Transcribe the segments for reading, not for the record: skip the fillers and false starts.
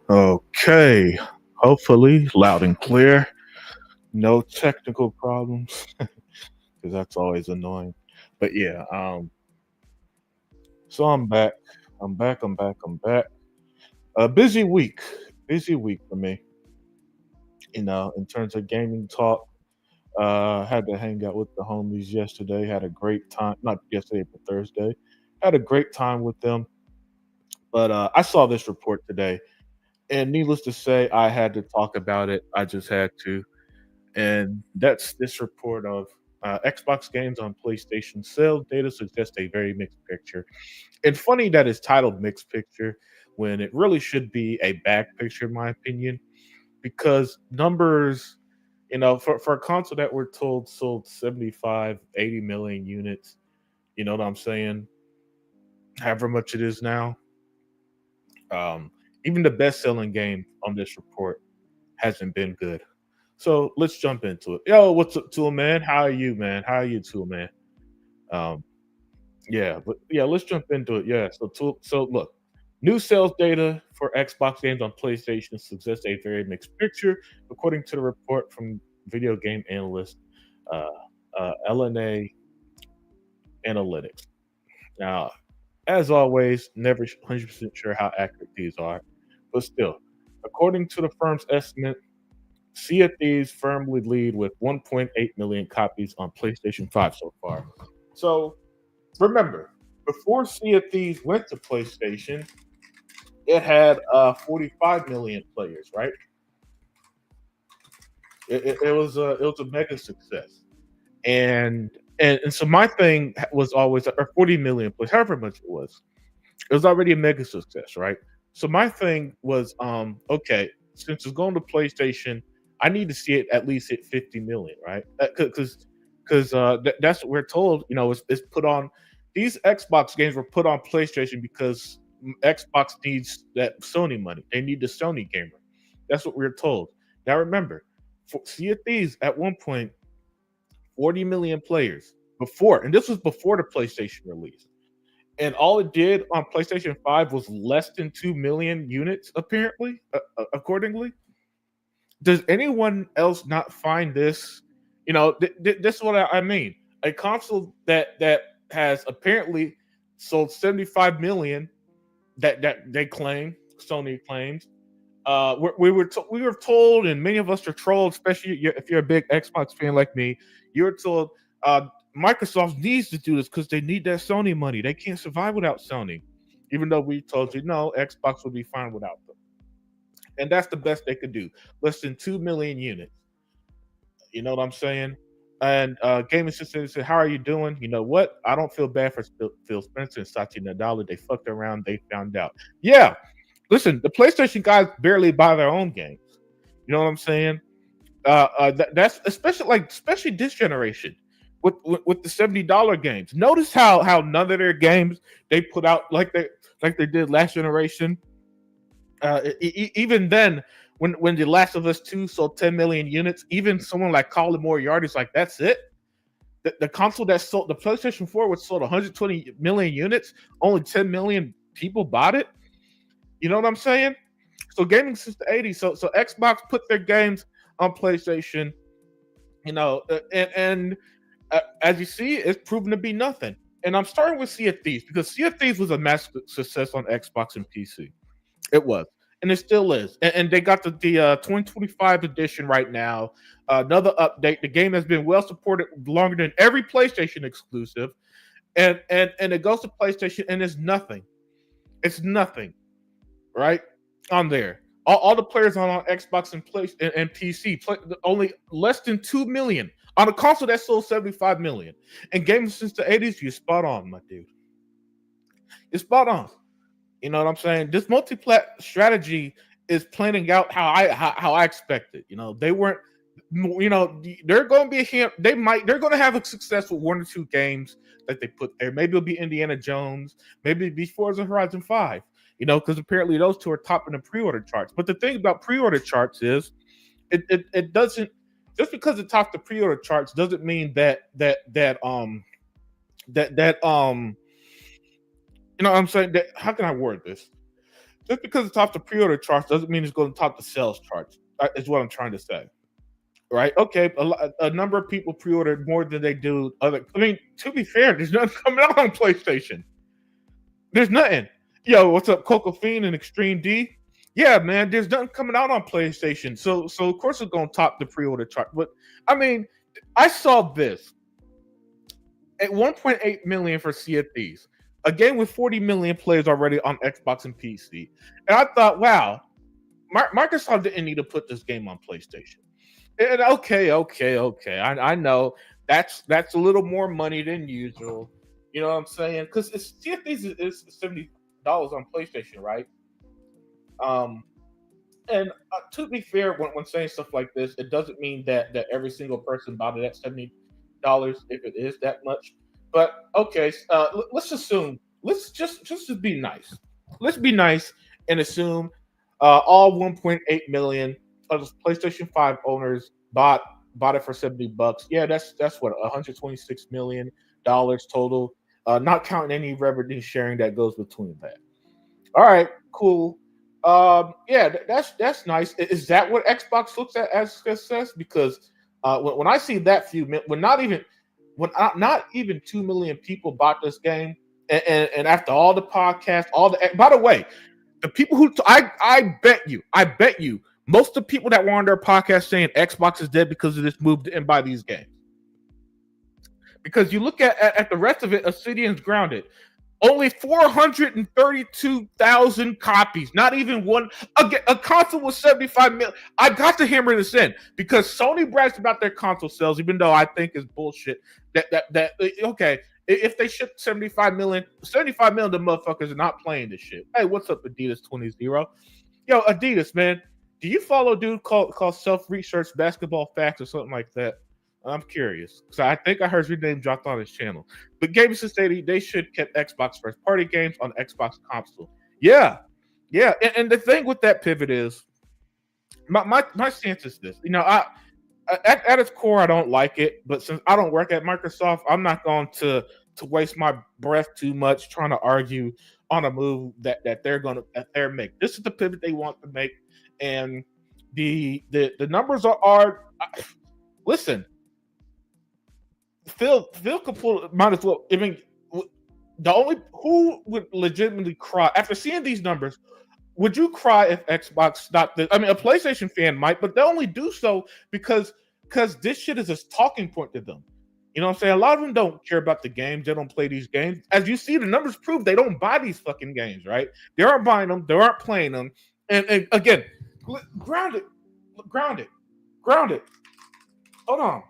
Okay, hopefully loud and clear. No technical problems because that's always annoying. But yeah, so I'm back. I'm back. I'm back. I'm back. A busy week for me. In terms of gaming talk, had to hang out with the homies yesterday. Had a great time. Not yesterday, but Thursday. Had a great time with them. But I saw this report today, and needless to say, I had to talk about it. I just had to. And that's this report of Xbox games on PlayStation sales data suggests a very mixed picture. And funny that it's titled mixed picture when it really should be a bad picture, in my opinion, because numbers, for a console that we're told sold 75, 80 million units, you know what I'm saying? However much it is now. Um, Even the best selling game on this report hasn't been good. So let's jump into it. Yo, what's up, Tool Man? How are you, man? How are you, Tool Man? Um, yeah, but yeah, let's jump into it. Yeah, so look, new sales data for Xbox games on PlayStation suggests a very mixed picture, according to the report from video game analyst uh, LNA Analytics. Now, as always, never 100% sure how accurate these are, but still, according to the firm's estimate, Sea of Thieves firmly lead with 1.8 million copies on PlayStation 5 so far. So remember, before Sea of Thieves went to PlayStation, it had 45 million players, right? It was a mega success, and and so my thing was always or 40 million players, however much it was. It was already a mega success, right? So my thing was, okay, since it's going to PlayStation, I need to see it at least hit 50 million, right? Because that's what we're told. It's put on. These Xbox games were put on PlayStation because Xbox needs that Sony money. They need the Sony gamer. That's what we're told. Now remember, Sea of Thieves at one point 40 million players before, and this was before the PlayStation release, and all it did on PlayStation 5 was less than 2 million units, apparently, accordingly. Does anyone else not find this? This is what I mean. A console that has apparently sold 75 million that they claim, Sony claims. We were told, and many of us are trolled, especially if you're a big Xbox fan like me. You're told Microsoft needs to do this because they need that Sony money. They can't survive without Sony, even though we told you no, Xbox will be fine without them, and that's the best they could do. Less than 2 million units. You know what I'm saying? And Gaming System said, "How are you doing? You know what? I don't feel bad for Phil Spencer and Satya Nadella. They fucked around. They found out. Yeah, listen, the PlayStation guys barely buy their own games. You know what I'm saying? That's especially this generation with the $70 games. Notice how none of their games they put out like they did last generation. Even then, when the Last of Us 2 sold 10 million units, even someone like Colin Moriarty's like, that's it. The console that sold the PlayStation 4, which sold 120 million units, only 10 million people bought it. You know what I'm saying? So gaming since the '80s. So Xbox put their games on PlayStation. And as you see, it's proven to be nothing. And I'm starting with Sea of Thieves because Sea of Thieves was a massive success on Xbox and PC. It was, and it still is. And they got the 2025 edition right now. Another update. The game has been well supported longer than every PlayStation exclusive, and it goes to PlayStation, and it's nothing. It's nothing, right? On there. All the players on Xbox and PC play only less than 2 million on a console that sold 75 million. And gaming since the '80s, you're spot on, my dude. You're spot on. You know what I'm saying? This multi-plat strategy is planning out how I expected. They weren't. They're going to be here. They're going to have a success with one or two games that they put there. Maybe it'll be Indiana Jones. Maybe it'll be Forza Horizon 5. Because apparently those two are topping the pre-order charts. But the thing about pre-order charts is, it doesn't, just because it tops the pre-order charts doesn't mean that you know what I'm saying, that how can I word this? Just because it tops the pre-order charts doesn't mean it's going to top the sales charts. Is what I'm trying to say, right? Okay, a number of people pre-ordered more than they do other. I mean, to be fair, there's nothing coming out on PlayStation. There's nothing. Yo, what's up, Coco Fiend and Extreme D? Yeah, man, there's nothing coming out on PlayStation. So of course it's gonna top the pre-order chart. But I mean, I saw this at 1.8 million for Sea of Thieves, a game with 40 million players already on Xbox and PC. And I thought, wow, Microsoft didn't need to put this game on PlayStation. And okay. I know that's a little more money than usual. You know what I'm saying? Because Sea of Thieves is $70 on PlayStation, right? Um, and to be fair, when saying stuff like this, it doesn't mean that every single person bought it at $70 if it is that much. But okay, let's assume. Let's just be nice. Let's be nice and assume all 1.8 million of the PlayStation 5 owners bought it for $70. Yeah, that's what $126 million total, not counting any revenue sharing that goes between that. All right, cool. Yeah, that's nice. Is that what Xbox looks at as success? Because when I see that few, when not even 2 million people bought this game, and after all the podcasts, all the by the way, the people who I bet you, most of the people that were on their podcast saying Xbox is dead because of this move didn't buy these games. Because you look at the rest of it, Obsidian's grounded. Only 432,000 copies. Not even one. A console was 75 million. I got to hammer this in because Sony brags about their console sales, even though I think is bullshit. That okay. If they ship 75 million, the motherfuckers are not playing this shit. Hey, what's up, Adidas 20 0? Yo, Adidas, man. Do you follow a dude called Self Research Basketball Facts or something like that? I'm curious because I think I heard your name dropped on his channel. But Gamers Society, they should keep Xbox first party games on Xbox console. Yeah, yeah. And the thing with that pivot is my stance is this. You know, at its core, I don't like it. But since I don't work at Microsoft, I'm not going to waste my breath too much trying to argue on a move that they're make. This is the pivot they want to make, and the numbers are listen. Phil could pull might as well. I mean, the only who would legitimately cry after seeing these numbers. Would you cry if Xbox stopped this? I mean, a PlayStation fan might, but they only do so because this shit is a talking point to them. You know what I'm saying? A lot of them don't care about the games. They don't play these games. As you see, the numbers prove they don't buy these fucking games, right? They aren't buying them. They aren't playing them. And again, grounded, grounded, grounded. Hold on.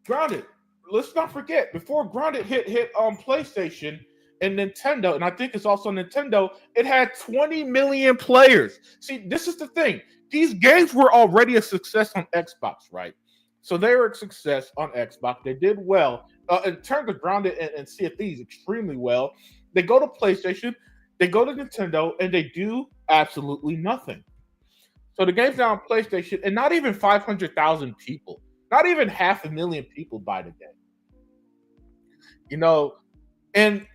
Grounded. Let's not forget before Grounded hit on PlayStation and Nintendo, and I think it's also Nintendo. It had 20 million players. See, this is the thing. These games were already a success on Xbox, right? So they were a success on Xbox. They did well in terms of Grounded and Sea of Thieves, extremely well. They go to PlayStation, they go to Nintendo, and they do absolutely nothing. So the game's now on PlayStation, and not even 500,000 people, not even 500,000 people buy the game. You know, and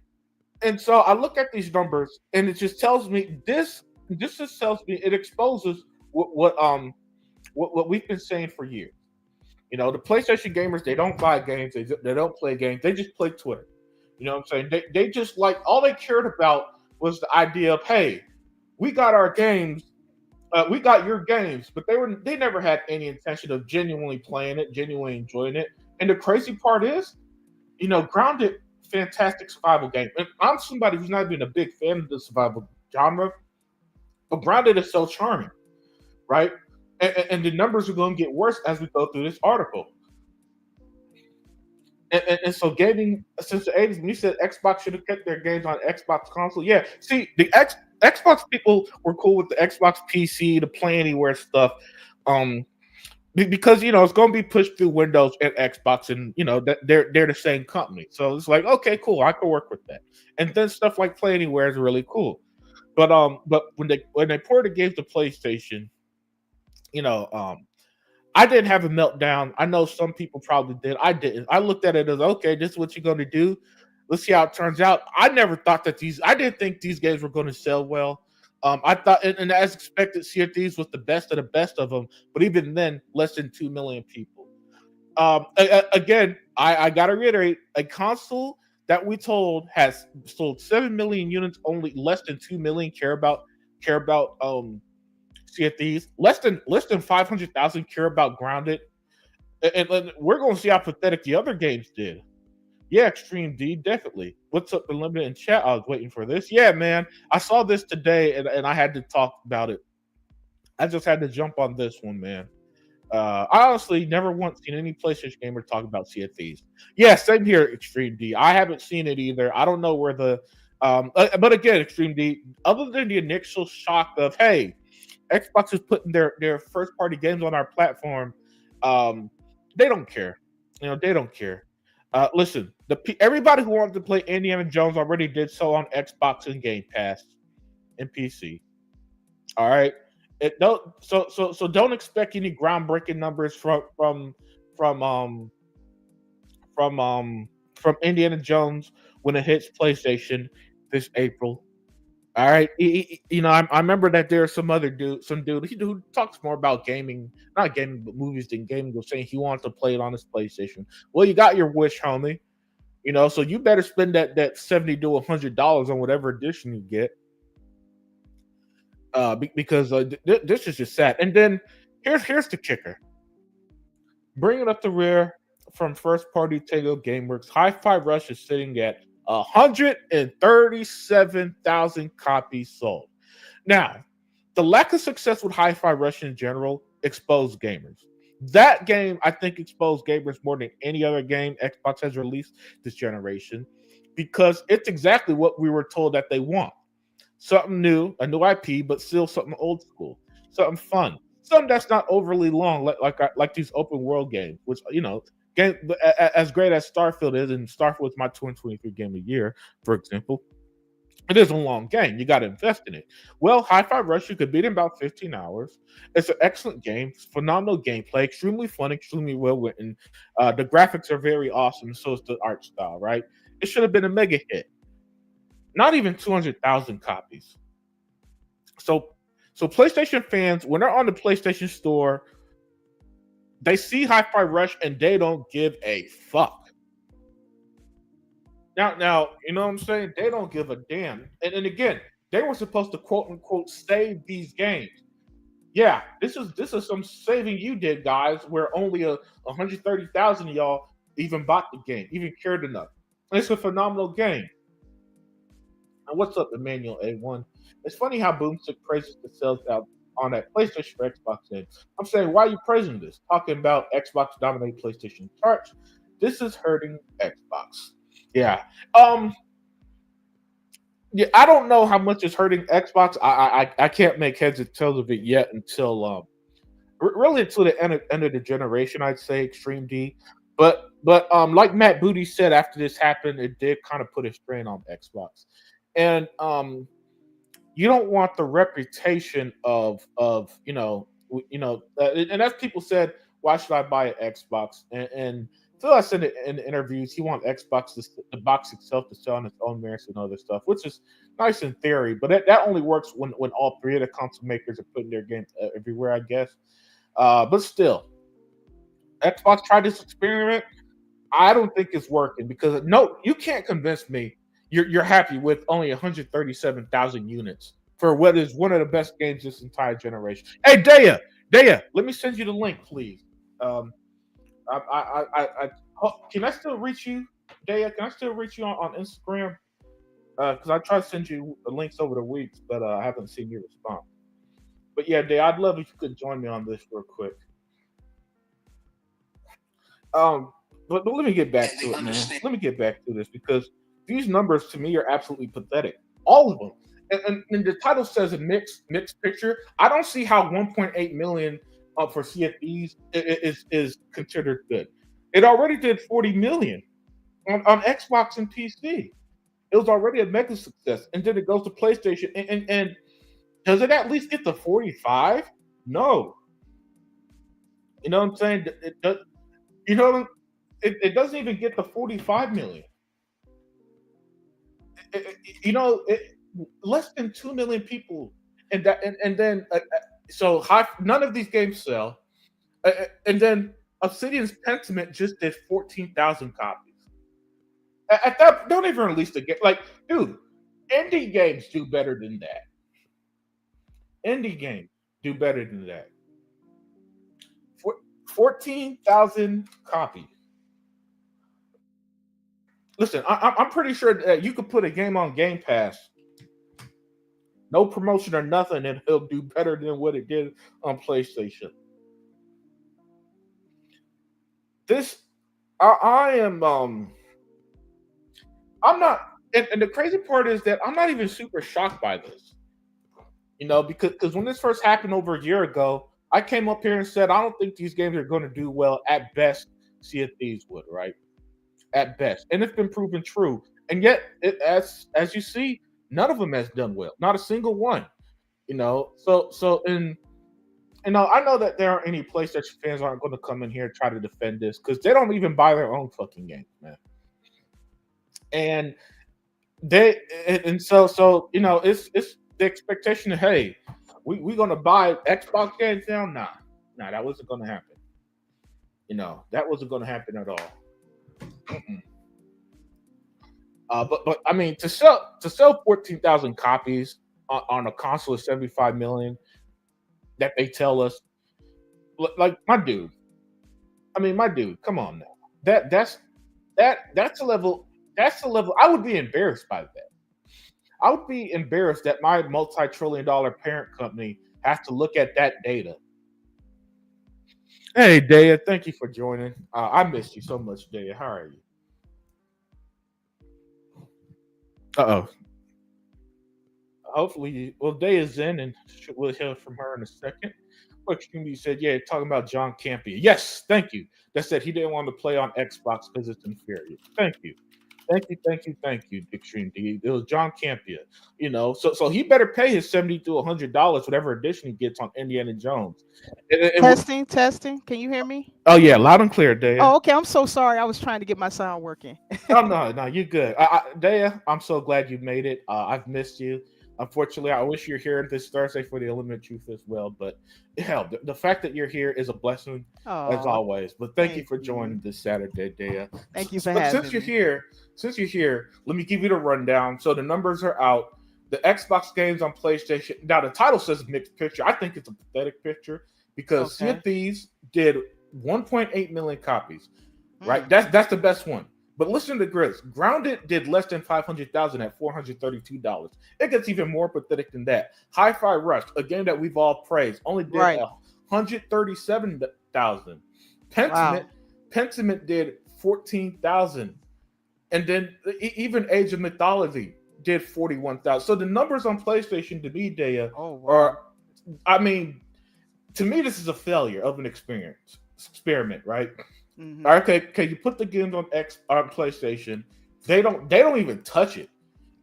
so I look at these numbers, and it just tells me this. This just tells me it exposes what we've been saying for years. You know, the PlayStation gamers, they don't buy games, they don't play games, they just play Twitter. You know what I'm saying? They just like all they cared about was the idea of, hey, we got our games, we got your games, but they never had any intention of genuinely playing it, genuinely enjoying it. And the crazy part is, you know, Grounded, fantastic survival game. And I'm somebody who's not been a big fan of the survival genre, but Grounded is so charming, right? And the numbers are going to get worse as we go through this article. And so gaming since the 80s, when you said Xbox should have kept their games on Xbox console, yeah. See, the Xbox people were cool with the Xbox PC, the Play Anywhere stuff, um, because you know it's going to be pushed through Windows and Xbox, and you know that they're the same company, so it's like okay, cool, I can work with that. And then stuff like Play Anywhere is really cool, but when they poured the games to PlayStation, you know, I didn't have a meltdown. I know some people probably did. I didn't. I looked at it as okay, this is what you're going to do. Let's see how it turns out. I never thought that these. I didn't think these games were going to sell well. I thought, and as expected, Sea of Thieves was the best of the best of them. But even then, less than 2 million people. Again, I gotta reiterate, a console that we told has sold 7 million units, only less than 2 million care about Sea of Thieves. Less than 500,000 care about Grounded, and we're gonna see how pathetic the other games did. Yeah, Extreme D, definitely. What's up, Unlimited in chat? I was waiting for this. Yeah, man, I saw this today, and I had to talk about it. I just had to jump on this one, man. I honestly never once seen any PlayStation gamer talk about Sea of Thieves. Yeah, same here, Extreme D. I haven't seen it either. I don't know where the but again, Extreme D, other than the initial shock of, hey, Xbox is putting their first party games on our platform, um, they don't care. They don't care. Listen, everybody who wanted to play Indiana Jones already did so on Xbox and Game Pass and PC. All right. So don't expect any groundbreaking numbers from um from um from Indiana Jones when it hits PlayStation this April. All right. I remember that there's some dude who talks more about gaming, not gaming, but movies than gaming, was saying he wants to play it on his PlayStation. Well, you got your wish, homie. So you better spend that $70 to $100 on whatever edition you get, because this is just sad. And then here's the kicker: bringing up the rear from first party Tango GameWorks, Hi-Fi Rush is sitting at 137,000 copies sold. Now, the lack of success with Hi-Fi Rush in general exposed gamers. That game, I think, exposed gamers more than any other game Xbox has released this generation, because it's exactly what we were told that they want: something new, a new IP, but still something old school, something fun, something that's not overly long, like these open world games. Which, game as great as Starfield is, and Starfield is my 2023 game of the year, for example. It is a long game. You got to invest in it. Well, Hi-Fi Rush, you could beat in about 15 hours. It's an excellent game, phenomenal gameplay, extremely fun, extremely well written. The graphics are very awesome, so is the art style, right? It should have been a mega hit. Not even 200,000 copies. So, PlayStation fans, when they're on the PlayStation Store, they see Hi-Fi Rush and they don't give a fuck. Now, you know what I'm saying? They don't give a damn. And again, they were supposed to quote unquote save these games. Yeah, this is some saving you did, guys. Where only 130,000 of y'all even bought the game, even cared enough. It's a phenomenal game. And what's up, Emmanuel A1? It's funny how Boomstick praises the sales out on that PlayStation for Xbox end. I'm saying, why are you praising this? Talking about Xbox dominate PlayStation charts. This is hurting Xbox. Yeah. Yeah, I don't know how much it's hurting Xbox. I can't make heads or tails of it yet until really until the end of the generation, I'd say, Extreme D. But like Matt Booty said, after this happened, it did kind of put a strain on Xbox. And you don't want the reputation of and as people said, why should I buy an Xbox? And Phil, I said it in the interviews, he wants Xbox the box itself to sell on its own merits and other stuff, which is nice in theory, but that only works when all three of the console makers are putting their games everywhere, I guess. But still, Xbox tried this experiment. I don't think it's working, because no, you can't convince me you're happy with only 137,000 units for what is one of the best games this entire generation. Hey, Daya, let me send you the link, please. Can I still reach you, Daya? Can I still reach you on Instagram? Because I tried to send you the links over the weeks, but I haven't seen your response. But yeah, Daya, I'd love if you could join me on this real quick. But let me get back to it, man. Let me get back to this, because these numbers to me are absolutely pathetic. All of them. And the title says a mixed picture. I don't see how 1.8 million for CFEs is considered good. It already did 40 million on Xbox and PC. It was already a mega success, and then it goes to PlayStation. And does it at least get to 45? No. You know what I'm saying? It does. You know, it doesn't even get the 45 million. you know, less than 2 million people, and then so high, none of these games sell, and then Obsidian's Pentiment just did 14,000 copies. At that, don't even release the game. Like, dude, indie games do better than that. Indie games do better than that. 14,000 copies. Listen, I'm pretty sure that you could put a game on Game Pass, no promotion or nothing, and it'll do better than what it did on PlayStation. This, I am, I'm not, and the crazy part is that I'm not even super shocked by this. Because when this first happened over a year ago, I came up here and said I don't think these games are going to do well at best. Sea of Thieves would, right? At best, and it's been proven true. And yet, as you see, none of them has done well. Not a single one. And I know that there aren't any PlayStation fans aren't going to come in here and try to defend this because they don't even buy their own fucking games, man. And they and so it's the expectation that hey, we gonna buy Xbox games now. Nah, that wasn't gonna happen. That wasn't gonna happen at all. Mm-mm. But I mean to sell 14,000 copies on a console of 75 million that they tell us, like my dude. I mean, my dude, come on now. That's a level. That's the level. I would be embarrassed by that. I would be embarrassed that my multi-trillion-dollar parent company has to look at that data. Hey, Daya, thank you for joining. I missed you so much, Daya. How are you? Uh oh. Hopefully, well, Daya's in, and we'll hear from her in a second. But you said, yeah, talking about John Campia. Yes, thank you. That said, he didn't want to play on Xbox because it's inferior. Thank you. Thank you, Extreme D. It was John Campia, so he better pay his $70 to $100 whatever edition he gets on Indiana Jones. Testing, testing. Can you hear me? Oh yeah, loud and clear, Daya. Oh, okay. I'm so sorry. I was trying to get my sound working. Oh no, you're good. Daya, I'm so glad you made it. I've missed you. Unfortunately, I wish you're here this Thursday for the Eliminate Truth as well. But hell, the fact that you're here is a blessing as Oh, always. But thank you thank for you. joining this Saturday, Daya. Thank you for But since having you're me. here, let me give you the rundown. So the numbers are out. The Xbox games on PlayStation. Now the title says mixed picture. I think it's a pathetic picture because Sea Okay. of Thieves did 1.8 million copies. Right, Mm. that's the best one. But listen to Grizz. Grounded did less than 500,000 at $432. It gets even more pathetic than that. Hi-Fi Rush, a game that we've all praised, only did Right. 137,000. Pentiment, Wow. Pentiment did 14,000, and then even Age of Mythology did 41,000. So the numbers on PlayStation to me, Daya, Oh, wow. are, I mean, to me, this is a failure of an experiment, right? Hmm. Okay, you put the games on PlayStation. They don't even touch it.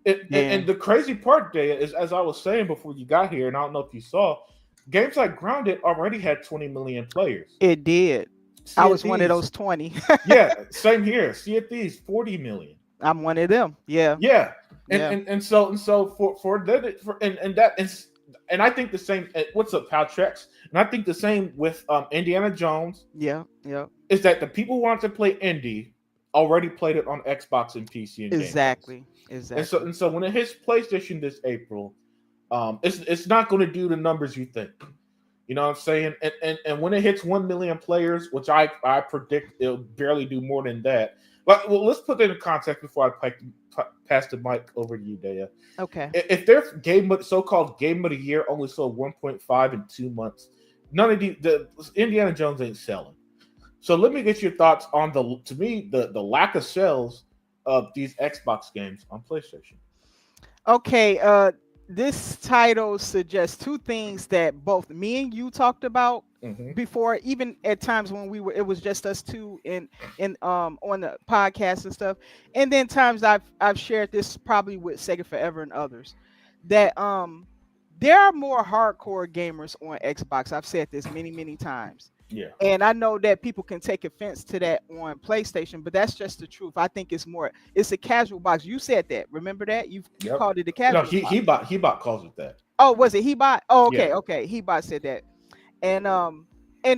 And Yeah, the crazy part, Daya, is as I was saying before you got here, and I don't know if you saw, games like Grounded already had 20 million players. it did. I Sea of was one of Thieves, those 20. yeah, same here. Sea of Thieves, 40 million. I'm one of them. Yeah. Yeah, and Yeah. and, and so for that and that is and I think the same. What's up, Paltrex? And I think the same with Indiana Jones Yeah. Yeah. is that the people who want to play indie already played it on Xbox and PC and Game Pass. Exactly. And so Exactly. and so when it hits PlayStation this April, it's not going to do the numbers you think. You know what I'm saying? And when it hits 1 million players, which I predict it'll barely do more than that. But well, let's put that in context before pass the mic over to you, Daya. Okay. If their so-called game of the year only sold 1.5 in 2 months, none of the Indiana Jones ain't selling. So let me get your thoughts on the lack of sales of these Xbox games on PlayStation. Okay. This title suggests two things that both me and you talked about Hmm. before, even at times when it was just us two in on the podcast and stuff. And then times I've shared this probably with Sega Forever and others that there are more hardcore gamers on Xbox. I've said this many, many times. Yeah. And I know that people can take offense to that on PlayStation, but that's just the truth. I think it's a casual box. You said that. Remember that? You Yep. called it a No, casual he box. he bought calls it that. Oh, was it Hebot? Oh, Yeah. okay. Hebot said that. And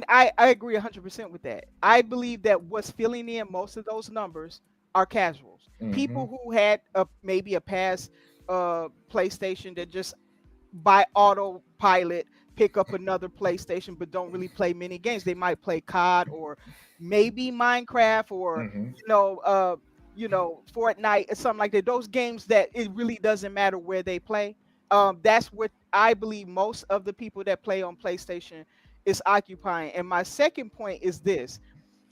I agree 100% with that. I believe that what's filling in most of those numbers are casuals. Mm-hmm. People who had maybe a past PlayStation that just by autopilot pick up another PlayStation but don't really play many games. They might play COD or maybe Minecraft or Mm-hmm. you know uh Fortnite or something like that. Those games that it really doesn't matter where they play. That's what I believe most of the people that play on PlayStation is occupying. And my second point is this.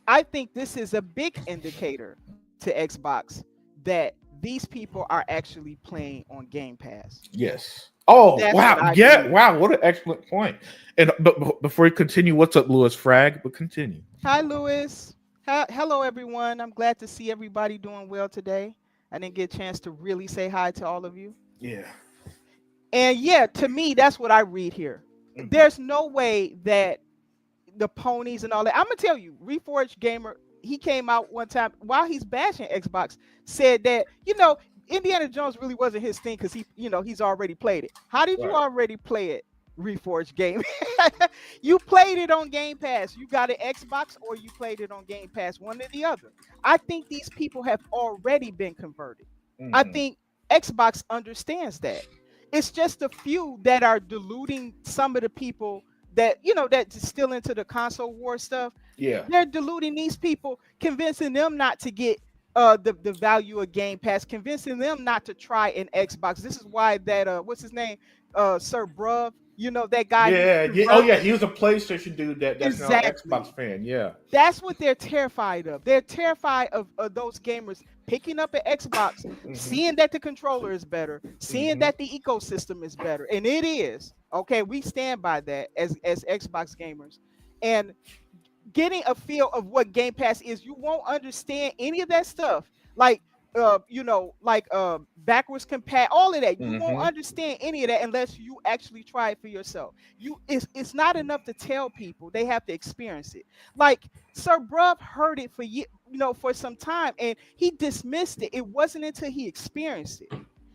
I think this is a big indicator to Xbox that these people are actually playing on Game Pass. Yes. Oh That's what wow. I Yeah. believe. Wow. What an excellent point. And but before you continue, what's up, Lewis Frag? But continue. Hi, Lewis. Hello, everyone. I'm glad to see everybody doing well today. I didn't get a chance to really say hi to all of you. Yeah. And yeah, to me, that's what I read here. Mm-hmm. There's no way that the ponies and all that. I'm gonna tell you, Reforged Gamer, he came out one time while he's bashing Xbox, said that Indiana Jones really wasn't his thing because he's already played it. How did you Right. already play it? Reforged Game. You played it on Game Pass. You got an Xbox or you played it on Game Pass, one or the other. I think these people have already been converted. I Mm-hmm. think Xbox understands that. It's just a few that are deluding some of the people that's still into the console war stuff. Yeah. They're deluding these people, convincing them not to get the value of Game Pass, convincing them not to try an Xbox. This is why that what's his name, Sir Bruv, that guy who Yeah. Yeah. Oh converted. yeah. He was a PlayStation dude that's now an Xbox Exactly. fan. Yeah. That's what they're terrified of. They're terrified of those gamers picking up an Xbox, Mm-hmm. seeing that the controller is better, seeing Mm-hmm. that the ecosystem is better, and it is. Okay, we stand by that as Xbox gamers. And getting a feel of what Game Pass is, you won't understand any of that stuff. Like backwards compat, all of that. You won't Mm-hmm. understand any of that unless you actually try it for yourself. It's not enough to tell people; they have to experience it. Like Sir Bruv heard it for some time, and he dismissed it. It wasn't until he experienced it.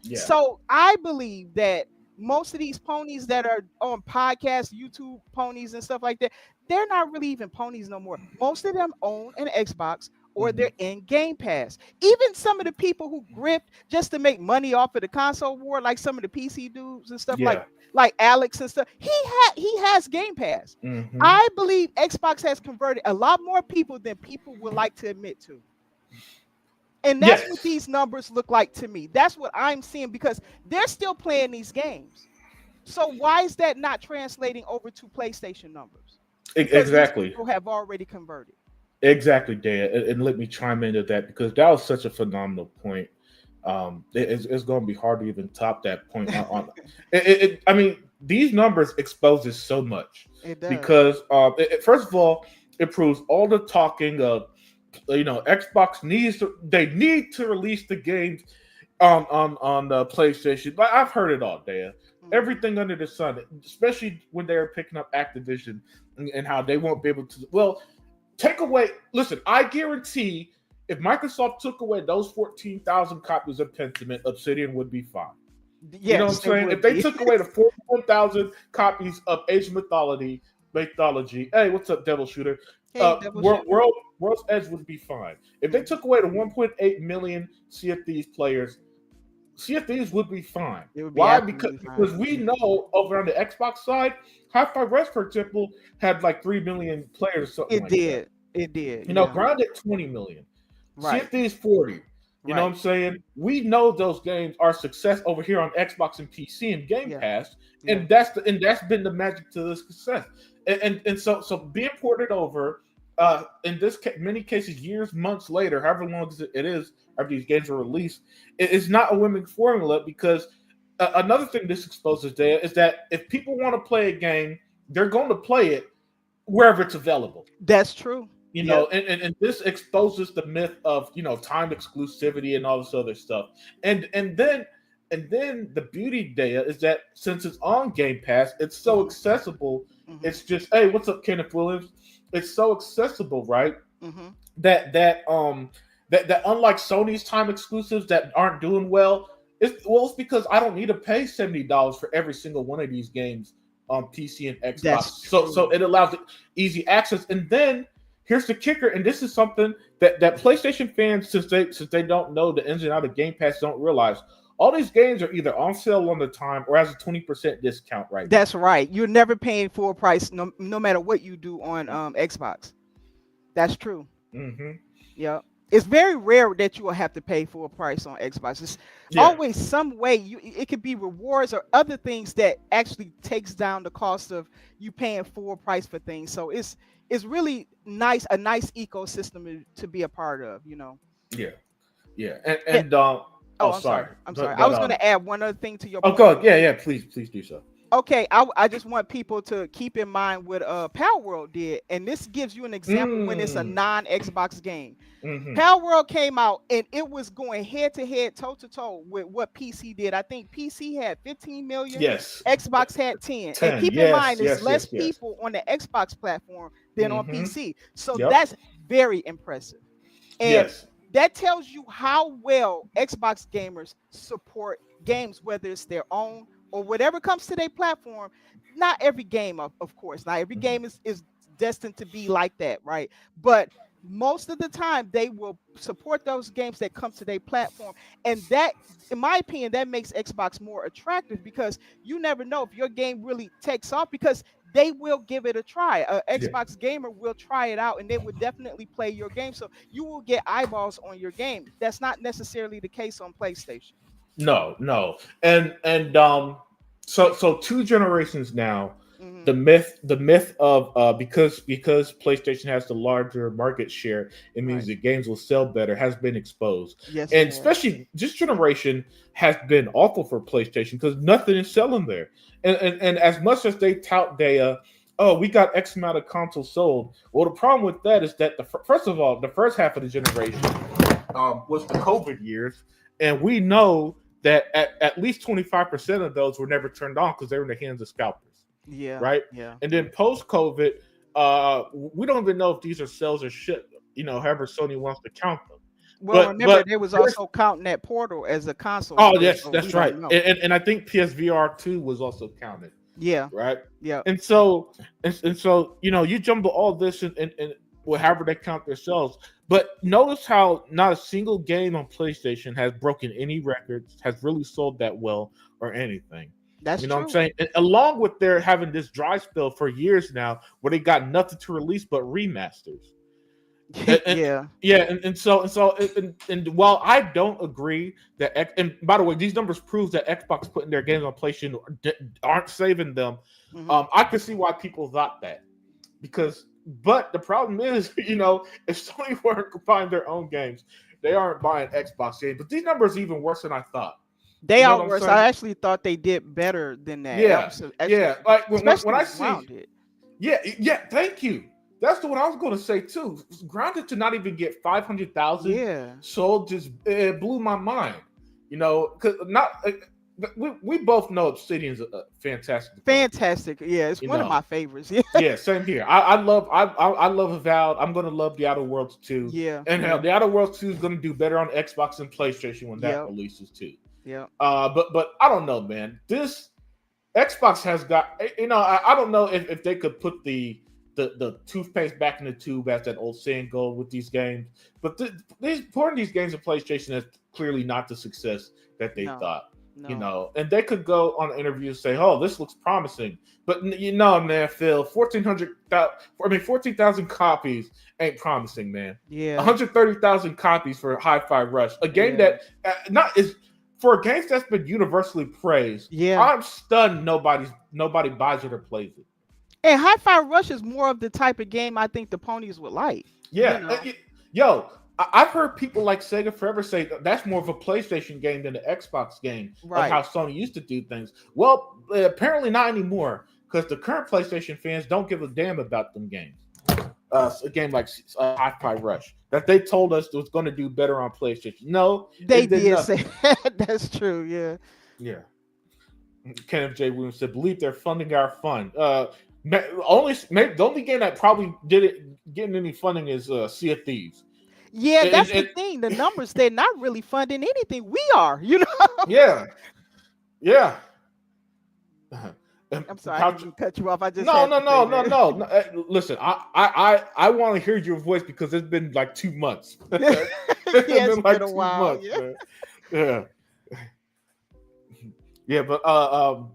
Yeah. So I believe that most of these ponies that are on podcasts, YouTube ponies and stuff like that, they're not really even ponies no more. Most of them own an Xbox or Mm-hmm. they're in Game Pass. Even some of the people who grift just to make money off of the console war, like some of the PC dudes and stuff Yeah. like Alex and stuff, he has Game Pass. Mm-hmm. I believe Xbox has converted a lot more people than people would like to admit to. And that's what Yes. these numbers look like to me. That's what I'm seeing because they're still playing these games. So why is that not translating over to PlayStation numbers? Because these Exactly. people have already converted. Exactly, Dan. And let me chime into that because that was such a phenomenal point. It's going to be hard to even top that point. I mean, these numbers exposes so much It does. because first of all, it proves all the talking of Xbox they need to release the games on the PlayStation. Like I've heard it all, Dan. Mhm. Everything under the sun, especially when they're picking up Activision and how they won't be able to. Well, take away. Listen, I guarantee if Microsoft took away those 14,000 copies of Pentiment, Obsidian would be fine. You know what I'm Yes, it saying? If would they be. took away the 41,000 copies of Age of mythology, hey, what's up, Devil Shooter? Hey, Double Shooter. World's Edge would be fine. If they took away the 1.8 million Sea of Thieves players, Sea of Thieves would be fine. It would be Why? Because absolutely because fine. we know over on the Xbox side, Hi-Fi Rush, for example, had like 3 million players or something It like that. did. It did. Yeah. Grounded 20 million. Sea of Right. Thieves 40. You know what Right. I'm saying? We know those games are success over here on Xbox and PC and Game Yeah. Pass, Yeah. and that's been the magic to the success. And so being ported over, in many cases, years, months later, however long it is after these games are released, it's not a winning formula because another thing this exposes there is that if people want to play a game, they're going to play it wherever it's available. That's true. Yep. And this exposes the myth of time exclusivity and all this other stuff. And then the beauty there is that since it's on Game Pass, it's so Hmm. accessible. Hmm. It's just, hey, what's up, Kenneth Williams? it's so accessible, right? Mm-hmm. That that unlike Sony's time exclusives that aren't doing well, it's because I don't need to pay $70 for every single one of these games on PC and Xbox. That's So true. it allows easy access. And then here's the kicker, and this is something that PlayStation fans, since they don't know the ins and out of Game Pass, don't realize. All these games are either on sale on the time or has a 20% discount right now. That's right. You're never paying full price, no matter what you do on Xbox. That's true. Hmm. Yeah. It's very rare that you will have to pay full price on Xbox. It's Yeah, always some way it could be rewards or other things that actually takes down the cost of you paying full price for things. So it's really nice, a nice ecosystem to be a part of, you know. yeah, yeah. And And oh, oh, I'm sorry. sorry, I'm sorry. I but was going to add one other thing to your oh, point. God, yeah, yeah. Please do so. Okay, I just want people to keep in mind what Power World did, and this gives you an example when it's a Mm. non-Xbox game. Hmm. Power World came out and it was going head to head, toe to toe with what PC did. I think PC had 15 million, Yes. Xbox had 10. And 10. keep in Yes, mind, there's yes, less yes, yes. people on the Xbox platform than on Hmm. PC. So Yep. that's very impressive. And Yes. that tells you how well Xbox gamers support games, whether it's their own or whatever comes to their platform. Not every game, of course, not every Mhm. game is destined to be like that, right? But most of the time they will support those games that come to their platform, and that, in my opinion, that makes Xbox more attractive because you never know if your game really takes off, because they will give it a try. A Yeah. Xbox gamer will try it out and they would definitely play your game, so you will get eyeballs on your game. That's not necessarily the case on PlayStation. No, no. And so two generations now, Hmm. the myth of because PlayStation has the larger market share, it means Right. that games will sell better, has been exposed. Yes, it And has. especially this generation has been awful for PlayStation because nothing is selling there. And as much as they tout data, oh, we got X amount of consoles sold. Well, the problem with that is that first of all, the first half of the generation was the COVID years, and we know that at least 25% of those were never turned on because they were in the hands of scalpers, Yeah, right? yeah, And then yeah. post COVID, we don't even know if these are sales or shit, however Sony wants to count them. Well, remember But they was there's also counting that Portal as a console oh sale, yes, so we that's don't right, know. and I think PSVR 2 was also counted, Yeah, right? yeah, And so and so you jumble all this and however they count themselves. But notice how not a single game on PlayStation has broken any records, has really sold that well or anything. that's You know what I'm true. saying? And along with their having this dry spell for years now, where they got nothing to release but remasters. And Yeah, yeah, and while I don't agree that, and by the way, these numbers prove that Xbox putting their games on PlayStation aren't saving them. hmm, I can see why people thought that because, but the problem is, if Sony were to find their own games, they aren't buying Xbox games. But these numbers are even worse than I thought. they You know are what I'm worse. saying? I actually thought they did better than that. That Yeah, was yeah. actually, Like when especially I with see, Grounded. yeah, yeah. Thank you. That's the one I was going to say too. Grounded to not even get 500,000 Yeah, sold just it blew my mind. Because not we both know Obsidian's a fantastic developer. fantastic. Yeah, it's You one of know, my favorites. Yeah, yeah, same here. I love Avowed. I'm gonna love The Outer Worlds too. yeah, And hell, yeah, The Outer Worlds 2 is gonna do better on Xbox and PlayStation when that yeah, releases too. yeah. But I don't know, man. This Xbox has got I don't know if they could put the toothpaste back in the tube, as that old saying goes with these games. But these pouring these games to PlayStation is clearly not the success that they No, thought. no. And they could go on an interview and say, "Oh, this looks promising," but man, Phil, 14,000 copies ain't promising, man. One Yeah, hundred thirty thousand copies for Hi-Fi Rush, a game yeah, that not is for a game that's been universally praised. yeah. I'm stunned nobody buys it or plays it. And Hi-Fi Rush is more of the type of game I think the ponies would like. You Yeah, know, yo, I've heard people like Sega Forever say that's more of a PlayStation game than the Xbox game of how right? Sony used to do things. Well, apparently not anymore because the current PlayStation fans don't give a damn about them games. A game like Hi-Fi Rush that they told us was going to do better on PlayStation. No, They it did did nothing. say that's true. Yeah. Yeah. Kenneth J. Williams said, "Believe they're funding our fun." The only game that probably did it getting any funding is Sea of Thieves. Yeah, It, that's it, the it thing. The numbers, they're not really funding anything. We are, you know. yeah, yeah. And I'm sorry, I didn't Pouch, mean to cut you off. I just no, had no, to say no, no, that. no. No. Listen, I want to hear your voice because it's been like 2 months. It's Yeah, it's been been like a two while. months, Yeah. man. Yeah, yeah, but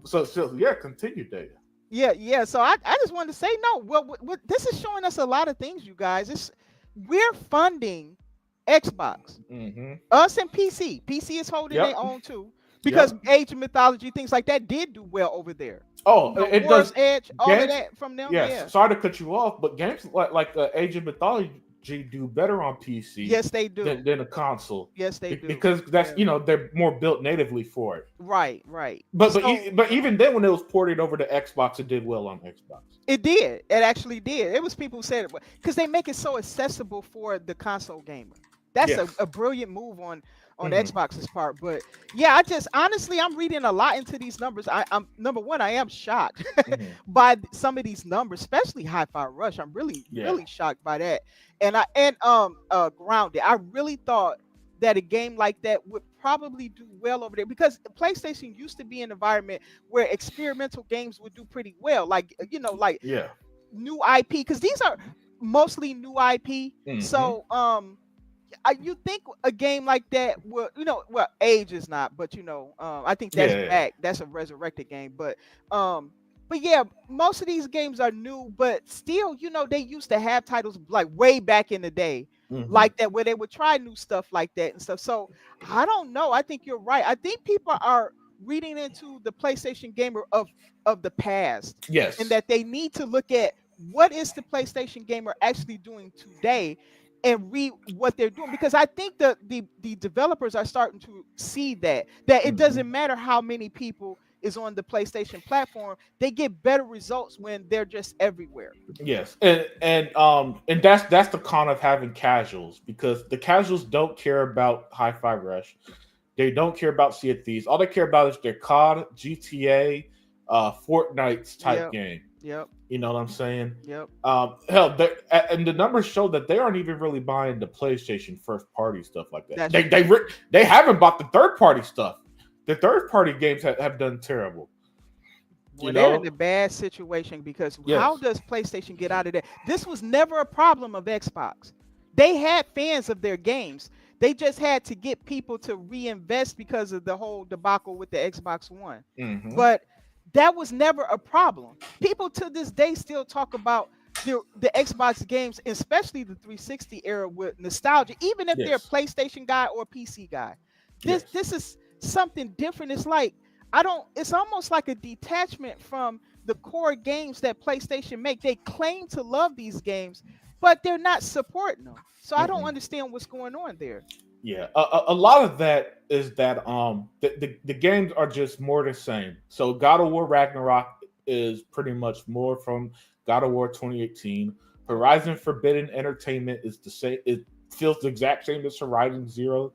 so yeah, continue, Dave. Yeah. So I just wanted to say no. Well, this is showing us a lot of things, you guys. We're funding Xbox, Mm-hmm. us and PC. PC is holding their Yep, own too, because yep. Age of Mythology, things like that, did do well over there. Oh, it War's does. Edge, all of Games, that from them. yes. Yeah. Sorry to cut you off, but games like Age of Mythology do better on PC Yes, they do. than a console Yes, they do. because that's Yeah. they're more built natively for it. Right. Right. But So but even then, when it was ported over to Xbox, it did well on Xbox. it did. It actually did. It was people who said it because they make it so accessible for the console gamer. That's Yes. a brilliant move on Hmm. Xbox's part. But yeah, I just honestly I'm reading a lot into these numbers. I'm number one, I am shocked Hmm. by some of these numbers, especially Hi-Fi Rush. I'm really, Yeah. really shocked by that. Grounded. I really thought that a game like that would probably do well over there because PlayStation used to be an environment where experimental games would do pretty well, like like Yeah. new IP, because these are mostly new IP. Hmm. So you think a game like that would, well, Age is not, but I think that's Yeah. Yeah. back. That's a resurrected game, but yeah, most of these games are new, but still, they used to have titles like way back in the day, Hmm. like that, where they would try new stuff like that and stuff. So I don't know. I think you're right. I think people are reading into the PlayStation gamer of the past, and Yes. that they need to look at what is the PlayStation gamer actually doing today and read what they're doing, because I think the developers are starting to see that it Hmm. doesn't matter how many people is on the PlayStation platform, they get better results when they're just everywhere. Yes, and that's the con of having casuals because the casuals don't care about Hi-Fi Rush. They don't care about Sea of Thieves. All they care about is their COD, GTA, Fortnite's type Yep, game. yep, You know what I'm saying? yep. Hell, and the numbers show that they aren't even really buying the PlayStation first party stuff like that. That's They haven't bought the third party stuff. The third party games have done terrible. You Well, they're in know? a bad situation because how Yes. does PlayStation get out of that? This was never a problem of Xbox. They had fans of their games. They just had to get people to reinvest because of the whole debacle with the Xbox One. Hmm. But that was never a problem. People to this day still talk about the Xbox games, especially the 360 era, with nostalgia, even if they're a Yes. PlayStation guy or PC guy. This Yes. this is something different. It's like I don't. It's almost like a detachment from the core games that PlayStation make. They claim to love these games, but they're not supporting them. So I don't Mm-mm. understand what's going on there. Yeah, a lot of that is that the games are just more the same. So God of War Ragnarok is pretty much more from God of War 2018. Horizon Forbidden Entertainment is the same. It feels the exact same as Horizon Zero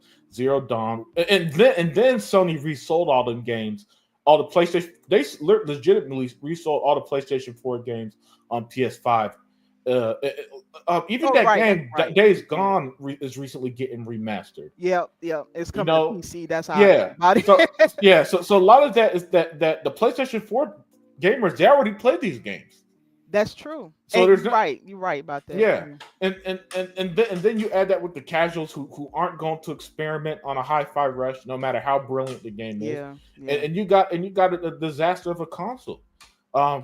Dawn, and then Sony resold all them games. All the PlayStation, legitimately resold all the PlayStation 4 games on PS5. Uh, even Oh, that right. That's game, right. Days Yeah. Gone, is recently getting remastered. Yep. Yep. It's You coming to know, PC. That's how I feel yeah. about So it. yeah, so a lot of that is that the PlayStation 4 gamers they already played these games. That's true. So And there's you're not right. You're right about that. yeah. Yeah. And then you add that with the casuals who aren't going to experiment on a Hi-Fi Rush, no matter how brilliant the game is, Yeah. and, Yeah. and you got a disaster of a console.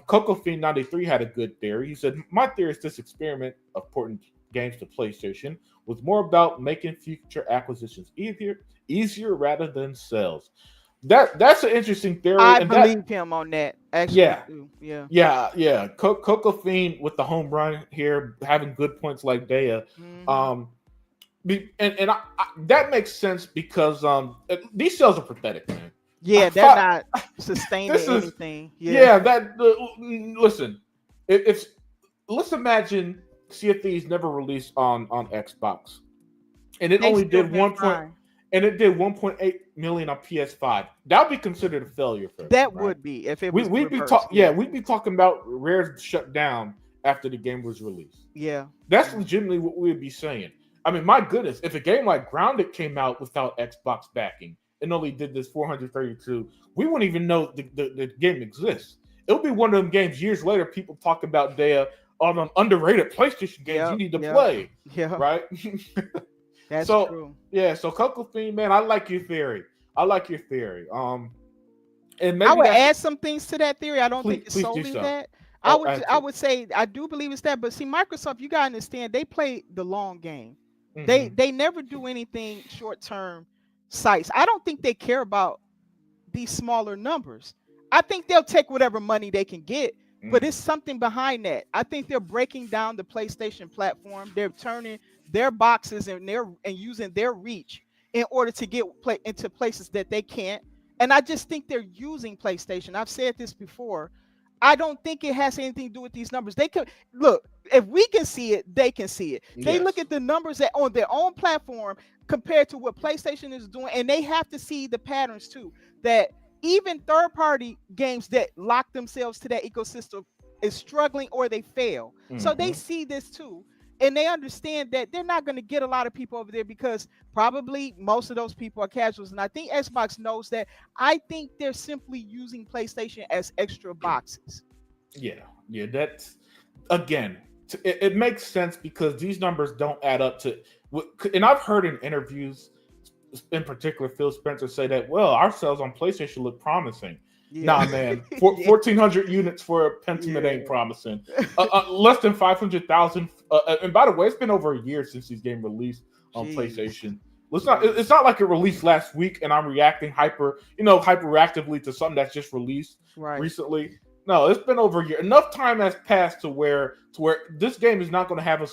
Coco Fiend 93 had a good theory. He said, "My theory is this experiment of porting games to PlayStation was more about making future acquisitions easier rather than sales." That's an interesting theory, I and that believe him on that. Actually, yeah, too. Yeah. yeah. Coco Fiend with the home run here, having good points like Daya. Hmm. Um, that makes sense because these sales are pathetic, man. I Yeah. They're thought not sustaining this is anything. Yeah. yeah. Listen, if let's imagine Sea of Thieves never released on Xbox, and it They only still did been one point, fine. and it did 1.8 million on PS5. That would be considered a failure for them, That right? would be if it We was we'd be reversed. Yeah, we'd be talking about Rare's shut down after the game was released. yeah, That's yeah, legitimately what we would be saying. I mean, my goodness, if a game like Grounded came out without Xbox backing and only did this 432, we wouldn't even know the game exists. It'll be one of them games years later. People talk about their underrated PlayStation games you yep, need to yep, play, yeah. right? That's So true. yeah, so Coco Fiend, man, I like your theory. I like your theory. And I maybe would that's add some things to that theory. I don't think it's please do solely so. that. Oh, add I to it. would say I do believe it's that, but see, Microsoft, you gotta understand, they play the long game. Mm-hmm. They never do anything short term sites. I don't think they care about these smaller numbers. I think they'll take whatever money they can get, but it's Mm-hmm. something behind that. I think they're breaking down the PlayStation platform. They're turning their boxes and using their reach in order to get into places that they can't. And I just think they're using PlayStation. I've said this before. I don't think it has anything to do with these numbers. They could look, if we can see it, they can see it. They look Yes. at the numbers that on their own platform compared to what PlayStation is doing, and they have to see the patterns too. That even third-party games that lock themselves to that ecosystem is struggling or they fail. So they Mm-hmm. see this too. And they understand that they're not going to get a lot of people over there because probably most of those people are casuals. And I think Xbox knows that. I think they're simply using PlayStation as extra boxes. Yeah. Yeah. That's again. It makes sense because these numbers don't add up to. And I've heard in interviews, in particular, Phil Spencer say that, well, our sales on PlayStation look promising. Yeah. Nah, man, Yeah. 1,400 units for a Pentiment Yeah. ain't promising. Less than 500,000. And by the way, it's been over a year since these games released on Jeez. PlayStation. Let's not. Jeez. It's not like it released last week, and I'm reacting hyperactively to something that's just released Right. recently. No, it's been over a year. Enough time has passed to where this game is not going to have a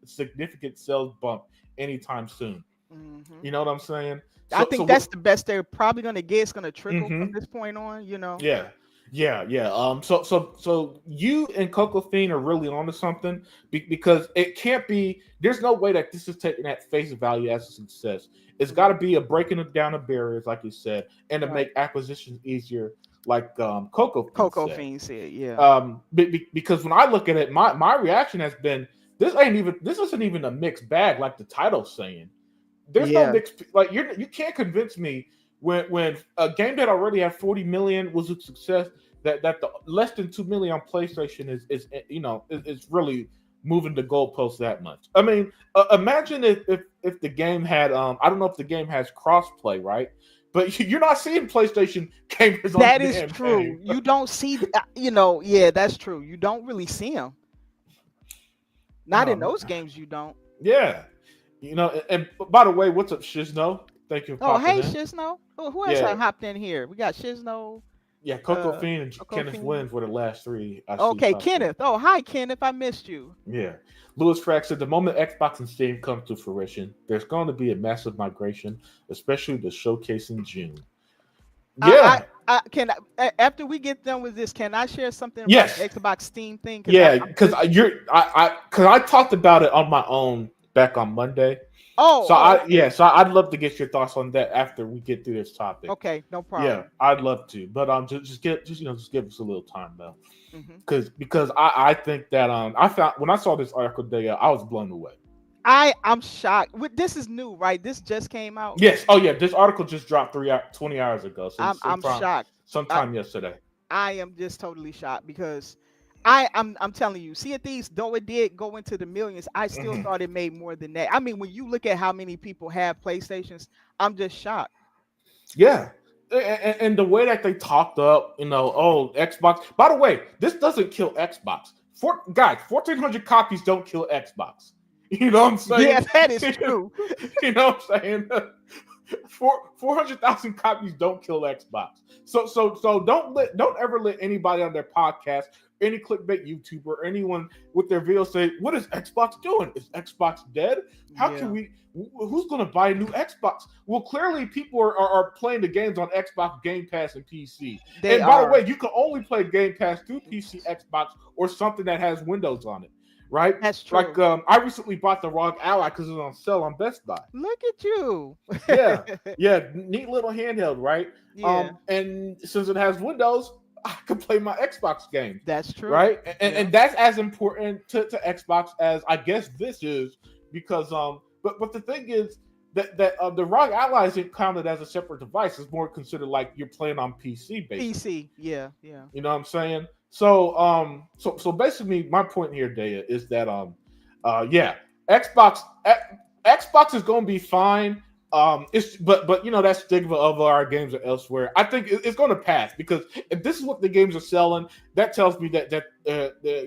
significant sales bump anytime soon. Hmm. You know what I'm saying? I So think what? that's the best they're probably going to get. It's going to trickle from Mm-hmm. this point on, you know. Yeah, yeah. So you and Coco Fiend are really onto something because it can't be. There's no way that this is taken at face value as a success. It's got to Mhm. be a breaking it down of barriers, like you said, and to Right. make acquisitions easier, like Coco Fiend Coco said. Fiend said, yeah. Because when I look at it, my reaction has been this isn't even a mixed bag like the title's saying. There's no Yeah. mixed like you can't convince me when a game that already had 40 million was a success that the less than 2 million on PlayStation is really moving the goalpost that much. I mean, imagine if the game had I don't know if the game has crossplay, right? But you're not seeing PlayStation gamers on That the is damn game. true. You don't see, you know, yeah, that's true. You don't really see them. Not in Um, those games, you don't. yeah, and by the way, what's up, Shizno? Thank you for Oh, popping hey, in. Shizno. Who else Yeah, hopped in here? We got Shizno, yeah, Coco Fiend and Coco Kenneth Fiend. Wins were the last three I see Okay, popped in. Kenneth. Oh, hi, Kenneth. I missed you. Yeah. Lewis Frack said the moment Xbox and Steam come to fruition, there's going to be a massive migration, especially the showcase in June. I, Yeah. can after we get done with this, can I share something about Yes. the Xbox Steam thing? Because Yeah. I'm Because just. I talked about it on my own back on Monday. Oh, So oh, okay, I'd love to get your thoughts on that after we get through this topic. okay, no Yeah, problem. I'd love to, but just give us a little time though, Hmm. because I think that I found when I saw this article today, I was blown away. I'm shocked. This is new, right? This just came out. Yes. Oh yeah. This article just dropped 20 hours ago. So I'm shocked. I, sometime yesterday. I am just totally shocked because I'm telling you, Sea of Thieves, though it did go into the millions, I still Hmm. thought it made more than that. I mean, when you look at how many people have PlayStations, I'm just shocked. Yeah. And the way that they talked up, oh Xbox. By the way, this doesn't kill Xbox. Guys, 1,400 copies don't kill Xbox. You know what I'm Yeah, saying? that is true. You know what I'm saying? 400,000 copies don't kill Xbox. So don't ever let anybody on their podcast, any clickbait YouTuber, or anyone with their video say, "What is Xbox doing? Is Xbox dead? How can Yeah, we? Who's going to buy a new Xbox?" Well, clearly people are playing the games on Xbox Game Pass and PC. they And by the are. way, you can only play Game Pass through PC, Xbox, or something that has Windows on it. right? That's Like true. I recently bought the ROG Ally because it was on sale on Best Buy. Look at you. Yeah, yeah, neat little handheld, right? Yeah, And since it has Windows, I can play my Xbox games, that's true. right? And, Yeah. and that's as important to Xbox as I guess this is because but the thing is that the ROG Ally isn't counted as a separate device. It's more considered like you're playing on PC basically. PC. Yeah, yeah. You know what I'm saying? So basically, my point here, Daya, is that yeah, Xbox Xbox is going to be fine. It's but you know that stigma of our games are elsewhere. I think it's going to pass because if this is what the games are selling, that tells me that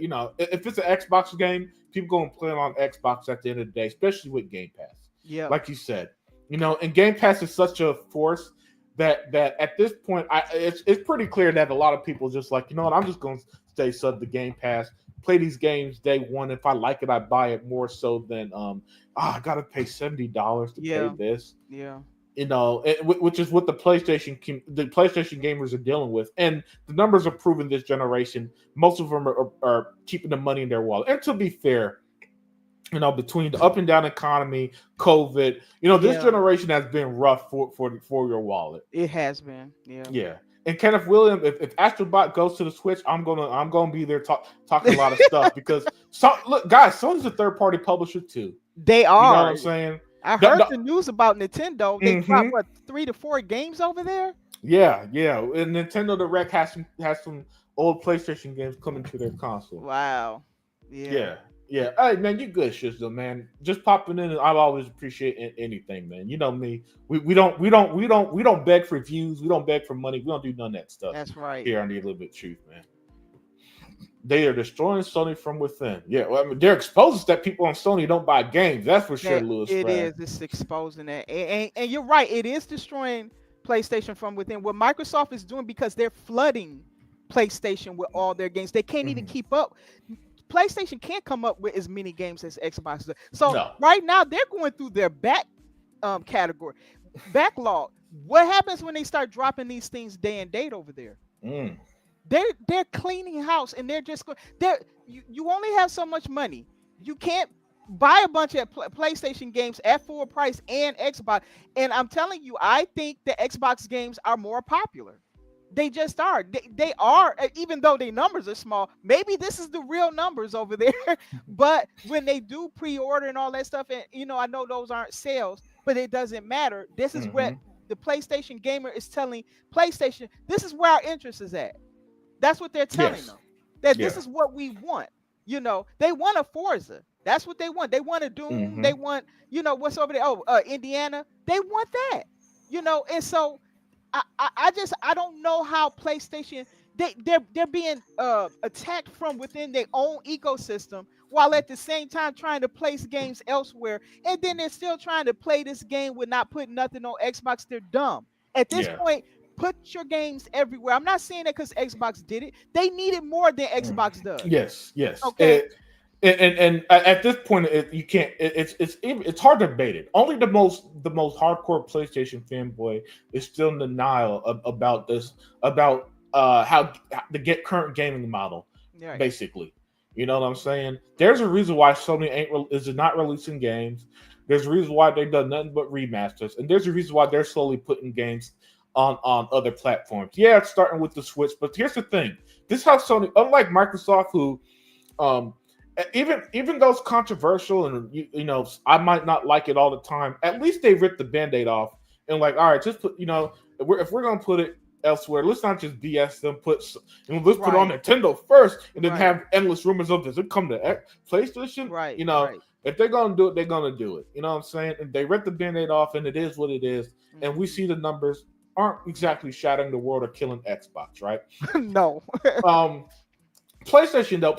you know if it's an Xbox game, people going to play it on Xbox at the end of the day, especially with Game Pass. Yep. Like you said, you know, and Game Pass is such a force that at this point, it's pretty clear that a lot of people just like, you know what, I'm just going to stay sub the Game Pass, play these games day one. If I like it, I buy it more so than I got to pay $70 to play Yeah. this. Yeah. You know, which is what the PlayStation gamers are dealing with, and the numbers are proving this generation. Most of them are keeping the money in their wallet. And to be fair, you know, between the up and down economy, COVID, you know, this Yeah. generation has been rough for your wallet. It has been. Yeah. Yeah. And Kenneth Williams, if Astrobot goes to the Switch, I'm gonna be there talking a lot of stuff because look, guys, Sony's a third party publisher too. They You know what are. I'm saying? I heard the news about Nintendo. They dropped Mhm. what 3 to 4 games over there. Yeah, yeah. And Nintendo Direct has some old PlayStation games coming to their console. Wow. Yeah. Yeah, yeah. Hey, man, you good, Shizzle, man. Just popping in, and I always appreciate anything, man. You know me. We don't beg for views. We don't beg for money. We don't do none of that stuff That's right. here on the Little Bit Truth, man. They are destroying Sony from within. Yeah, well, I mean, they're exposing that people on Sony don't buy games. That's for sure, That Lewis. it Brad. is. It's exposing that, and you're right. It is destroying PlayStation from within. What Microsoft is doing because they're flooding PlayStation with all their games. They can't even Mhm. keep up. PlayStation can't come up with as many games as Xbox does. So No. right now they're going through their category backlog. What happens when they start dropping these things day and date over there? Mm. They're cleaning house and they're just going. You only have so much money. You can't buy a bunch of PlayStation games at full price and Xbox. And I'm telling you, I think the Xbox games are more popular. They just are. They are, even though their numbers are small. Maybe this is the real numbers over there. But when they do pre-order and all that stuff, and you know, I know those aren't sales, but it doesn't matter. This is what the PlayStation gamer is telling PlayStation. This is where our interest is at. That's what they're telling them. That this is what we want. You know, they want a Forza. That's what they want. They want a Doom. They want, you know, what's over there? Oh, Indiana. They want that. You know, and so I don't know how PlayStation they're being attacked from within their own ecosystem while at the same time trying to place games elsewhere, and then they're still trying to play this game with not putting nothing on Xbox. They're dumb at this point. Put your games everywhere. I'm not saying that because Xbox did it. They need it more than Xbox does. Yes, yes. Okay. And at this point, you can't. It's hard to debate it. Only the most hardcore PlayStation fanboy is still in denial about this, about how the current gaming model, basically. You know what I'm saying? There's a reason why Sony is not releasing games. There's a reason why they've done nothing but remasters, and there's a reason why they're slowly putting games on other platforms. Yeah, it's starting with the Switch, but here's the thing: this is how Sony, unlike Microsoft, who even though it's controversial and you know I might not like it all the time, at least they ripped the Band-Aid off and like, all right, just put, you know, if we're gonna put it elsewhere, let's not just BS them. Let's put it on Nintendo first, and then have endless rumors of does it come to PlayStation? Right. You know, if they're gonna do it, they're gonna do it. You know what I'm saying? And they ripped the Band-Aid off, and it is what it is. And we see the numbers aren't exactly shattering the world or killing Xbox, right? No. PlayStation though,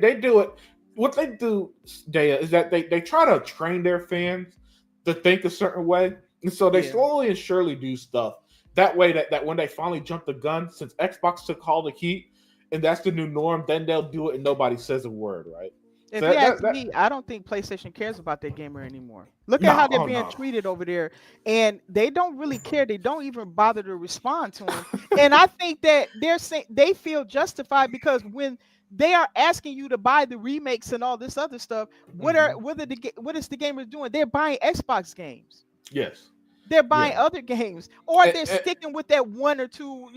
they do it. What they do, Daya, is that they try to train their fans to think a certain way, and so they slowly and surely do stuff that way. That when they finally jump the gun, since Xbox took all the heat, and that's the new norm, then they'll do it and nobody says a word, right? If So you ask that me, I don't think PlayStation cares about their gamer anymore. Look at no, how they're oh being no, treated over there, and they don't really care. They don't even bother to respond to them. And I think that they're saying they feel justified because when they are asking you to buy the remakes and all this other stuff, hmm what is the gamers doing? They're buying Xbox games. yes, They're buying yeah, other games, or eh, they're eh, sticking with that one or two,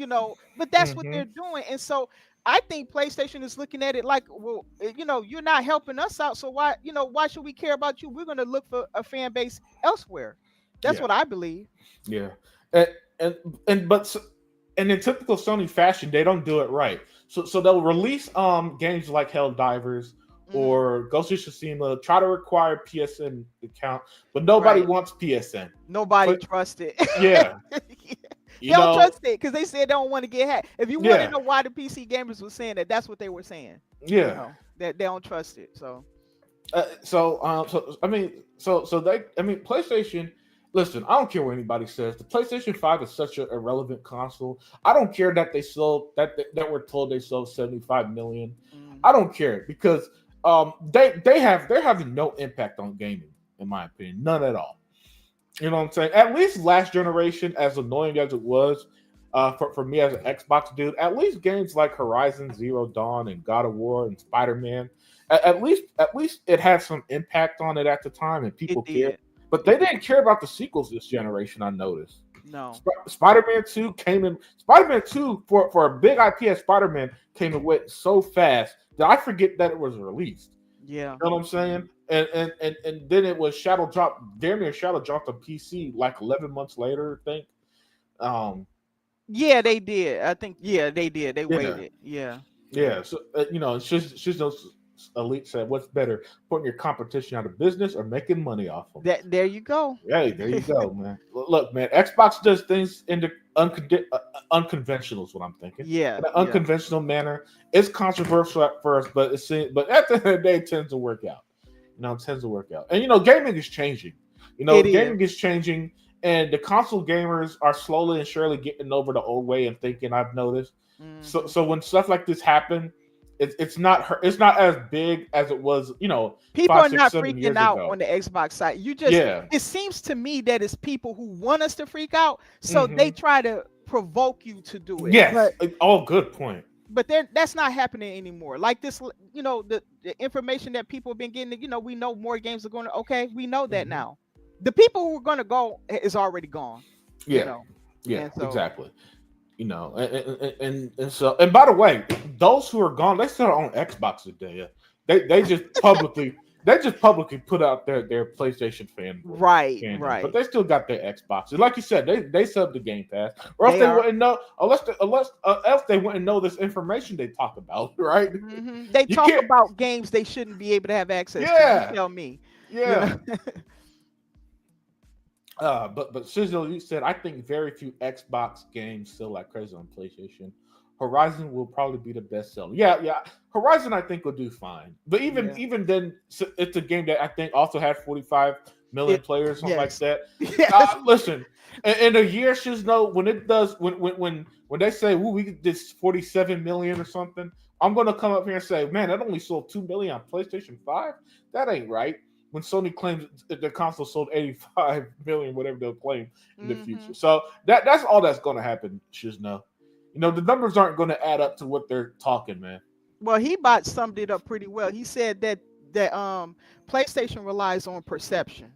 but that's what mhm. they're doing. And so I think PlayStation is looking at it like, well, you're not helping us out, so why should we care about you? We're going to look for a fan base elsewhere. That's Yeah, what I believe. yeah, and and and in typical Sony fashion, they don't do it right. So they'll release games like Helldivers Hmm. or Ghost of Tsushima, try to require PSN account, but nobody Right. wants PSN. Nobody But trusts it. yeah, They you don't know, trust it because they said they don't want to get hacked. If you want to yeah, know why the PC gamers were saying that, that's what they were saying. yeah. That they don't trust it. So PlayStation. Listen, I don't care what anybody says. The PlayStation 5 is such an irrelevant console. I don't care that they sold that we're told they sold 75 million. I mhm. don't care because they're having no impact on gaming, in my opinion, none at all. You know what I'm saying? At least last generation, as annoying as it was, for me as an Xbox dude, at least games like Horizon Zero Dawn and God of War and Spider Man, at least it had some impact on it at the time and people It cared. did. But they It did. didn't care about the sequels this generation. I noticed. No. Spider Man Two came in. Spider Man Two for a big IP as Spider Man came and went so fast that I forget that it was released. Yeah. You know what I'm saying? And then it was Shadow Drop, damn near Shadow dropped on PC like 11 months later, I think. Um, Yeah, they did. I think. Yeah, they did. They yeah, waited. Yeah. Yeah. yeah. So she's those elite said, "What's better, putting your competition out of business or making money off them?" That there you go. Hey, there you go, man. Look, man, Xbox does things in the unconventional is what I'm thinking. Yeah. In an Yeah. unconventional manner. It's controversial at first, but at the end of the day, it tends to work out. It tends to work out. And gaming is changing. It is. Gaming is changing, and the console gamers are slowly and surely getting over the old way and thinking. I've noticed. So, Hmm. so when stuff like this happen, it's not as big as it was. People Five, are six, not 7 years freaking out on ago. the Xbox side. Yeah. It seems to me that it's people who want us to freak out, so they hmm try to provoke you to do it. Yes. Oh, good point. But that's not happening anymore. Like this, the information that people have been getting, we know more games are going to, okay, we know that hmm now. The people who are going to go is already gone, you Yeah. know. Yeah. And so, Exactly. And by the way, those who are gone, they still own Xbox today. Yeah. They just publicly put out their PlayStation right, fandom, but right. they still got their Xboxes. Like you said, they sub the Game Pass, or else They they are. wouldn't know. Unless else they wouldn't know this information they talk about, right? They You talk can't. about games they shouldn't be able to have access to. You Yeah, tell me, you yeah. know. But Sizzle, you said I think very few Xbox games sell like crazy on PlayStation. Horizon will probably be the best seller. Yeah, yeah. Horizon I think will do fine, but even Yeah. even then, it's a game that I think also had 45 million It. players, something like Yes. that. Yes. Listen, in a year, she's no when it does when they say, "Ooh, we did 47 million or something," I'm gonna come up here and say, "Man, that only sold 2 million on PlayStation 5. That ain't right." When Sony claims that the console sold 85 million, whatever they'll claim in the future. Hmm. So that's all that's going to happen, Shizno. The numbers aren't going to add up to what they're talking, man. Well, he summed it up pretty well. He said that PlayStation relies on perception,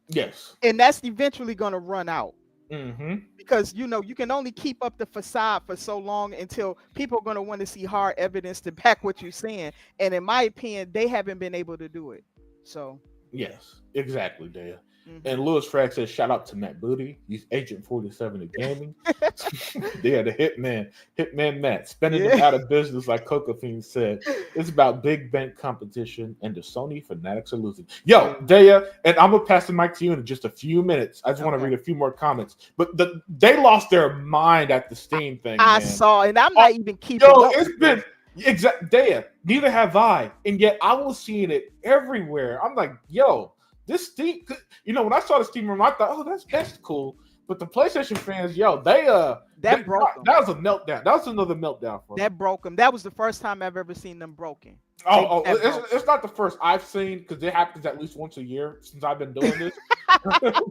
Yes. and that's eventually going to run out Mm-hmm. because you can only keep up the facade for so long until people are going to want to see hard evidence to back what you're saying. And in my opinion, they haven't been able to do it. So. Yes, exactly, Dale. And Hmm. Lewis Frag says, shout out to Matt Booty. He's Agent 47 of gaming. Yeah, the Hitman Matt, spending them Yeah. out of business, like Coca Fiend said. It's about big bank competition, and the Sony fanatics are losing. Yo, Yeah. Daya, and I'm gonna pass the mic to you in just a few minutes. I just want to Okay. read a few more comments. But they lost their mind at the Steam thing, I man. saw, and I'm Oh, not even keeping yo, up it's with been this. Daya. Neither have I, and yet I was seeing it everywhere. I'm like, yo, this Steam. When I saw the Steam room, I thought, oh, that's cool. But the PlayStation fans, yo, That broke them. that was a meltdown. That was another meltdown for me. That broke them. That was the first time I've ever seen them broken. That broke It's not the first I've seen because it happens at least once a year since I've been doing this.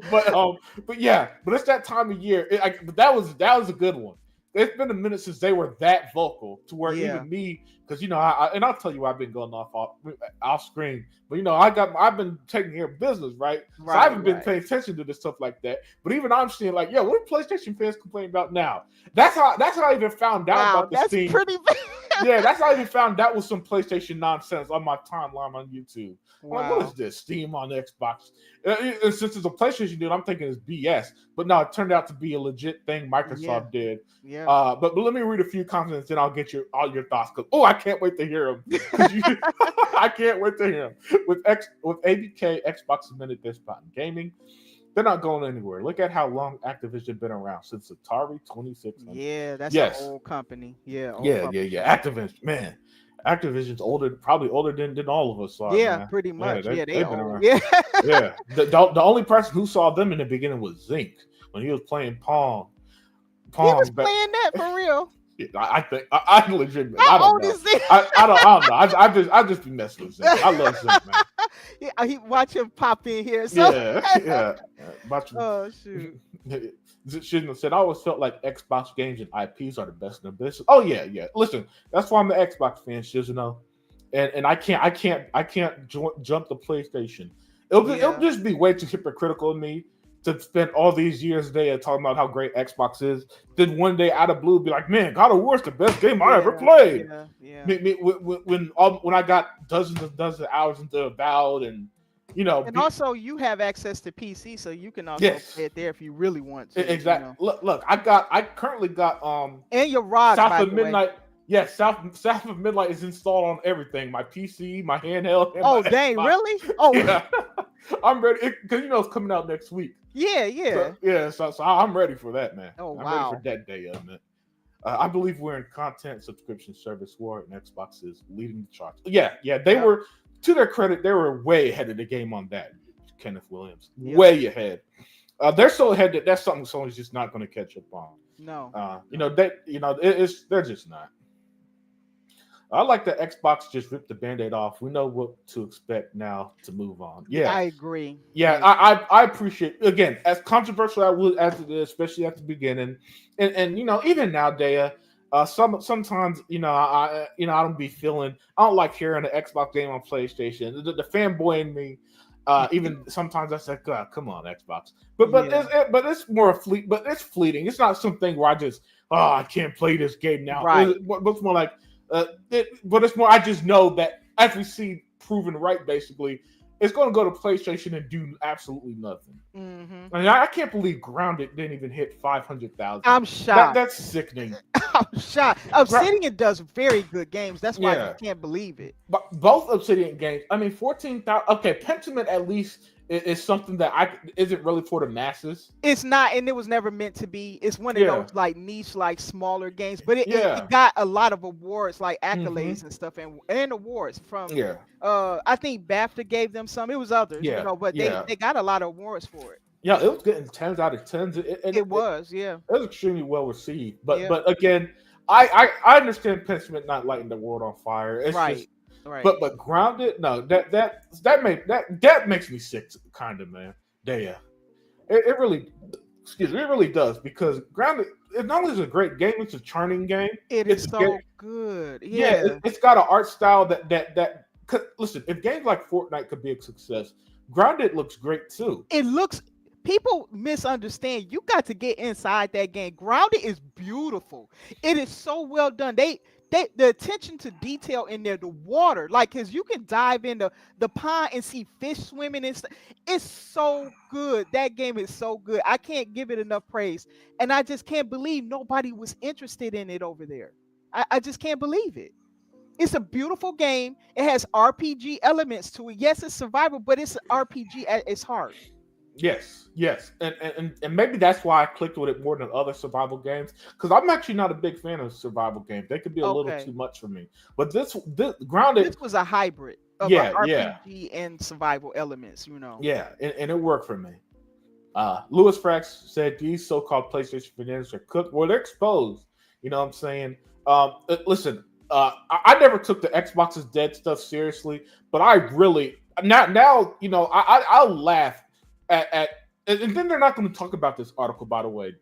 but yeah, but it's that time of year. But that was a good one. It's been a minute since they were that vocal to where Yeah. even me, because and I'll tell you I've been going off screen, but I've been taking care of business, right? So I haven't been paying attention to this stuff like that. But even I'm seeing like, yo, what are PlayStation fans complaining about now? That's how I even found out about this thing. Pretty bad. Yeah, that's how I even found out was some PlayStation nonsense on my timeline on YouTube. Wow. Like, what is this? Steam on Xbox. And since it's a PlayStation deal, I'm thinking it's BS. But no, it turned out to be a legit thing Microsoft did. Yeah. But let me read a few comments, and I'll get all your thoughts. I can't wait to hear them. I can't wait to hear them. With ABK, Xbox admitted this about gaming. They're not going anywhere. Look at how long Activision been around since Atari 2600. Yeah, that's an old company. Yeah. Activision, man. Activision's probably older than all of us are. Yeah, man. pretty much. They've been old. around. Yeah. Yeah. The only person who saw them in the beginning was Zink when he was playing Pong. He was playing that for real. I think I legitimately. How I don't old know. is Zink? I don't know. I just be messing with Zink. I love Zink, man. Yeah, he watch him pop in here. So. Yeah. Oh shoot. Shouldn't have said. I always felt like Xbox games and IPs are the best in the business. Oh yeah. Listen, that's why I'm an Xbox fan, Shizuno, and I can't jump the PlayStation. It'll just be way too hypocritical of me to spend all these years there talking about how great Xbox is. Then one day out of blue be like, man, God of War is the best game I ever played. Yeah. When I got dozens of hours into Avowed and. And also you have access to PC, so you can also play it there if you really want to. Exactly. Look, I currently got and your ROG, South of Midnight. Yes, South of Midnight is installed on everything. My PC, my handheld. And my dang, Xbox. Really? Oh, yeah. I'm ready because it's coming out next week. Yeah. So I'm ready for that, man. Oh, I'm wow. ready for that day of it. I believe we're in content subscription service war, and Xbox is leading the charts. Yeah. They were. To their credit, they were way ahead of the game on that. Kenneth Williams, way ahead. They're so ahead that that's something Sony's just not going to catch up on. No, they're just not. I like that Xbox just ripped the Band-Aid off. We know what to expect now to move on. Yeah, I agree. Yeah, I appreciate again as controversial as it is, especially at the beginning, and even now, Dea. Sometimes I don't be feeling. I don't like hearing an Xbox game on PlayStation. The fanboy in me, even sometimes I say, God, come on, Xbox. But it's more fleet. But it's fleeting. It's not something where I just I can't play this game now. Right. It's more like but it's more. I just know that as we see proven right, basically. It's going to go to PlayStation and do absolutely nothing. Mm-hmm. I mean, I can't believe Grounded didn't even hit 500,000. I'm shocked. That's sickening. I'm shocked. Obsidian does very good games. That's why I can't believe it. But both Obsidian games, I mean, 14,000. Okay, Pentiment at least is something that isn't really for the masses. It's not, and it was never meant to be. It's one of those like niche, like smaller games. But it got a lot of awards, like accolades and stuff, and awards from. Yeah. I think BAFTA gave them some. It was others, but they got a lot of awards for it. Yeah, it was getting 10s out of 10s. It was extremely well received. But again, I understand Pentiment not lighting the world on fire. It's just. Right. But Grounded, no, that makes me sick, kind of, man. It really does, because Grounded, it not only is a great game, it's a churning game. It's so good. Yeah, it's got an art style that listen, if games like Fortnite could be a success, Grounded looks great too. People misunderstand. You got to get inside that game. Grounded is beautiful. It is so well done. The attention to detail in there, the water, like, because you can dive into the pond and see fish swimming and stuff. It's so good. That game is so good. I can't give it enough praise. And I just can't believe nobody was interested in it over there. I just can't believe it. It's a beautiful game. It has RPG elements to it. Yes, it's survival, but it's an RPG at its heart. Yes, and maybe that's why I clicked with it more than other survival games, because I'm actually not a big fan of survival games. They could be a little too much for me. But this Grounded, this was a hybrid of RPG and survival elements, Yeah, and it worked for me. Louis Frax said these so-called PlayStation fanatics are cooked. Well, they're exposed. You know what I'm saying? Listen, I never took the Xbox is dead stuff seriously, but I really now you know I'll laugh at and then they're not going to talk about this article, by the way.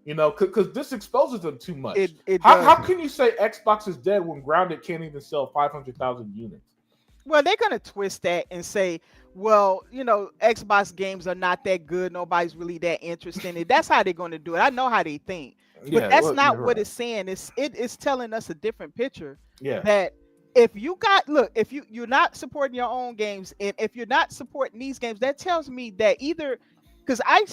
You know, because this exposes them too much. It How does. can you say Xbox is dead when Grounded can't even sell 500,000 units? Well, they're gonna twist that and say, well, Xbox games are not that good. Nobody's really that interested in it. That's how they're gonna do it. I know how they think, but Yeah, that's well, not you're what right. it's saying. It's telling us a different picture Yeah. that if you got look, if you're not supporting your own games, and if you're not supporting these games, that tells me that either because I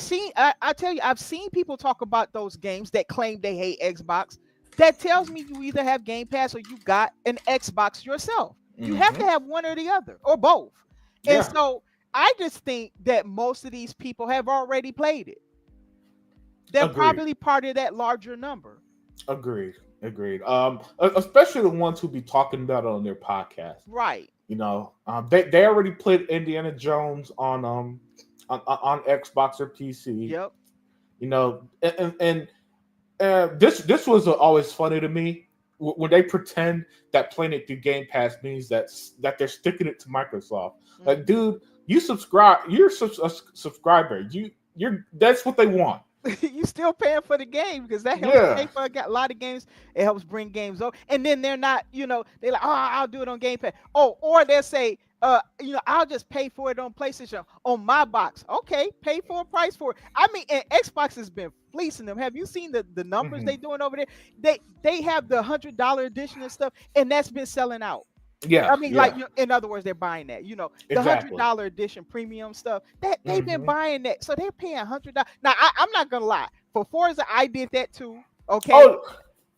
tell you, I've seen people talk about those games that claim they hate Xbox. That tells me you either have Game Pass or you got an Xbox yourself. You have to Hmm. have one or the other or both. And Yeah. so I just think that most of these people have already played it. They're Agreed. probably part of that larger number. Agreed. Agreed. Especially the ones who be talking about it on their podcast. Right. You know, they already played Indiana Jones on Xbox or PC. Yep. You know, this was always funny to me when they pretend that playing it through Game Pass means that they're sticking it to Microsoft. Like, Mhm. dude, you subscribe. You're a subscriber. You're that's what they want. You still paying for the game because that helps pay Yeah. for a lot of games. It helps bring games over, and then they're not, they're like, oh, I'll do it on Game Pass. Oh, or they'll say, I'll just pay for it on PlayStation on my box. Okay, pay for a price for it. I mean, and Xbox has been fleecing them. Have you seen the numbers Hmm. they doing over there? They have the $100 edition and stuff, and that's been selling out. Yeah. I mean, like, Yeah. in other words, they're buying that. The hundred Exactly. dollar edition premium stuff that they've been Hmm. buying that, so they're paying $100. Now, I'm not gonna lie. For Forza, I did that too. Okay, Oh,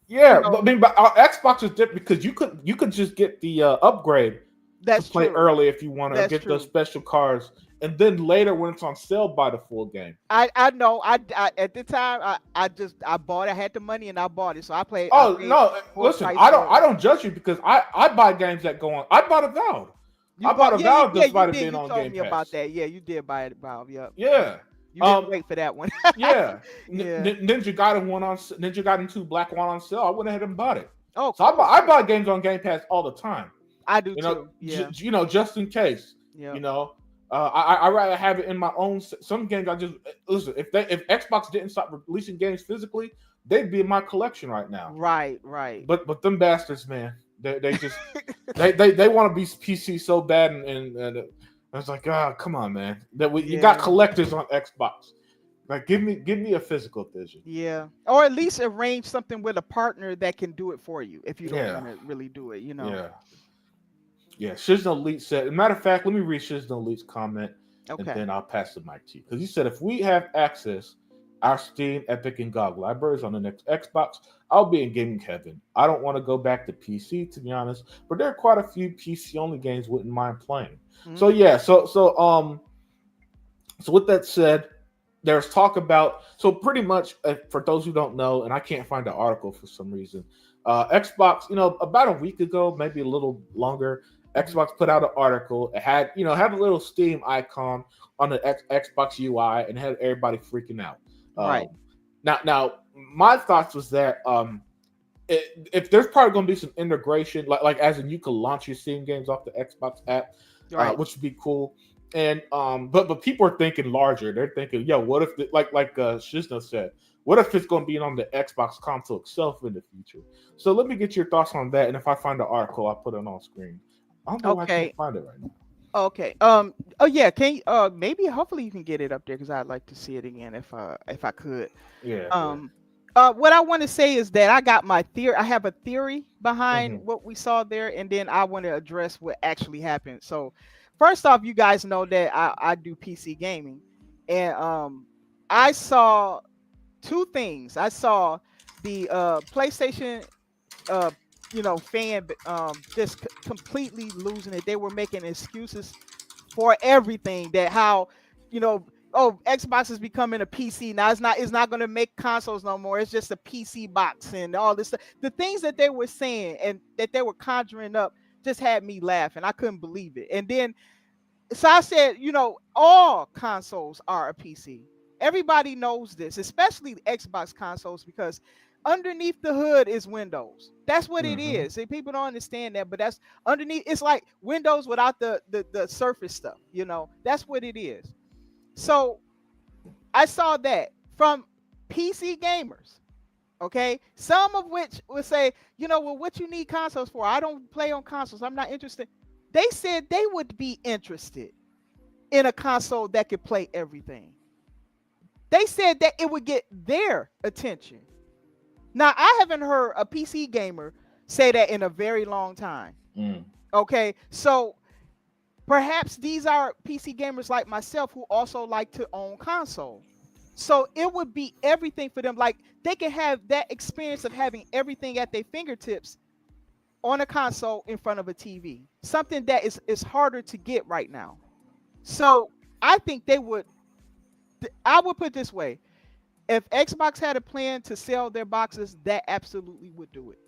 yeah. you But, I know mean, but our Xbox is different because you could just get the upgrade to that's play true. early if you want to That's get the true. special cars, and then later when it's on sale, buy the full game. I know. I at the time I bought. I had the money and I bought it, so I Oh paid no! full Listen, price I don't for it. I don't judge you because I buy games that go on. I bought Avowed. You I bought bought, yeah, Avowed yeah, you despite it did. being You on told Game me about Pass. that. Yeah, you did buy it, Bob. Yep. Yeah. You didn't Um. wait for that one. Yeah. Yeah. Ninja Gaiden 2 Black One on sale. I went ahead and bought it. Oh, So I buy, cool, I cool. buy games on Game Pass all the time. I do You know, too. Yeah. just in case. You Yep. know, I rather have it in my own. Some games I just listen. If Xbox didn't stop releasing games physically, they'd be in my collection right now. Right. Right. But them bastards, man, they just they want to be PC so bad, and I was like, ah, come on, man. You got Yeah. collectors on Xbox. Like, give me a physical edition. Yeah. Or at least arrange something with a partner that can do it for you if you don't Yeah, want to really do it. yeah, yeah. Shizno Elite said. Matter of fact, let me read Shizno Elite's comment, and Okay. then I'll pass the mic to you because he said if we have access, our Steam, Epic, and GOG libraries on the next Xbox, I'll be in gaming heaven. I don't want to go back to PC to be honest, but there are quite a few PC only games wouldn't mind playing. So Mm. yeah, so with that said, there's talk about so pretty much for those who don't know, and I can't find the article for some reason. Xbox, about a week ago, maybe a little longer, Hmm. Xbox put out an article. It had a little Steam icon on the Xbox UI and had everybody freaking out. Right. Now, my thoughts was that if there's probably going to be some integration, like as in you can launch your Steam games off the Xbox app, Right. which would be cool. And but people are thinking larger. They're thinking, yo, what if like Shizno said, what if it's going to be on the Xbox console itself in the future? So let me get your thoughts on that. And if I find the article, I'll put it on screen. I don't know why I can't Okay. find it right now. Okay. Oh yeah. Can you, maybe hopefully you can get it up there because I'd like to see it again if I could. Yeah, yeah. Um. What I want to say is that I got my theory. I have a theory behind Hmm. what we saw there, and then I want to address what actually happened. So, first off, you guys know that I do PC gaming, and I saw two things. I saw the PlayStation fan just completely losing it. They were making excuses for everything, that how you know oh, Xbox is becoming a PC now. It's not going to make consoles no more. It's just a PC box and all this stuff. The things that they were saying and that they were conjuring up just had me laughing. I couldn't believe it. And then so I said, all consoles are a PC. Everybody knows this, especially the Xbox consoles, because underneath the hood is Windows. That's what it Mm-hmm. is. And people don't understand that, but that's underneath. It's like Windows without the Surface stuff. That's what it is. So I saw that from PC gamers. Okay, some of which would say, well, what you need consoles for? I don't play on consoles. I'm not interested. They said they would be interested in a console that could play everything. They said that it would get their attention. Now, I haven't heard a PC gamer say that in a very long time. Mm. Okay, so perhaps these are PC gamers like myself who also like to own console. So it would be everything for them. Like they can have that experience of having everything at their fingertips on a console in front of a TV. Something that is harder to get right now. So I think I would put it this way. If Xbox had a plan to sell their boxes, that absolutely would do it.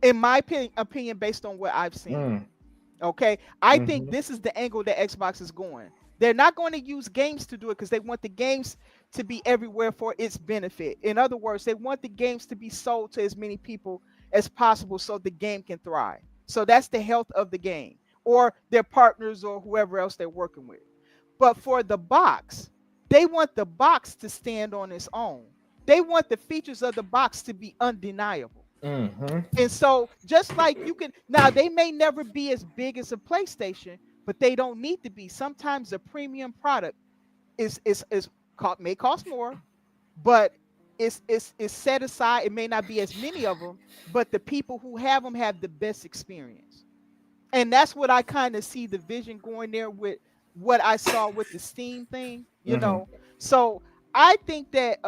In my opinion, based on what I've seen. Mm. Okay, I think Mm-hmm. this is the angle that Xbox is going. They're not going to use games to do it because they want the games to be everywhere for its benefit. In other words, they want the games to be sold to as many people as possible so the game can thrive. So that's the health of the game or their partners or whoever else they're working with. But for the box, they want the box to stand on its own. They want the features of the box to be undeniable. Mm-hmm. And so, just like you can now, they may never be as big as a PlayStation, but they don't need to be. Sometimes a premium product may cost more, but it's set aside. It may not be as many of them, but the people who have them have the best experience. And that's what I kind of see the vision going there with what I saw with the Steam thing. Mm-hmm. So I think that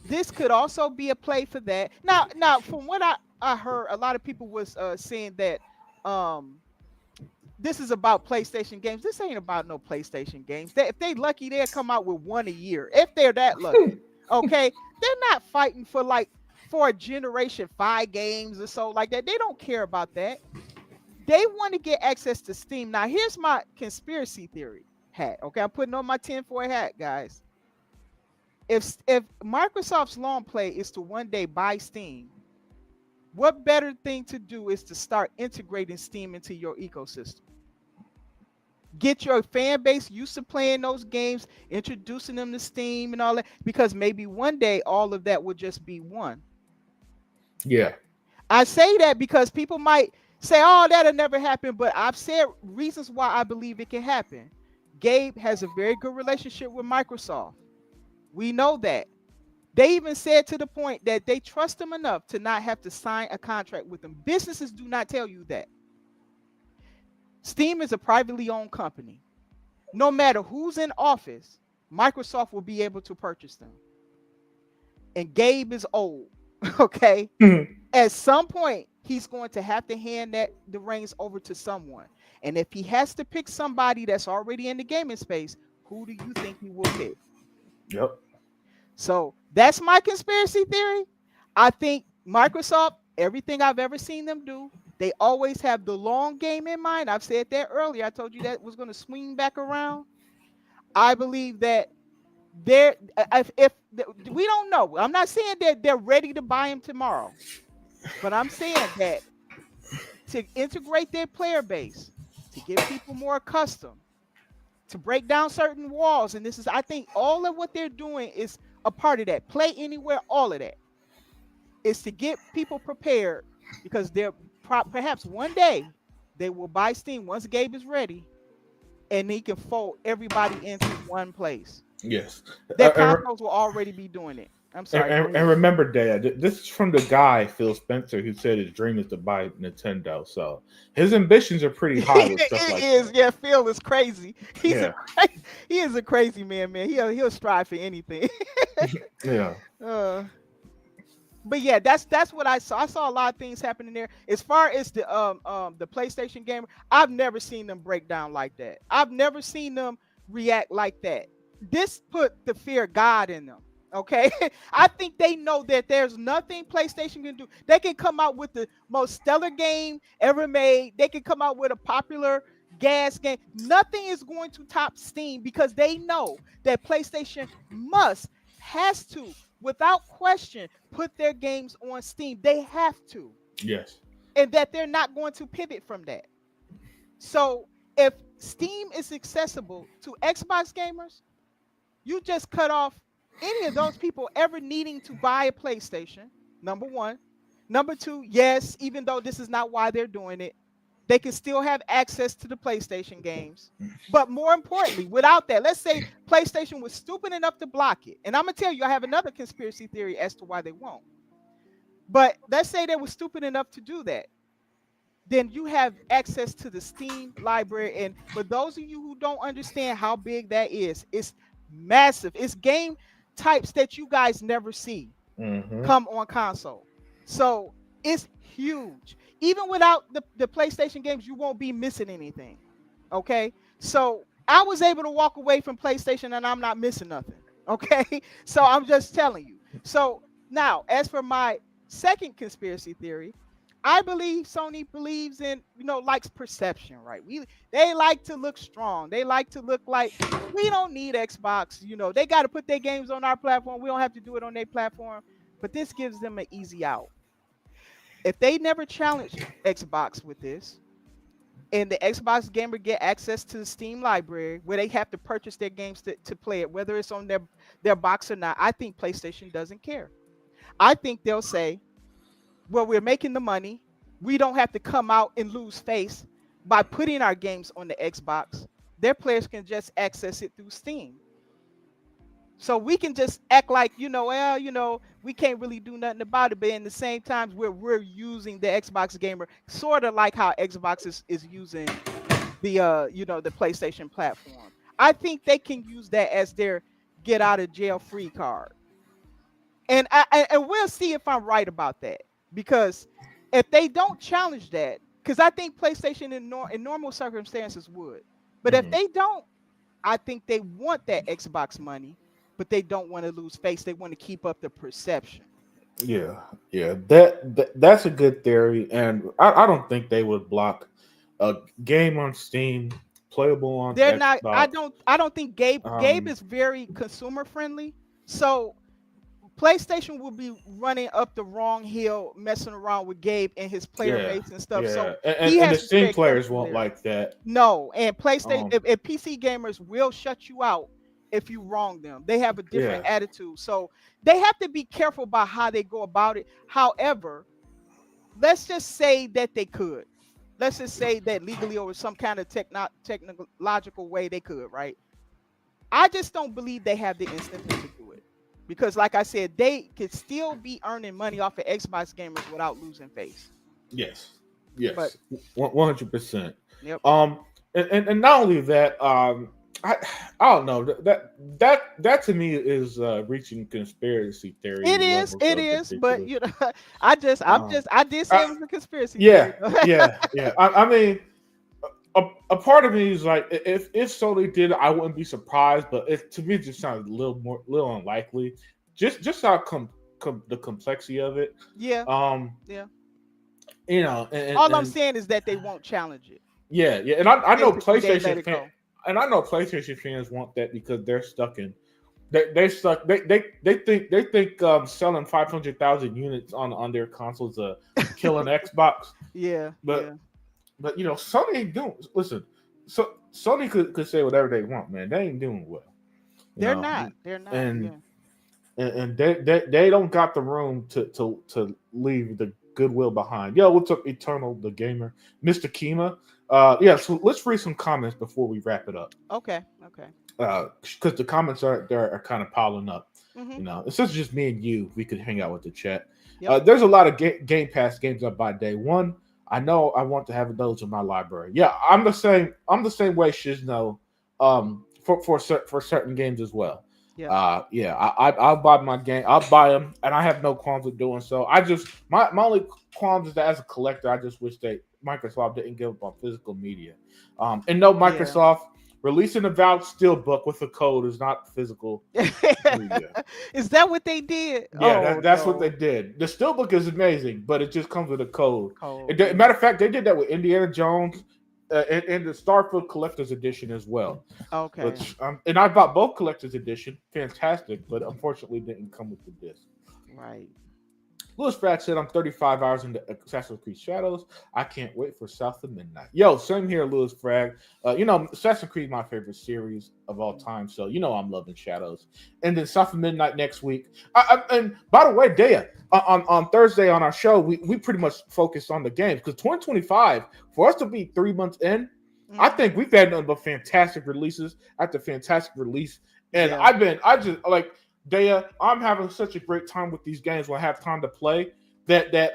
this could also be a play for that. Now from what I heard, a lot of people was saying that um this is about PlayStation games. This ain't about no PlayStation games. If they lucky, they'll come out with one a year. If they're that lucky. Okay. They're not fighting for a generation 5 games or so like that. They don't care about that. They want to get access to Steam. Now, here's my conspiracy theory hat. Okay, I'm putting on my tinfoil hat, guys. If Microsoft's long play is to one day buy Steam, what better thing to do is to start integrating Steam into your ecosystem? Get your fan base used to playing those games, introducing them to Steam and all that, because maybe one day all of that will just be one. Yeah. I say that because people might say, oh, that'll never happen. But I've said reasons why I believe it can happen. Gabe has a very good relationship with Microsoft. We know that. They even said to the point that they trust him enough to not have to sign a contract with them. Businesses do not tell you that. Steam is a privately owned company. No matter who's in office, Microsoft will be able to purchase them. And Gabe is old, okay? At some point, he's going to have to hand the reins over to someone. And if he has to pick somebody that's already in the gaming space, who do you think he will pick? Yep. So that's my conspiracy theory. I think Microsoft, everything I've ever seen them do, they always have the long game in mind. I've said that earlier. I told you that was going to swing back around. I believe that if we don't know. I'm not saying that they're ready to buy him tomorrow, but I'm saying that to integrate their player base, to get people more accustomed, to break down certain walls, and I think all of what they're doing is a part of that. Play anywhere, all of that is to get people prepared, because they're perhaps one day they will buy Steam once Gabe is ready, and he can fold everybody into one place. Yes. Their consoles will already be doing it. I'm sorry. And remember, Dad, this is from the guy Phil Spencer who said his dream is to buy Nintendo. So his ambitions are pretty high with stuff like that. Yeah, Phil is crazy. He is a crazy man. He'll strive for anything. Yeah. But yeah, that's what I saw. I saw a lot of things happening there. As far as the PlayStation gamer, I've never seen them break down like that. I've never seen them react like that. This put the fear of God in them. Okay, I think they know that there's nothing PlayStation can do. They can come out with the most stellar game ever made. They can come out with a popular gas game. Nothing is going to top Steam because they know that PlayStation has to, without question, put their games on Steam. They have to. Yes. And that they're not going to pivot from that. So if Steam is accessible to Xbox gamers, you just cut off any of those people ever needing to buy a PlayStation. Number one. Number two, yes, even though this is not why they're doing it, they can still have access to the PlayStation games. But more importantly, without that, let's say PlayStation was stupid enough to block it. And I'm going to tell you, I have another conspiracy theory as to why they won't. But let's say they were stupid enough to do that. Then you have access to the Steam library. And for those of you who don't understand how big that is, it's massive. It's game types that you guys never see come on console. So it's huge. Even without the PlayStation games, you won't be missing anything. Okay? So I was able to walk away from PlayStation and I'm not missing nothing. Okay? So I'm just telling you. So now, as for my second conspiracy theory, I believe Sony believes in, likes perception, right? They like to look strong. They like to look like we don't need Xbox. They got to put their games on our platform. We don't have to do it on their platform. But this gives them an easy out. If they never challenge Xbox with this, and the Xbox gamer get access to the Steam library where they have to purchase their games to play it, whether it's on their box or not, I think PlayStation doesn't care. I think they'll say, well, we're making the money. We don't have to come out and lose face by putting our games on the Xbox. Their players can just access it through Steam. So we can just act like, we can't really do nothing about it. But in the same time, we're using the Xbox gamer, sort of like how Xbox is using the PlayStation platform. I think they can use that as their get out of jail free card. And we'll see if I'm right about that. Because if they don't challenge that, because I think PlayStation in normal circumstances would. But if they don't, I think they want that Xbox money. But they don't want to lose face. They want to keep up the perception. Yeah. That's a good theory, and I don't think they would block a game on Steam playable on. They're Xbox. not. I don't think Gabe is very consumer friendly. So PlayStation will be running up the wrong hill, messing around with Gabe and his player base and stuff. Yeah. So and the Steam players won't like that. No, and PlayStation, if PC gamers will shut you out if you wrong them. They have a different attitude. So they have to be careful about how they go about it. However, let's just say that they could. Let's just say that legally or some kind of technological way they could, right? I just don't believe they have the incentive to do it. Because like I said, they could still be earning money off of Xbox gamers without losing face. Yes. 100%. Yep. And not only that, I don't know, that to me is reaching conspiracy theory. It is, but I did say it was a conspiracy theory. Yeah. I mean, a part of me is like, if Sony did it, I wouldn't be surprised, but to me it just sounds a little unlikely. Just how the complexity of it. Yeah. And all I'm saying is that they won't challenge it. Yeah, and I know PlayStation fans. And I know PlayStation fans want that because they're stuck in. They're stuck. They think selling 500,000 units on their consoles killing Xbox. Yeah. But Sony ain't doing. Listen, so Sony could say whatever they want, man. They ain't doing well. They're not. And they don't got the room to leave the goodwill behind. Yo, what's up, Eternal the Gamer, Mr. Kima? So let's read some comments before we wrap it up. Okay. Because the comments are kind of piling up. Instead of just me and you, we could hang out with the chat. Yep. There's a lot of Game Pass games up by day one. I know I want to have those in my library. Yeah, I'm the same way, Shizno. For certain games as well. I'll buy my game. I'll buy them, and I have no qualms with doing so. I just my only qualms is that as a collector, I just wish that Microsoft didn't give up on physical media. And no, Microsoft releasing a Valve Steelbook with a code is not physical media. Is that what they did? Yeah, that's what they did. The Steelbook is amazing, but it just comes with a code. Matter of fact, they did that with Indiana Jones. and the Starfield Collector's Edition as well. Okay. Which and I bought both Collector's Edition, fantastic, but unfortunately didn't come with the disc. Right. Lewis Frag said, I'm 35 hours into Assassin's Creed Shadows. I can't wait for South of Midnight. Yo, same here, Lewis Frag. Assassin's Creed is my favorite series of all time, so I'm loving Shadows. And then South of Midnight next week. And by the way, Dea, on Thursday on our show, we pretty much focused on the games because 2025, for us to be 3 months in, I think we've had nothing but fantastic releases after fantastic release. And Yeah. I just like Dea, I'm having such a great time with these games when I have time to play that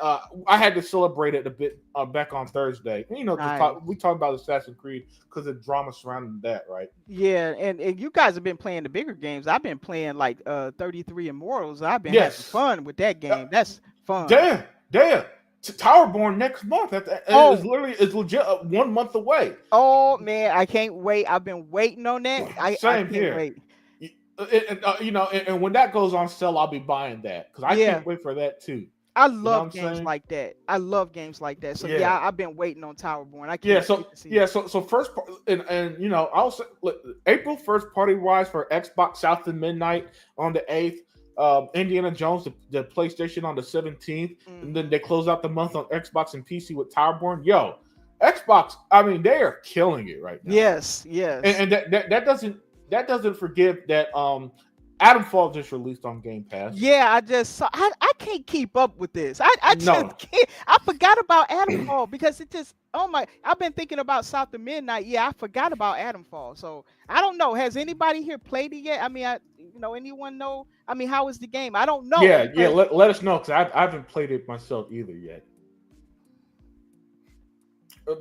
I had to celebrate it a bit back on Thursday. Nice. We talked about Assassin's Creed because of drama surrounding that, right? Yeah, and you guys have been playing the bigger games. I've been playing like 33 Immortals. I've been having Yes. fun with that game. That's fun. Dea. Towerborn next month. Oh, It's legit 1 month away. oh man, I can't wait. I've been waiting on that. I Same can't here. wait. And when that goes on sale, I'll be buying that because I Yeah. can't wait for that too. I You know what love I'm games saying? like that. I love games like that. So Yeah. yeah, I've been waiting on Towerborn. I Yeah, can't so wait to see yeah, it. so first and I'll say look, April first party wise for Xbox South and Midnight on the 8th, Indiana Jones the PlayStation on the 17th, and then they Mhm. close out the month on Xbox and PC with Towerborn. Yo, Xbox, I mean they are killing it right now, Yes, yes. and that doesn't forgive that Adamfall just released on Game Pass. Yeah, I just saw. I can't keep up with this. I No, just can't. I forgot about Adamfall because it just. Oh my! I've been thinking about South of Midnight. Yeah, I forgot about Adamfall. So I don't know. Has anybody here played it yet? I mean, anyone know? I mean, how is the game? I don't know yeah, because. let us know because I haven't played it myself either yet.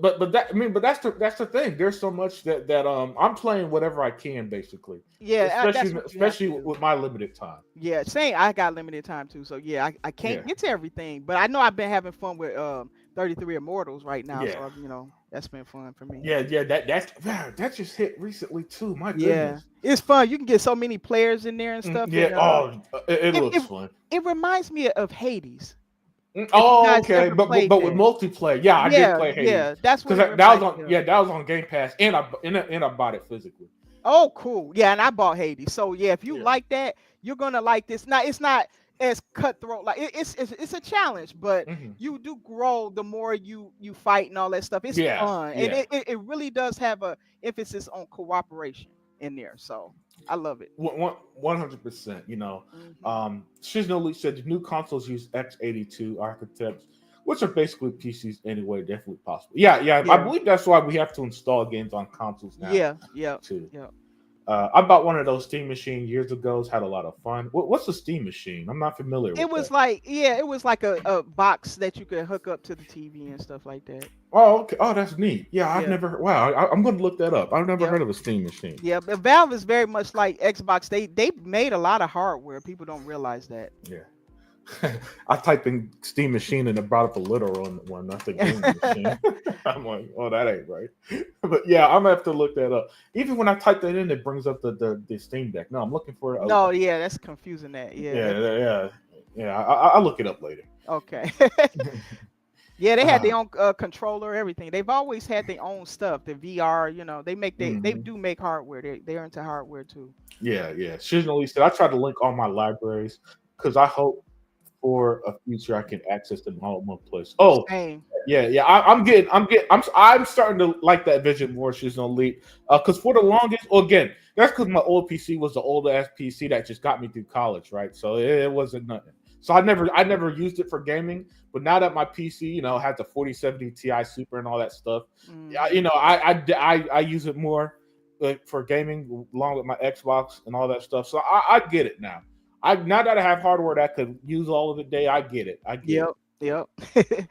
But that's the thing. There's so much that I'm playing whatever I can basically, Yeah, that's especially what you have to especially do. with my limited time. Yeah, same. I got limited time too, so yeah, I Yeah, can't get to everything. But I know I've been having fun with 33 Immortals right now, yeah, so that's been fun for me. yeah. That just hit recently too. My Yeah, goodness. it's fun. You can get so many players in there and stuff, Yeah. and Oh, it it looks it, fun. it reminds me of Hades. If you Oh, guys okay. ever But played but with that, multiplayer, yeah, I did yeah, play Hades yeah, that's because what it that was reminds me on of. Game Pass, and I bought it physically. Oh, cool. Yeah, and I bought Hades. So yeah, if you Yeah. like that, you're gonna like this. Now it's not as cutthroat. Like it's a challenge, but Hmm. you do grow the more you fight and all that stuff. It's Yeah. fun, and Yeah. it really does have a emphasis on cooperation in there. So I love it. 100%. Hmm. Shiznoli said the new consoles use x82 architects, which are basically PCs anyway. Definitely possible. Yeah, yeah. I Yeah, believe that's why we have to install games on consoles now yeah, yeah, too. yeah. I bought one of those Steam machines years ago. Had a lot of fun. What's a Steam machine? I'm not familiar It with was that. like it was like a box that you could hook up to the TV and stuff like that. Oh, okay. Oh, that's neat. Yeah, I've Yeah, never. Wow, I'm going to look that up. I've never yeah. heard of a Steam machine. Yeah, but Valve is very much like Xbox. They made a lot of hardware. People don't realize that. Yeah. I typed in Steam machine and it brought up a literal one, not the gaming machine. I'm like, oh, that ain't right. But yeah, I'm gonna have to look that up. Even when I type that in, it brings up the Steam Deck. No, I'm looking for No, yeah, that's confusing. That yeah, yeah. I'll look it up later. okay. Yeah, they had Uh, their own controller, everything. They've always had their own stuff. The VR, they mhm. do make hardware. They're into hardware too. Yeah, yeah. Shiznali said I tried to link all my libraries because I hope for a future I can access them all in one place. Oh, Same. yeah, yeah. I'm starting to like that vision more. She's no leap. Because for the longest, well, again, that's because my old PC was the old ass PC that just got me through college, right? So it wasn't nothing. So I never used it for gaming. But now that my PC, has the 4070 Ti Super and all that stuff, yeah, Hmm. I use it more like for gaming along with my Xbox and all that stuff. So I get it now. Now that I have hardware that could use all of the day, I get it. I get Yep. it. Yep.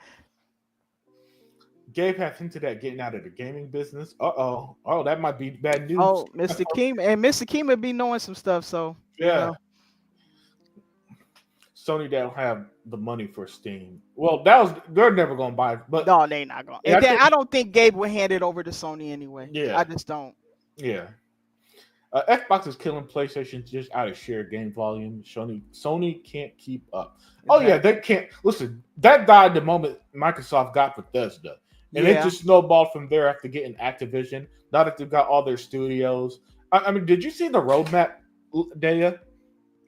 Gabe has hinted at getting out of the gaming business. Oh, that might be bad news. Oh, Mr. Kima be knowing some stuff, so Yeah, Sony don't have the money for Steam. Well, they're never gonna buy it, but no, they not going. yeah, And I then think I don't think Gabe would hand it over to Sony anyway. I yeah, just don't. yeah. Xbox is killing PlayStation just out of sheer game volume. Sony can't keep up. Oh yeah, Exactly. they can't. Listen, that died the moment Microsoft got Bethesda. and it Yeah. just snowballed from there after getting Activision. Now that they've got all their studios. I mean, did you see the roadmap, Daya?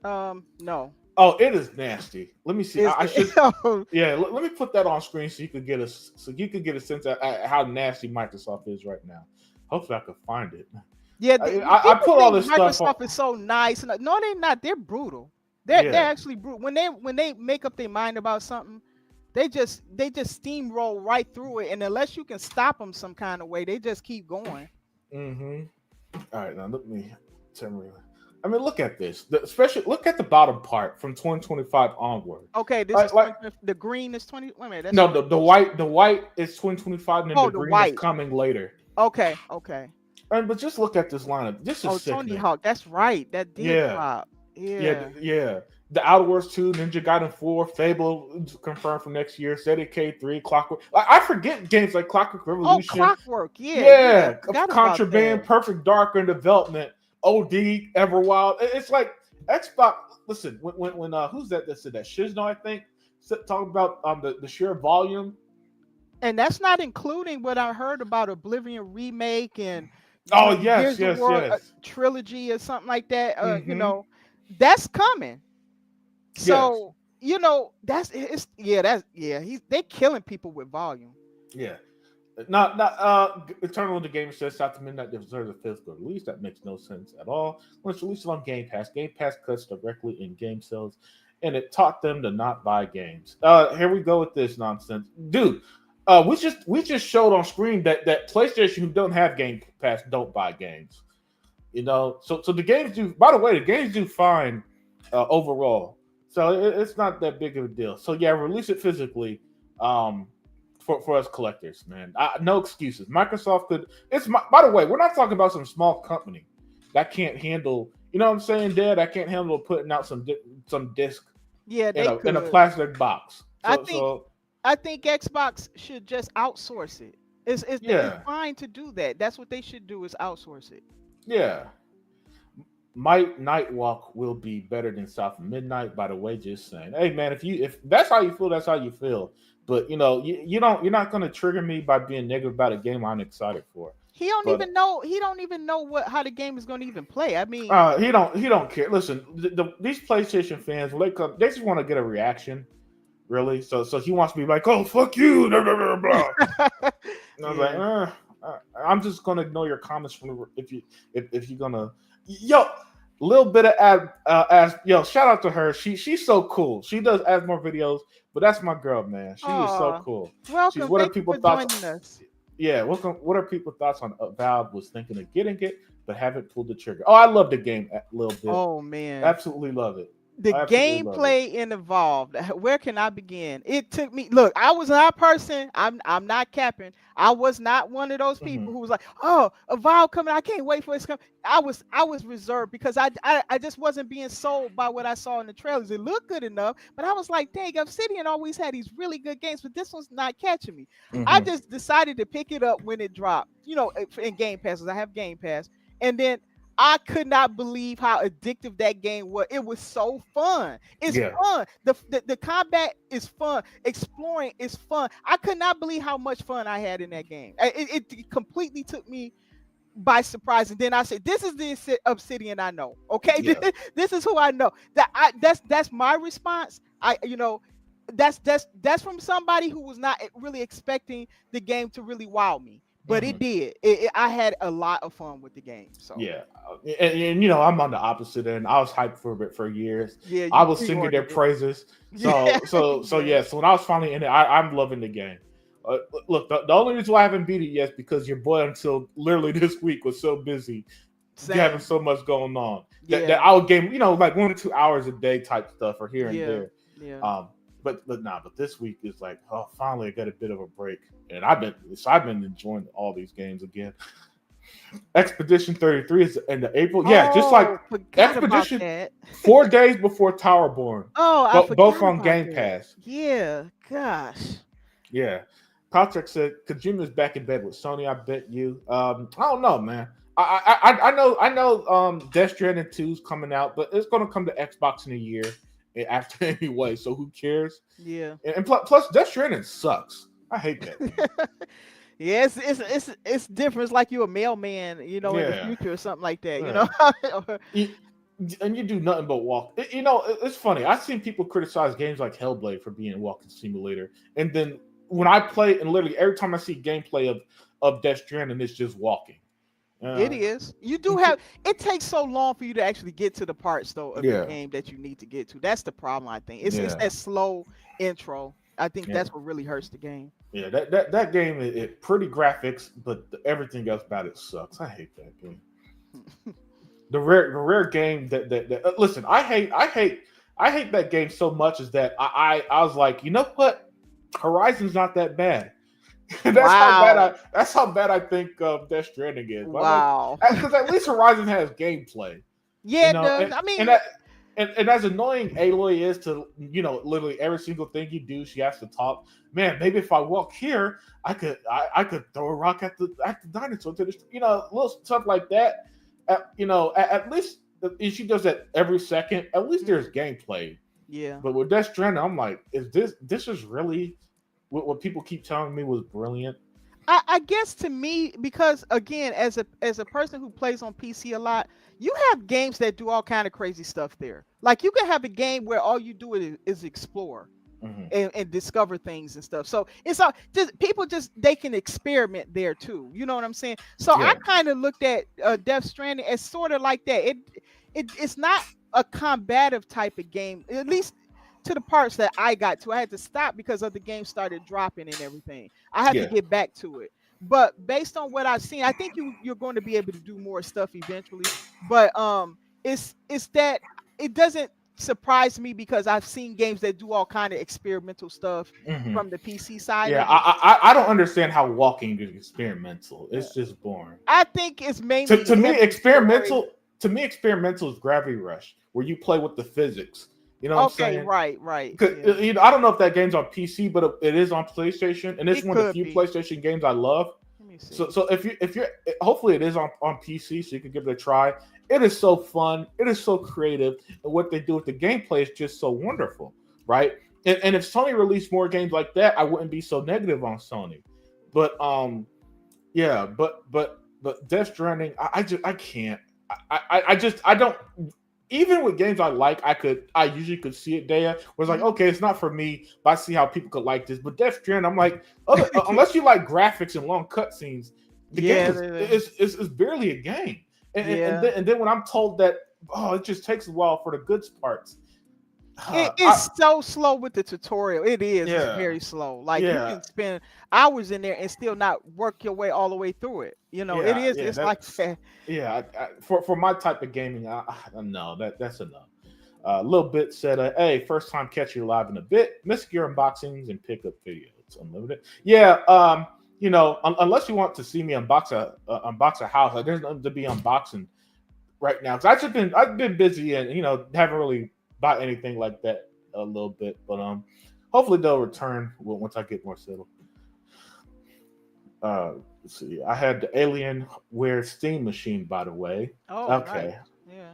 No. Oh, it is nasty. Let me see. Is I should. it? Yeah, let me put that on screen so you could get a sense of how nasty Microsoft is right now. Hopefully, I can find it. Yeah, I people put all think this stuff on. Microsoft is so nice. No, they're not. They're brutal. They're Yeah. actually brutal. When they make up their mind about something, they just steamroll right through it. And unless you can stop them some kind of way, they just keep going. Mm-hmm. All right, now let me tell me. I mean, look at this. Especially look at the bottom part from 2025 onward. Okay, this is Like the green is 20. Wait a minute, that's no, the white is 2025, and then the oh, the green is white. coming later. Okay. But just look at this lineup. This is Oh, Tony sickening. Hawk. That's right. That did Yeah, drop. yeah, Yeah. yeah. The Outer Worlds 2, Ninja Gaiden 4, Fable confirmed for next year, ZK 3, Clockwork. I forget games like Clockwork Oh, Revolution. Clockwork. Yeah. Yeah, Forgot about Contraband, that. Perfect Dark in development, OD, Everwild. It's like Xbox. Listen, when who's that said that? Shizno, I think, talking about the sheer volume. And that's not including what I heard about Oblivion remake and Oh yes, Gears of yes, War yes. trilogy or something like that. Mm-hmm. That's coming. Yes. So that's it's they killing people with volume. Yeah. Not Eternal the Game says South to Midnight deserves a physical release. That makes no sense at all. When it's released on Game Pass, Game Pass cuts directly in game sales, and it taught them to not buy games. Here we go with this nonsense, dude. We just showed on screen that PlayStation who don't have Game Pass don't buy games. So the games do. By the way, the games do fine overall. So it's not that big of a deal. So yeah, release it physically. For us collectors, man. No excuses. Microsoft could. By the way, we're not talking about some small company that can't handle. You know what I'm saying, Dad? I can't handle putting out some disc Yeah, in they a could. plastic box. I So think so I think Xbox should just outsource it. It's yeah, fine to do that. That's what they should do is outsource it. yeah. Might Nightwalk will be better than South of Midnight. By the way, just saying. Hey man, if that's how you feel, that's how you feel. But you're not gonna trigger me by being negative about a game I'm excited for. He don't But even know. He don't even know how the game is going to even play. I mean, he don't care. Listen, these PlayStation fans, when they come, they just want to get a reaction, really. So he wants to be like, oh fuck you, blah, blah, blah, blah. And I was like, yeah. I'm just gonna ignore your comments if you're gonna yo. Little bit of shout out to her. She's so cool. She does more videos, but that's my girl, man. She is so Oh, cool. welcome. What are Thank you people for thoughts? joining us. Yeah, what are people thoughts on Valve was thinking of getting it, but haven't pulled the trigger? Oh, I love the game a little bit. Oh man. Absolutely love it. The I absolutely love it. gameplay involved. Where can I begin? It took me. Look, I was not a person. I'm not capping. I was not one of those Mm-hmm. people who was like, "Oh, a Evolve coming! I can't wait for it to come." I was reserved because I just wasn't being sold by what I saw in the trailers. It looked good enough, but I was like, "Dang, Obsidian always had these really good games, but this one's not catching me." I Mm-hmm. just decided to pick it up when it dropped. In Game Pass, 'cause I have Game Pass, and then I could not believe how addictive that game was. It was so fun. It's Yeah. fun. The combat is fun. Exploring is fun. I could not believe how much fun I had in that game. It completely took me by surprise. And then I said, "This is the Obsidian I know." Okay, Yeah. this is who I know. That's my response. That's from somebody who was not really expecting the game to really wow me. But Mm-hmm. it did. I had a lot of fun with the game. So Yeah, and I'm on the opposite end. I was hyped for it for years. yeah, I you was singing their pre-ordered it. praises. Yeah, So yeah. yeah. So when I was finally in it, I'm loving the game. Look, the only reason why I haven't beat it yet is because your boy until literally this week was so busy having Same. so much going on that Yeah, I would game like 1 or 2 hours a day type stuff or here and yeah, there. yeah. But this week is like, oh, finally I got a bit of a break, and I've been enjoying all these games again. Expedition 33 is in the April. Yeah, just like Oh, forgot about Expedition that. 4 days before Towerborn. Oh, I Both forgot on about Game that. Pass. Yeah, gosh. Yeah. Patrick said Kojima's back in bed with Sony. I bet you. I don't know, man. I know. Death Stranding 2 is coming out, but it's going to come to Xbox in a year after anyway. So who cares? Yeah. And plus, Death Stranding sucks. I hate that game. Yeah, it's different. It's like you're a mailman, in the Yeah, future or something like that. yeah. You, and you do nothing but walk. It's funny. I've seen people criticize games like Hellblade for being a walking simulator, and then when I play, and literally every time I see gameplay of Death Stranding, it's just walking. It Uh, is. You do have. It takes so long for you to actually get to the parts though of the yeah, game that you need to get to. That's the problem. I think it's yeah, that slow intro. I think yeah, that's what really hurts the game. yeah. That game, it pretty graphics, but everything else about it sucks. I hate that game. The rare game that listen, I hate that game so much is that I was like, you know what, Horizon's not that bad. Wow. That's how bad I think Death Stranding is. But I'm like, Wow. because at least Horizon has gameplay, Yeah, it does. and I and mean, that and as annoying Aloy is to literally every single thing you do, she has to talk. Man, maybe if I walk here, I could throw a rock at the dinosaur to the little stuff like that. At least if she does that every second. At least there's mhm, gameplay. yeah. But with Death Stranding, I'm like, this is really what people keep telling me was brilliant? I guess to me, because again, as a person who plays on PC a lot, you have games that do all kind of crazy stuff there. Like you can have a game where all you do is explore Hmm. and discover things and stuff. So it's all just people just they can experiment there too. You know what I'm saying? So I Yeah. kind of looked at Death Stranding as sort of like that. It's not a combative type of game, at least to the parts that I got to. I had to stop because other games started dropping and everything. I have to Yeah. get back to it. But based on what I've seen, I think you're going to be able to do more stuff eventually. But it's that it doesn't surprise me because I've seen games that do all kind of experimental stuff Hmm. from the PC side Yeah. of it. I don't understand how walking is experimental. Uh, It's just boring. I think it's To, mainly to me, heavy story. experimental is Gravity Rush, where you play with the physics. You know what I'm Okay, saying? right, right, 'Cause, yeah. I don't know if that game's on PC, but it is on PlayStation, and it's It one of the could few be. PlayStation games I love. Let me So, see. so if you're hopefully it is on PC, so you can give it a try. It is so fun. It is so creative, and what they do with the gameplay is just so wonderful, right? And if Sony released more games like that, I wouldn't be so negative on Sony. But yeah, but Death Stranding, I can't. I don't. Even with games I like, I usually could see it there. Where it's like, Mhm. okay, it's not for me, but I see how people could like this. But Death Stranding, I'm like, unless you like graphics and long cutscenes, the game Yeah, is barely a game. yeah. And then when I'm told that, oh, it just takes a while for the good parts. I It's so slow with the tutorial. It is. It's Yeah, very slow. Like you yeah, can spend hours in there and still not work your way all the way through it. It is. yeah. It's like that. Yeah. For my type of gaming, no, that's enough. Little bit said, "Hey, first time catch you live in a bit. Miss your unboxings and pickup videos. Unlimited. Yeah. Unless you want to see me unbox a house, there's nothing to be unboxing right now. Because I've been busy and haven't really bought anything like that a little bit. But hopefully they'll return once I get more settled. Let's see. I had the Alienware Steam machine, by the way. Oh, nice. Okay. Yeah.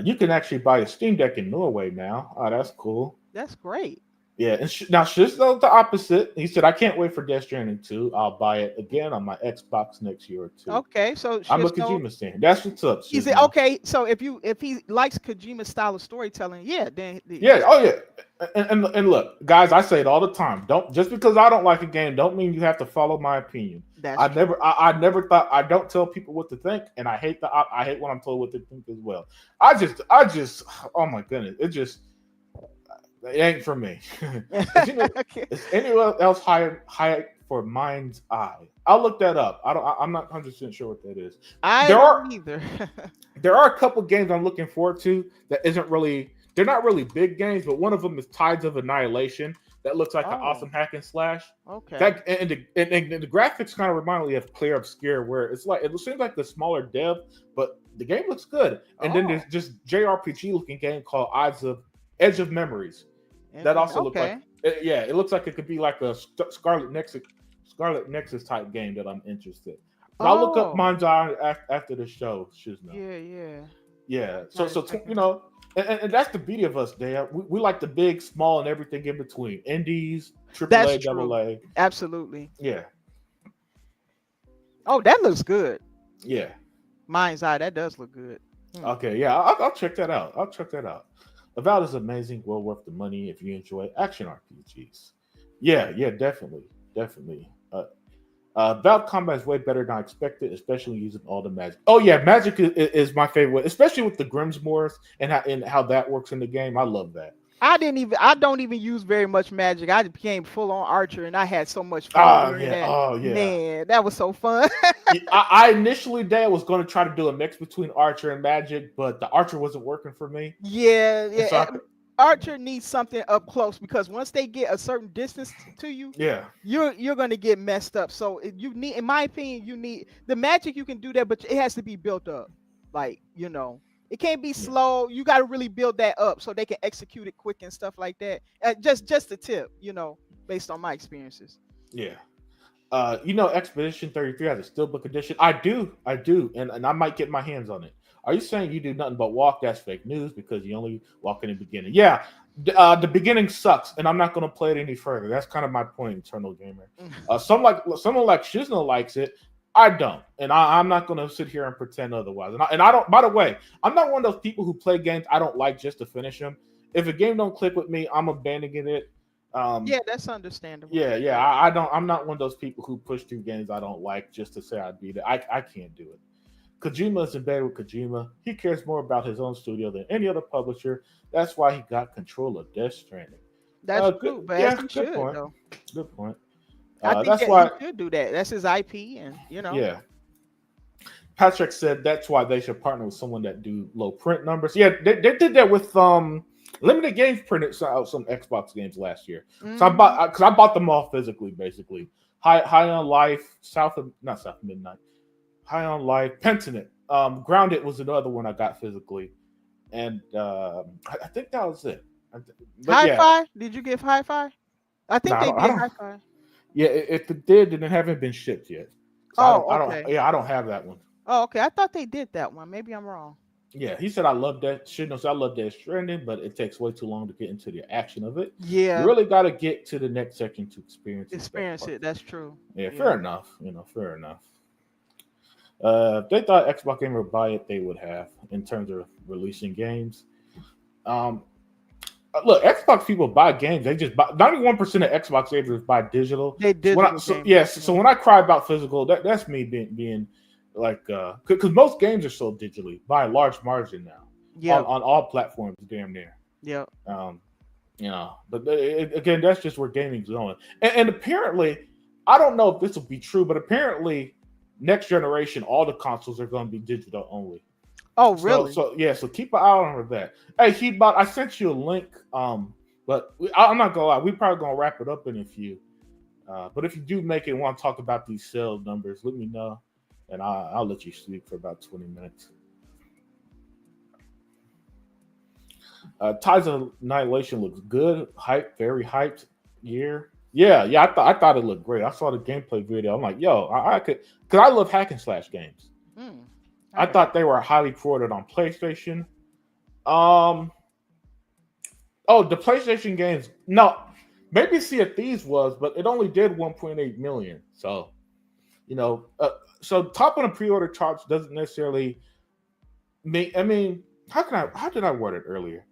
You can actually buy a Steam Deck in Norway now. Oh, that's cool. That's great. Yeah, and now Shiz's the opposite. He said, "I can't wait for Death Stranding 2. I'll buy it again on my Xbox next year or two." Okay, so I'm a Shizno, Kojima fan. That's what's up, is it Shizno. okay? So if he likes Kojima's style of storytelling, yeah, then Yeah. he's Oh, yeah. And look, guys, I say it all the time. Don't just because I don't like a game, don't mean you have to follow my opinion. that's true. I never thought I don't tell people what to think, and I hate when I'm told what to think as well. I just oh my goodness, it ain't for me. is, any, Okay. is anyone else high for Mind's Eye? I'll look that up. I'm not 100% sure what that is. I There don't are either. there are a couple games I'm looking forward to that isn't really they're not really big games, but one of them is Tides of Annihilation. That looks like an Oh, awesome hack and slash. okay. That and the graphics kind of remind me of Clear Obscure, where it's like it seems like the smaller dev, but the game looks good. And then there's Oh, just JRPG looking game called Edge of Memories. That also looks like okay. yeah, it looks like it could be like a Scarlet Nexus type game that I'm interested. But I'll look up Oh, Mind's Eye after the show, Shizno. yeah, yeah. Yeah. So Trying to so check you it. know And that's the beauty of us, Dan. We like the big, small, and everything in between. Indies, triple That's A, double true. A. Absolutely. Yeah, Oh, that looks good. yeah. Mind's Eye, that does look good. Hmm. Okay, yeah. I'll check that out. I'll check that out. Avowed is amazing, well worth the money if you enjoy action RPGs. Yeah, yeah, definitely, definitely. Valve combat is way better than I expected, especially using all the magic. Oh yeah, magic is my favorite, especially with the Grimsmores and how that works in the game. I love that. I don't even use very much magic. I became full on archer and I had so much fun Ah, doing yeah. that. Oh yeah. Man, that was so fun. Yeah, I initially Dad was going to try to do a mix between Archer and Magic, but the Archer wasn't working for me, Yeah, and yeah. so Archer needs something up close because once they get a certain distance to you, yeah, you're gonna get messed up. So you need, in my opinion, you need the magic. You can do that, but it has to be built up. Like it can't be yeah, slow. You got to really build that up so they can execute it quick and stuff like that. Just a tip, based on my experiences. yeah. Expedition 33 has a steelbook edition. I do, and I might get my hands on it. Are you saying you do nothing but walk? That's fake news because you only walk in the beginning. Yeah, the beginning sucks, and I'm not going to play it any further. That's kind of my point, Eternal Gamer. Someone like Shizno likes it. I don't, and I'm not going to sit here and pretend otherwise. And I don't. By the way, I'm not one of those people who play games I don't like just to finish them. If a game don't click with me, I'm abandoning it. Um, Yeah, that's understandable. yeah, yeah. I don't. I'm not one of those people who push through games I don't like just to say I beat it. I can't do it. Kojima is in bed with Kojima. He cares more about his own studio than any other publisher. That's why he got control of Death Stranding. That's Good. true, but as Yeah, he good should point. though. Good point. I think That's that he why. should do that. That's his IP, and Yeah, Patrick said that's why they should partner with someone that do low print numbers. Yeah, they did that with Limited Games printed out some Xbox games last year. So Mhm. I bought them all physically, basically. High on Life, not South of Midnight. High on Life, Pentiment. Grounded was another one I got physically, and I think that was it. But yeah, Hi-Fi? Did you get Hi-Fi? I no, think they I did don't. Hi-Fi. Yeah, if it did, then it haven't been shipped yet. So Oh, I don't. okay. Yeah, I don't have that one. Oh, okay. I thought they did that one. Maybe I'm wrong. Yeah, he said I love that. Shouldn't say I love that Stranding, but it takes way too long to get into the action of it. You Yeah, really got to get to the next section to experience its best experience it. parts. That's true. Yeah, Yeah. fair enough. Fair enough. If they thought Xbox Gamer would buy it, they would have in terms of releasing games. Um, Look, Xbox people buy games. They just buy 91% of Xbox gamers buy digital. They So when I digital so gamers. yes, so when I cry about physical, that's me being like because most games are sold digitally by a large margin now Yep. on all platforms, damn near. Yep. Um, but again, that's just where gaming's going. And apparently, I don't know if this will be true, but apparently, next generation, all the consoles are going to be digital only. Oh, So really? so yeah, so keep an eye on that. Hey, Heatbot, I sent you a link. But I'm not gonna lie, we probably gonna wrap it up in a few. But if you do make it and want to talk about these sales numbers, let me know, and I'll let you speak for about 20 minutes. Ties of Annihilation looks good, hype, very hyped. Yeah. I thought it looked great. I saw the gameplay video. I'm like, yo, I could, because I love hack and slash games. Hmm. I All right. thought they were highly promoted on PlayStation. Um, oh, the PlayStation games. No, maybe Sea of Thieves was, but it only did 1.8 million. So you know, uh, so top on the pre-order charts doesn't necessarily mean. I mean, how did I word it earlier?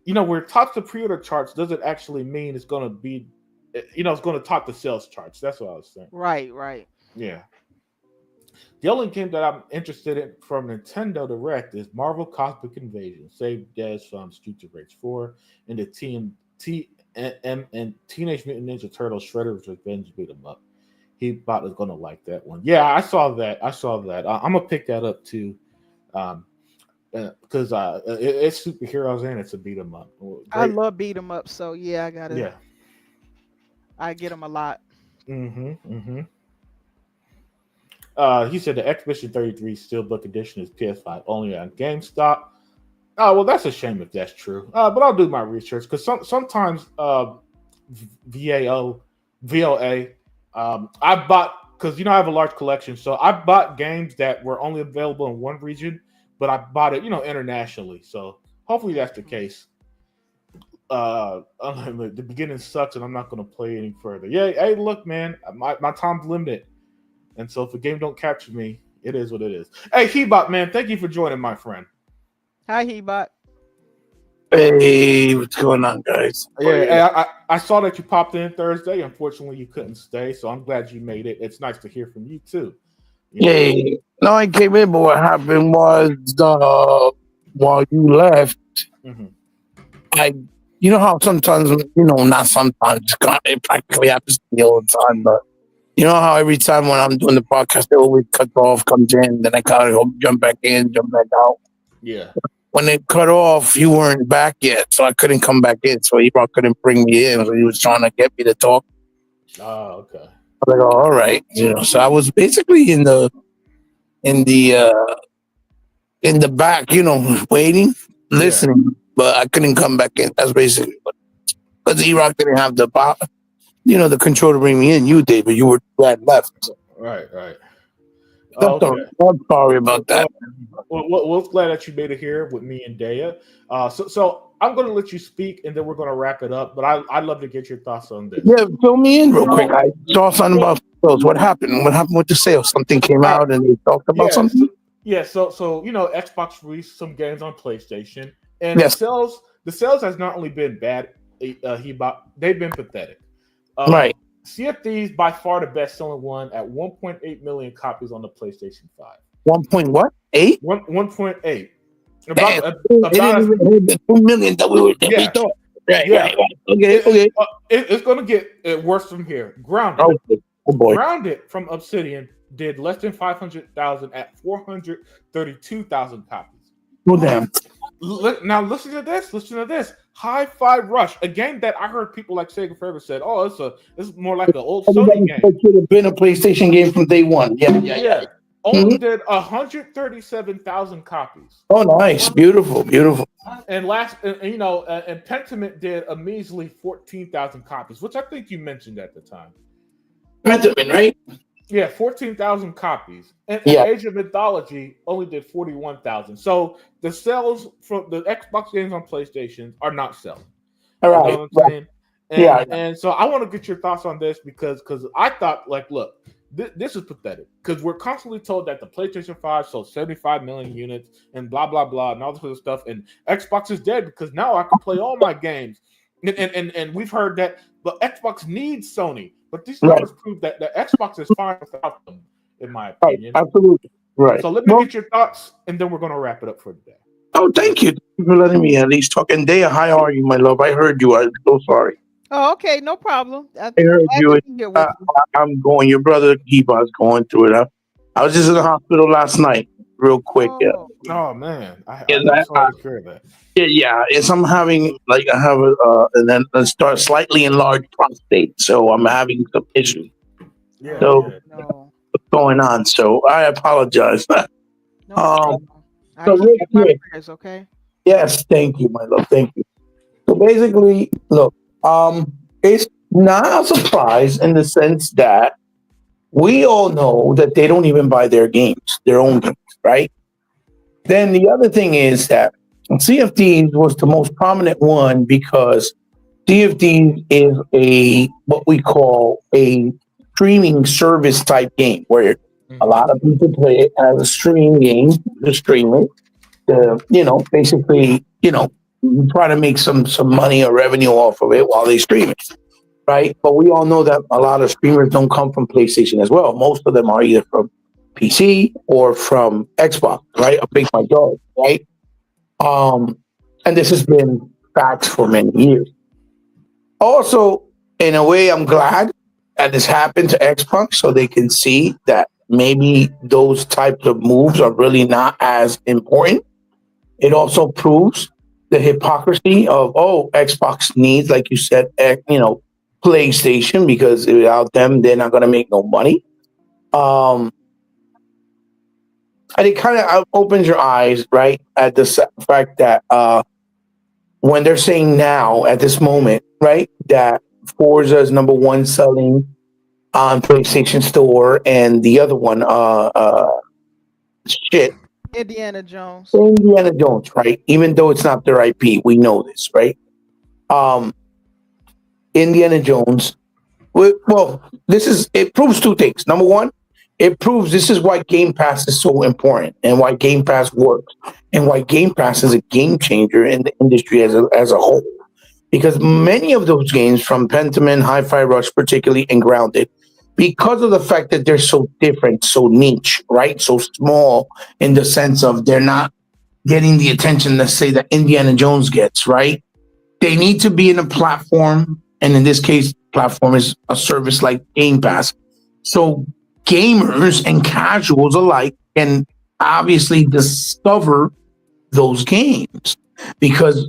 Where tops the pre-order charts doesn't actually mean it's going to be, it's going to top the sales charts. That's what I was saying. Right. Right. Yeah. The only game that I'm interested in from Nintendo Direct is Marvel Cosmic Invasion, Save Des from Streets of Rage 4, and the and Teenage Mutant Ninja Turtles Shredder's Revenge beat 'em up. He bot is gonna like that one. Yeah, I saw that. I'm gonna pick that up too, um, because it's superheroes and it's a beat 'em up. I Great. love beat 'em up, so yeah, Yeah. I get them a lot. Mm-hmm. He said the Expedition 33 Steelbook Edition is PS5 only on GameStop. Oh well, that's a shame if that's true. But I'll do my research because sometimes VAO VOA I bought because I have a large collection, so I bought games that were only available in one region, but I bought it internationally. So Hopefully that's the case. The beginning sucks, and I'm not going to play any further. Yeah, hey, look, man, my time's limited, and so if the game don't capture me, it is what it is. Hey, Hebot, man, thank you for joining, my friend. Hi, Hebot. Hey, what's going on, guys? Yeah, hey, I saw that you popped in Thursday. Unfortunately, you couldn't stay, so I'm glad you made it. It's nice to hear from you too. You know? Hey, no, I came in, but what happened was while you left, Mhm. I, you know how sometimes, not sometimes, it practically happens to me all the time, but you know how every time when I'm doing the podcast, it always cuts off, comes in, then I gotta go jump back in, jump back out. Yeah. When it cut off, you weren't back yet, so I couldn't come back in. So he couldn't bring me in. So he was trying to get me to talk. Oh, okay. I was like, oh, all right, So I was basically in the uh in the back, waiting, Yeah. listening, but I couldn't come back in. That's basically because E-Rock didn't have the power, the control to bring me in. You did, but you were glad left. Right. Right. That's all. Okay. I'm sorry about that. Well, glad that you made it here with me and Daya. So I'm going to let you speak, and then we're going to wrap it up. But I'd love to get your thoughts on this. Yeah, fill me in real quick. I saw something about sales. What happened? What happened with the sales? Something came out and they talked about Yeah. something? So Xbox released some games on PlayStation, and Yes. the sales has not only been bad, they've been pathetic. Right. Sea of Thieves by far the best selling one at 1.8 million copies on the PlayStation 5. 1.8? 1.8. Damn, About it didn't even hit the 2 million that we thought. Right, yeah. right. Okay. It's going to get worse from here. Grounded. Oh boy. Grounded from Obsidian did less than 500,000 at 432,000 copies. Oh damn. Now listen to this. Hi-Fi Rush, a game that I heard people like Sega Forever said, "Oh, it's more like an old Sony game." It should have been a PlayStation game from day one. Yeah. Only did 137,000 copies. Oh, nice, beautiful. And Pentiment did a measly 14,000 copies, which I think you mentioned at the time. Pentiment, right? Yeah, 14,000 copies. And Age of Mythology only did 41,000. So the sales from the Xbox games on PlayStation are not selling. All right. You know what I'm saying? And so I want to get your thoughts on this because I thought, like, look, this is pathetic because we're constantly told that the PlayStation 5 sold 75 million units and blah, blah, blah, and all this other stuff. And Xbox is dead because now I can play all my games. And we've heard that the Xbox needs Sony. But these numbers prove that the Xbox is fine without them, in my opinion. Right, absolutely. Right. So let me get your thoughts, and then we're going to wrap it up for today. Oh, thank you for letting me at least talk. And Daya, how are you, my love? I heard you. I'm so sorry. Oh, okay, no problem. I heard you. You. I'm going. Your brother Kiba's going through it. I was just in the hospital last night, real quick. Oh man, I'm sorry to hear that. Yeah. Yes, I'm having I have and then start slightly enlarged prostate, so I'm having some issues. Yeah. So what's going on? So I apologize. No so real quick, prayers, okay. Yes, thank you, my love. Thank you. So basically, look, it's not a surprise in the sense that we all know that they don't even buy their own games, right? Then the other thing is that CFD was the most prominent one because CFD is what we call a streaming service type game where a lot of people play it as a streaming game to stream it. Basically, try to make some money or revenue off of it while they stream it, right? But we all know that a lot of streamers don't come from PlayStation as well. Most of them are either from PC or from Xbox, right? A big majority, right? And this has been facts for many years. Also, in a way, I'm glad that this happened to Xbox so they can see that maybe those types of moves are really not as important. It also proves the hypocrisy of, Xbox needs, like you said, PlayStation, because without them, they're not going to make no money. And it kind of opens your eyes, right, at the fact that when they're saying now, at this moment, right, that Forza is number one selling on PlayStation Store, and the other one, Indiana Jones. Indiana Jones, right? Even though it's not their IP, we know this, right? Um, Indiana Jones. Well, it proves two things. Number one, it proves this is why Game Pass is so important and why Game Pass works and why Game Pass is a game changer in the industry as a whole. Because many of those games, from Pentiment, Hi-Fi Rush, particularly, and Grounded, because of the fact that they're so different, so niche, right, so small, in the sense of they're not getting the attention, let's say, that Indiana Jones gets, right? They need to be in a platform, and in this case, platform is a service like Game Pass. So gamers and casuals alike can obviously discover those games, because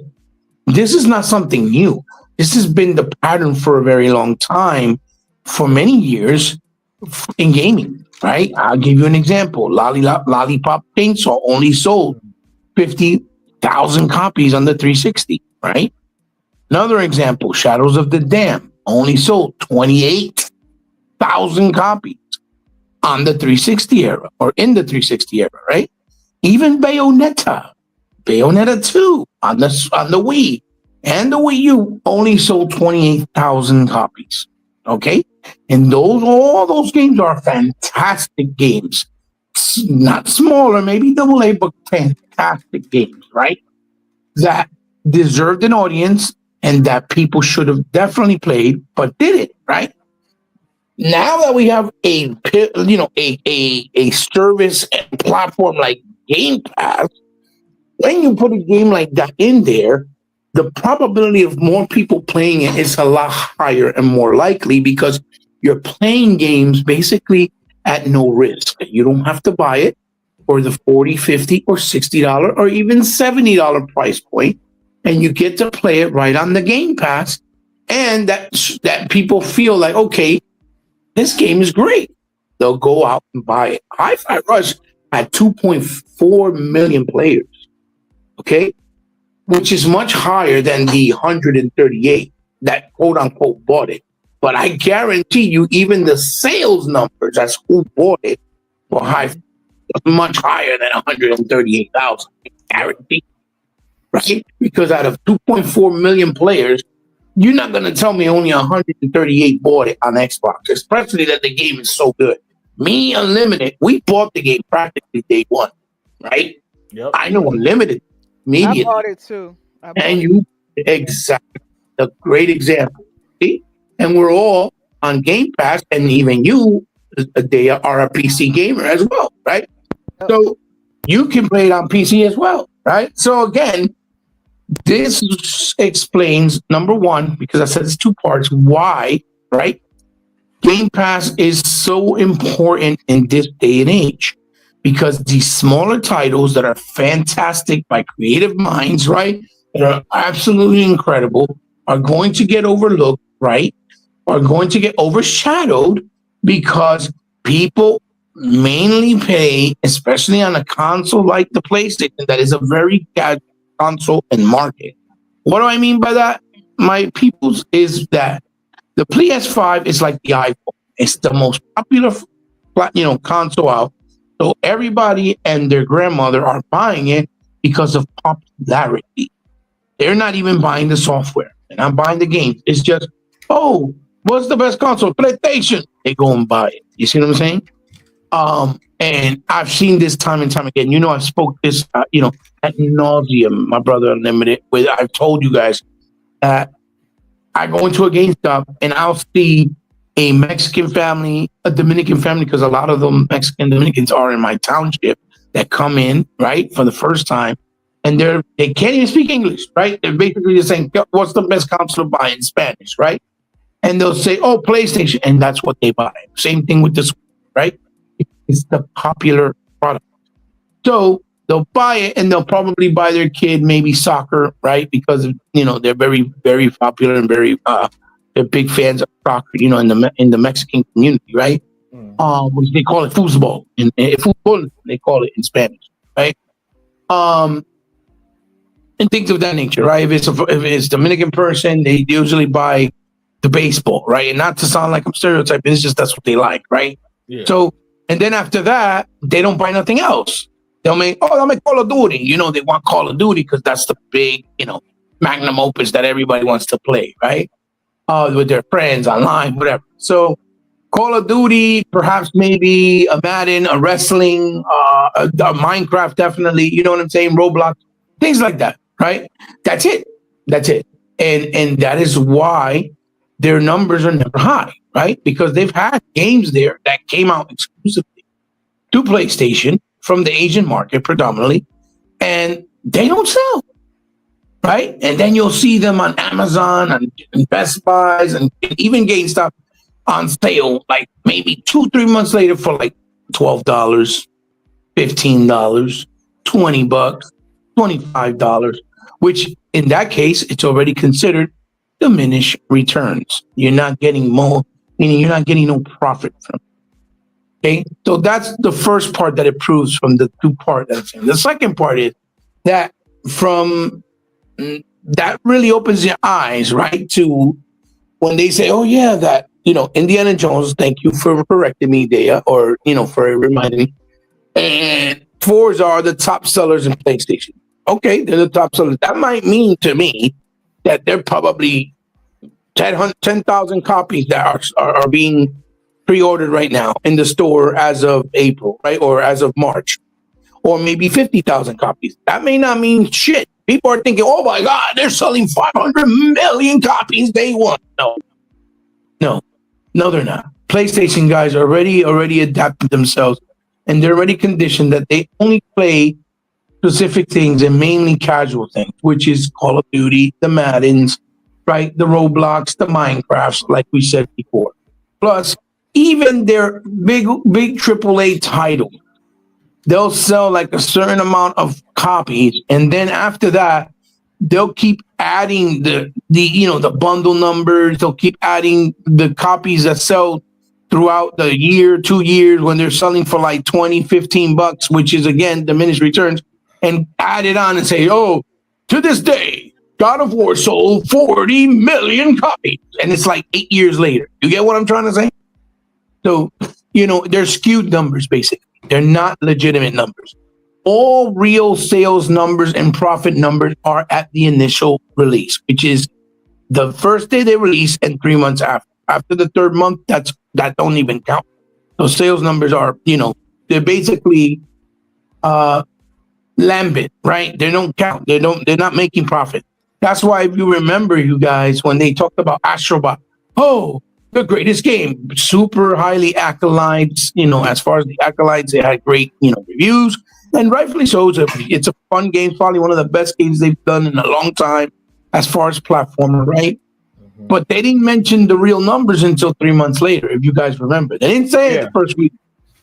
this is not something new. This has been the pattern for a very long time, for many years in gaming, right? I'll give you an example. Lollipop Chainsaw only sold 50,000 copies on the 360, right? Another example, Shadows of the Dam only sold 28,000 copies on the 360 era, or in the 360 era, right? Even Bayonetta 2 on the Wii and the Wii U only sold 28,000 copies. Okay, and all those games are fantastic games. Not smaller, maybe double A, but fantastic games, right? That deserved an audience and that people should have definitely played, but did it, right? Now that we have a service and platform like Game Pass, when you put a game like that in there, the probability of more people playing it is a lot higher and more likely, because you're playing games basically at no risk. You don't have to buy it for the $40, $50, or $60 or even $70 price point, and you get to play it right on the Game Pass, and that people feel like, okay, this game is great. They'll go out and buy it. Hi-Fi Rush had 2.4 million players, okay, which is much higher than the 138 that quote unquote bought it. But I guarantee you, even the sales numbers, that's who bought it, for Hi-Fi, much higher than 138,000. Guarantee, right? Because out of 2.4 million players, you're not going to tell me only 138 bought it on Xbox, especially that the game is so good. Me, Unlimited, we bought the game practically day one, right? Yep. I know Unlimited I bought it too. Exactly, a great example. See? And we're all on Game Pass, and even you, they are a PC gamer as well, right? Yep. So you can play it on PC as well, right? So again, this explains, number one, because I said it's two parts, why, right? Game Pass is so important in this day and age, because these smaller titles that are fantastic by creative minds, right, that are absolutely incredible, are going to get overlooked, right, are going to get overshadowed, because people mainly pay, especially on a console like the PlayStation, that is a very casual console and market. What do I mean by that, my peoples, is that the PS5 is like the iPhone. It's the most popular, console out. So everybody and their grandmother are buying it because of popularity. They're not even buying the software. They're not buying the games. It's just, oh, what's the best console? PlayStation. They go and buy it. You see what I'm saying? And I've seen this time and time again. I've spoke this, ad nauseum, my brother Unlimited. I've told you guys that I go into a GameStop and I'll see a Mexican family, a Dominican family, because a lot of them Mexican Dominicans are in my township, that come in, right, for the first time, and they can't even speak English, right? They're basically just saying, what's the best console to buy in Spanish, right? And they'll say, oh, PlayStation, and that's what they buy. Same thing with this, right? It's the popular product. So they'll buy it, and they'll probably buy their kid maybe soccer, right? Because they're very, very popular and very they're big fans of soccer, in the Mexican community, right? Which they call it foosball. In football, they call it in Spanish, right? And things of that nature, right? If it's Dominican person, they usually buy the baseball, right? And not to sound like I'm stereotyping, it's just that's what they like, right? Yeah. So, and then after that, they don't buy nothing else. They'll make Call of Duty. You know, they want Call of Duty because that's the big, magnum opus that everybody wants to play, right? With their friends online, whatever. So Call of Duty, perhaps maybe a Madden, a wrestling, a Minecraft, definitely. You know what I'm saying? Roblox, things like that, right? That's it. And that is why their numbers are never high, right? Because they've had games there that came out exclusively to PlayStation from the Asian market predominantly, and they don't sell, right? And then you'll see them on Amazon and Best Buys and even GameStop on sale, like maybe 2-3 months later for like $12, $15, $20, $25, which in that case, it's already considered diminished returns. You're not getting more, meaning you're not getting no profit from it. Okay. So that's the first part that it proves from the two part that it's in. The second part is that that really opens your eyes, right? To when they say, oh yeah, that, Indiana Jones, thank you for correcting me, Dea, or, for reminding me. And Forza are the top sellers in PlayStation. Okay, they're the top sellers. That might mean to me that they're probably 10,000 copies that are being pre-ordered right now in the store as of April, right? Or as of March, or maybe 50,000 copies. That may not mean shit. People are thinking, oh my God, they're selling 500 million copies day one. No, they're not. PlayStation guys already adapted themselves, and they're already conditioned that they only play specific things and mainly casual things, which is Call of Duty, the Maddens, right? The Roblox, the Minecrafts, like we said before. Plus, even their big AAA titles, they'll sell like a certain amount of copies, and then after that, they'll keep adding the bundle numbers. They'll keep adding the copies that sell throughout the year, 2 years, when they're selling for like $20-$15, which is again diminished returns, and add it on and say, oh, to this day, God of War sold 40 million copies, and it's like 8 years later. You get what I'm trying to say? So they're skewed numbers. Basically, they're not legitimate numbers. All real sales numbers and profit numbers are at the initial release, which is the first day they release and 3 months after. After the third month, that don't even count. Those sales numbers are, they're basically lambent, right? They don't count. They're not making profit. That's why, if you remember, you guys, when they talked about Astrobot, oh, the greatest game, super highly accolades. As far as the accolades, they had great, reviews. And rightfully so. It's a fun game, probably one of the best games they've done in a long time as far as platformer, right? Mm-hmm. But they didn't mention the real numbers until 3 months later, if you guys remember. They didn't say it the first week.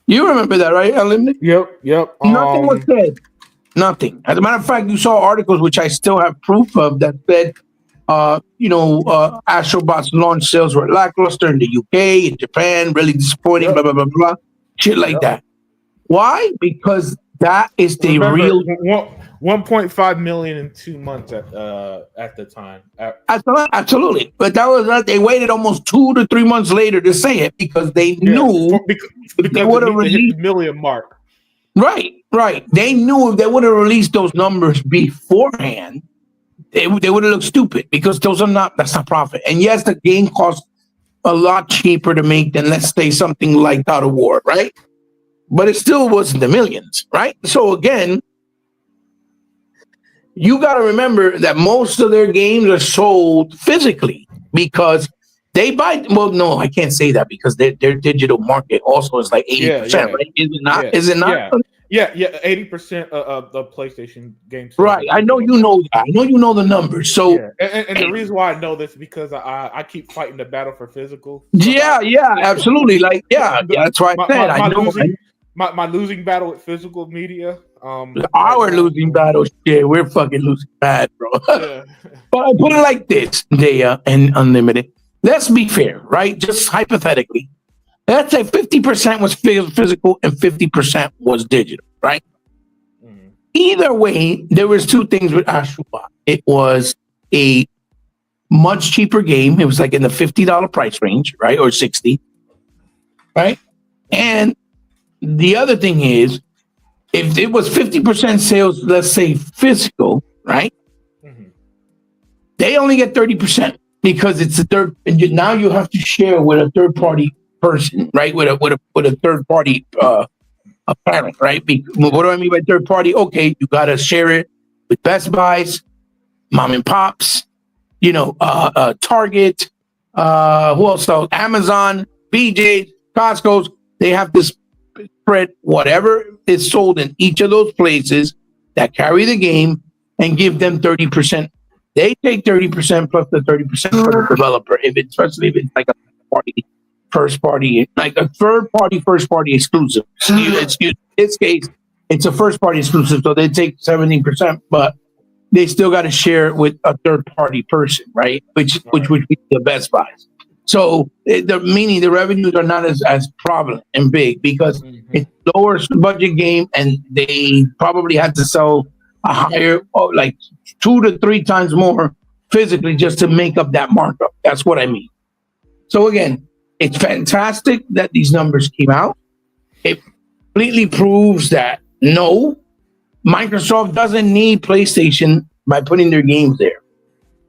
You remember that, right, Unlimited? Yep. Nothing was said. Nothing. As a matter of fact, you saw articles, which I still have proof of, that said, Astrobot's launch sales were lackluster in the UK, in Japan, really disappointing, blah, blah, blah, blah. Shit like that. Why? Because that is the real 1.5 million in 2 months at the time. Absolutely, but that was they waited almost 2 to 3 months later to say it because they knew because they would have released the million mark. Right. They knew if they would have released those numbers beforehand, they would have looked stupid because that's not profit. And yes, the game costs a lot cheaper to make than, let's say, something like God of War, right? But it still wasn't the millions, right? So again, you got to remember that most of their games are sold physically because they buy. Well, no, I can't say that because their digital market also is like 80%, right? Is it not? Is it not? Yeah. 80% of the PlayStation games. Right. I know you know that. I know you know the numbers. So, and the reason why I know this is because I keep fighting the battle for physical. Yeah, absolutely. Like, that's why I said I know. My losing battle with physical media. Our losing battle, we're fucking losing bad, bro. Yeah. But I put it like this, Dea and Unlimited. Let's be fair, right? Just hypothetically, let's say 50% was physical and 50% was digital, right? Mm-hmm. Either way, there was two things with Astrobot. It was a much cheaper game. It was like in the $50 price range, right? Or $60, right? And the other thing is if it was 50% sales, let's say physical, right? Mhm. They only get 30% because it's a third. And now you have to share with a third party person, right? With a third party a parent, right? What do I mean by third party? Okay, you gotta share it with Best Buys, mom and pops, Target, who else? So Amazon, BJ's, Costco's. They have to spread whatever is sold in each of those places that carry the game and give them 30%. They take 30% plus the 30% for the developer. Especially if it's like a party, first party, like a third party, first party exclusive. In this case, it's a first party exclusive, so they take 70%, but they still got to share it with a third party person, right? Which would be the Best Buys. So meaning the revenues are not as prevalent and big because it's lower budget game, and they probably had to sell a higher, like 2 to 3 times more physically just to make up that markup. That's what I mean. So again, it's fantastic that these numbers came out. It completely proves that no, Microsoft doesn't need PlayStation by putting their games there.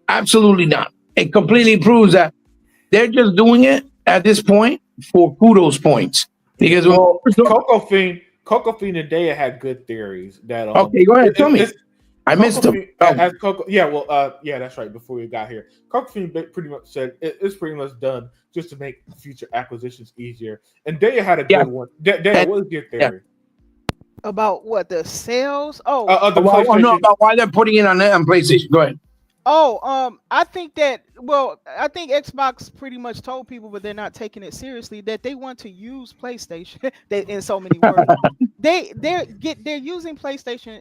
Absolutely not. It completely proves that they're just doing it at this point for kudos points. Because Coco Fiend and Daya had good theories that okay, go ahead, tell me. I missed them. Yeah, that's right. Before we got here, Coco Fiend pretty much said it's pretty much done just to make future acquisitions easier. And Daya had a good one. Daya, what was your theory? Yeah. About what, the sales? No, about why they're putting it on PlayStation. Go ahead. I think Xbox pretty much told people, but they're not taking it seriously, that they want to use PlayStation. In so many words, they're using PlayStation